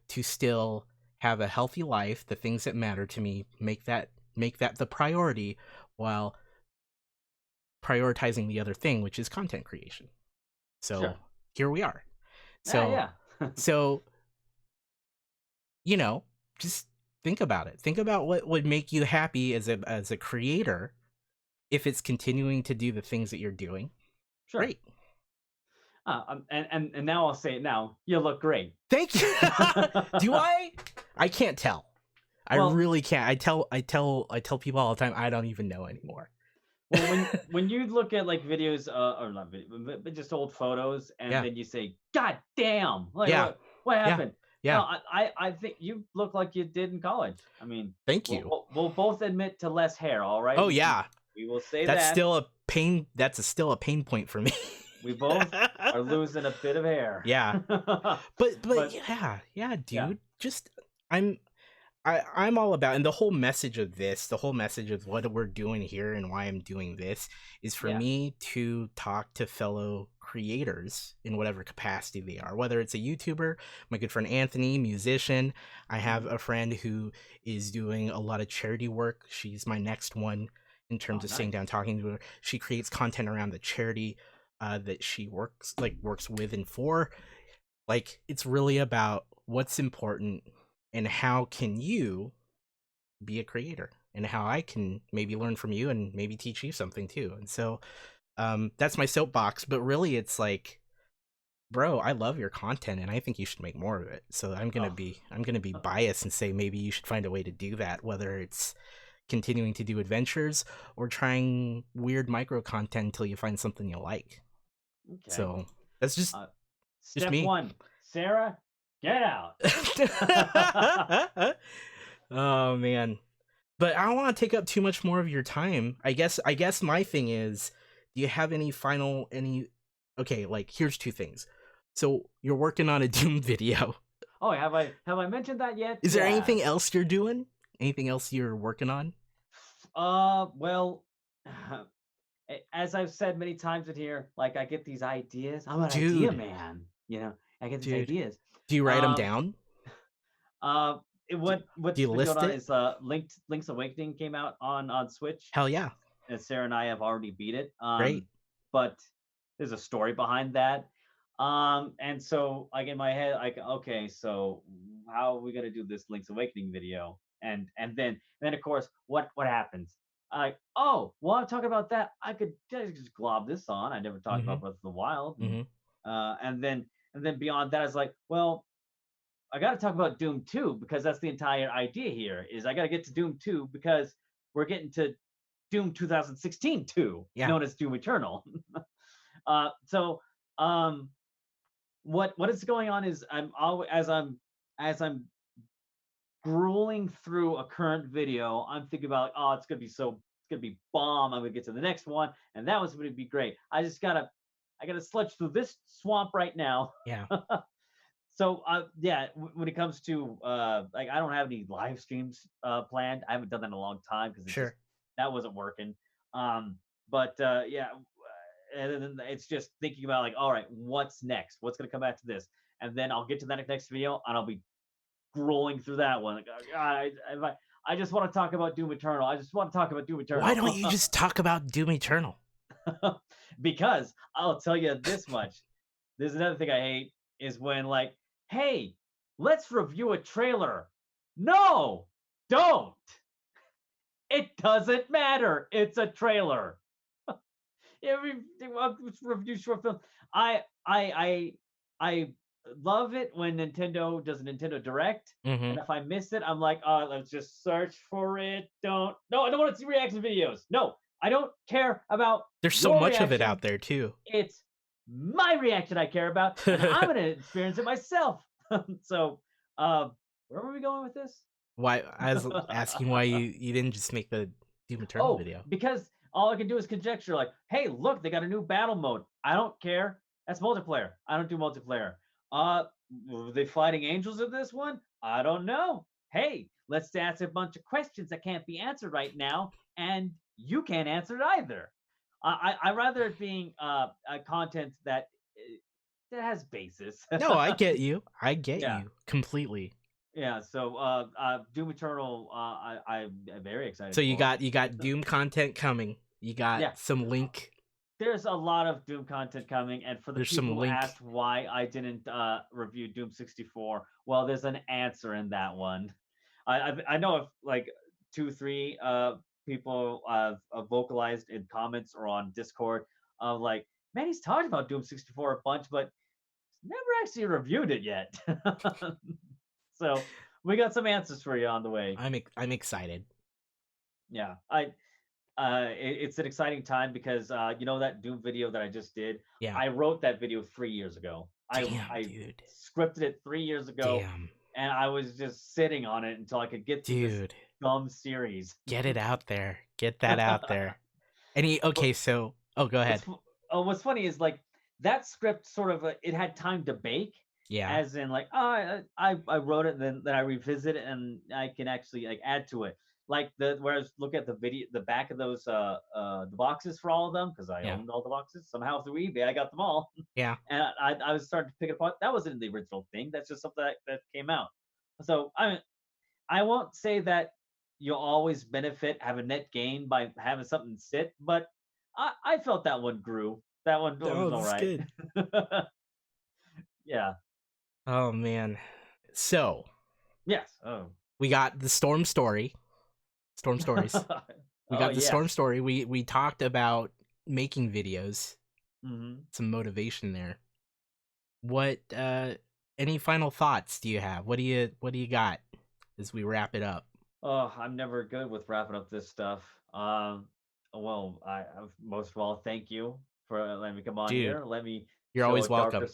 to still have a healthy life, the things that matter to me, make that the priority, while prioritizing the other thing, which is content creation. So Sure. here we are. Yeah. So Yeah. so you know, just think about it. Think about what would make you happy as a creator. If it's continuing to do the things that you're doing, Sure. great. And now I'll say it now. You look great. Thank you. Do I? I can't tell. I Well, really can't. I tell people all the time I don't even know anymore. well, when you look at like videos, or not video, but just old photos, and Yeah. then you say, "God damn!" Like Yeah. what Yeah. happened? No, Yeah. I think you look like you did in college. I mean, Thank you. we'll both admit to less hair. All right, Oh yeah. we will say That's that still a pain. That's still a pain point for me. we both are losing a bit of hair. Yeah. But But yeah, yeah, dude. Just I'm I'm all about, and the whole message of this, the whole message of what we're doing here and why I'm doing this is for yeah, me to talk to fellow creators in whatever capacity they are. Whether it's a YouTuber, my good friend Anthony, musician. I have mhm. a friend who is doing a lot of charity work. She's my next one in terms Oh, of sitting down nice. talking to her. She creates content around the charity that she works with and for. Like, it's really about what's important and how can you be a creator, and how I can maybe learn from you and maybe teach you something too. And so that's my soapbox, but really it's like, bro, I love your content and I think you should make more of it. So Oh, I'm going to be biased and say maybe you should find a way to do that, whether it's continuing to do adventures or trying weird micro content until you find something you like. okay. So that's Uh, just Step me. one, Sarah, get out. Oh man. But I don't want to take up too much more of your time. I guess my thing is, do you have any okay, like here's two things. So you're working on a Doom video. Oh, have I mentioned that yet? Is there Yeah. anything else you're doing? Anything else you're working on? Well, as I've said many times in here, like I get these ideas. I'm an idea Dude, man. I get these dude. ideas. Do you write them Um, down? uh, Do, do what's you been going list on it? is Link's Awakening came out on Switch, Hell yeah. and Sarah and I have already beat it. Great. But there's a story behind that. And so like in my head, like, okay, so how are we gonna do this Link's Awakening video? And then of course, what happens? Like, oh, well, I'm talking about that. I could just glob this on. I never talked Mhm. about Breath of the Wild, and Mhm. uh, and then and then beyond that, I was like, well, I got to talk about Doom 2 because that's the entire idea here. Is I got to get to Doom 2 because we're getting to Doom 2016 2, Yeah. known as Doom Eternal. So um, what is going on is I'm always as I'm grueling through a current video, I'm thinking about, oh, it's gonna be so gonna be bomb. I'm gonna get to the next one, and that one's gonna be great. I gotta sludge through this swamp right now. Yeah. So yeah, when it comes to like I don't have any live streams planned. I haven't done that in a long time because it just Sure. that wasn't working. But yeah, and then it's just thinking about like, all right, what's next? What's gonna come after this? And then I'll get to that next video and I'll be scrolling through that one. Like, oh, God, I just want to talk about Doom Eternal. I just want to talk about Doom Why Eternal. don't you just talk about Doom Eternal? Because I'll tell you this much. There's another thing I hate is when like, hey, let's review a trailer. No, don't. It doesn't matter. It's a trailer. Every review short film. I love it when Nintendo does a Nintendo Direct, Mm-hmm. and if I miss it, I'm like, oh, let's just search for it. No, I don't want to see reaction videos. No, I don't care about There's so your much of it reaction. out there too. It's my reaction I care about, and I'm gonna experience it myself. So, where were we going with this? Why I was asking why you didn't just make the Doom Eternal Oh, video. because all I can do is conjecture. Like, hey, look, they got a new battle mode. I don't care. That's multiplayer. I don't do multiplayer. Were they fighting angels in this one? I don't know. Hey, let's ask a bunch of questions that can't be answered right now, and you can't answer it either. I rather it being a content that has basis. No, I get you. I get Yeah. you completely. Yeah. So Doom Eternal, I'm very excited. So you for. got Doom content coming. You got Yeah. some Link. There's a lot of Doom content coming, and for the There's people some who Link. asked why I didn't review Doom 64, well, there's an answer in that one. I know if like 2 3 people vocalized in comments or on Discord of like, man, he's talked about Doom 64 a bunch, but never actually reviewed it yet. So we got some answers for you on the way. I'm excited. Yeah, it's an exciting time because you know that Doom video that I just did. Yeah. I wrote that video 3 years ago. Damn, I dude. scripted it 3 years ago, Damn. and I was just sitting on it until I could get through this Dude. dumb series. Get it out there. Get that out there. Okay, so go ahead. What's funny is like that script sort of it had time to bake. Yeah. As in like, oh, I wrote it and then I revisit it and I can actually like add to it. Like whereas look at the video, the back of those the boxes for all of them because I owned all the boxes somehow through eBay. I got them all. Yeah. And I was starting to pick it apart. That wasn't the original thing. That's just something that came out. So I won't say that you'll always benefit, have a net gain by having something sit, but I felt that one grew. That one was all right. Good. Yeah. Oh man. So Yes. Oh. we got the Storm Stories. We got the Storm Story. We talked about making videos. Mm-hmm. Some motivation there. What any final thoughts do you have? What do you got as we wrap it up? Oh, I'm never good with wrapping up this stuff. Well, most of all, thank you for letting me come on here. Let me. You're always welcome.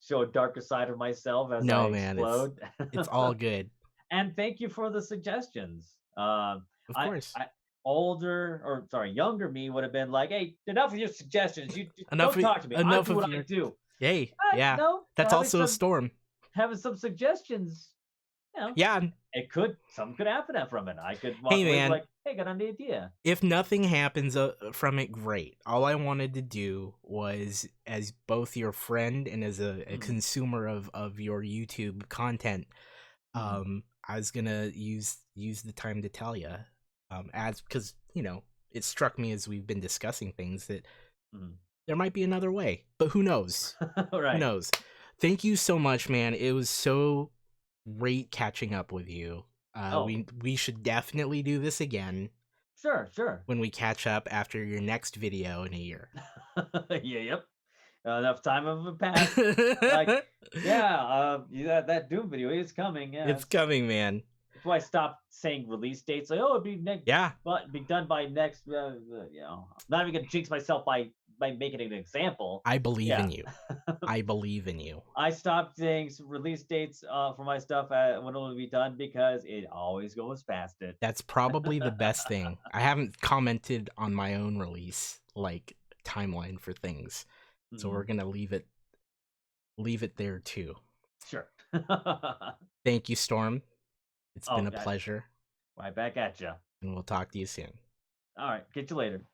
Show a darker side of myself as I explode. It's all good. And thank you for the suggestions. Of course. Younger me would have been like, "Hey, enough of your suggestions. You don't talk to me. Enough I do what I do." Hey, yeah, no, that's also a storm. Having some suggestions, you know, yeah, something could happen from it. I could walk away like, hey, got an idea. If nothing happens from it, great. All I wanted to do was, as both your friend and as a consumer of your YouTube content, I was gonna use the time to tell you, as because it struck me as we've been discussing things that there might be another way, but who knows? Right. Who knows? Thank you so much, man. It was so great catching up with you. We should definitely do this again. Sure. When we catch up after your next video in a year. Yep. Enough time have passed. Like, that Doom video is coming. Yeah, it's coming, man. That's why I stopped saying release dates. Like, it'd be next. Yeah, but be done by next. Not even gonna jinx myself by by making an example. I believe Yeah. in you. I believe in you. I stopped saying release dates for my stuff when it will be done because it always goes past it. That's probably the best thing. I haven't commented on my own release like timeline for things. So we're Mhm. going to leave it there too. Sure. Thank you, Storm. It's Oh, been a God. pleasure, Right back at you. and we'll talk to you soon. All right. Get you later.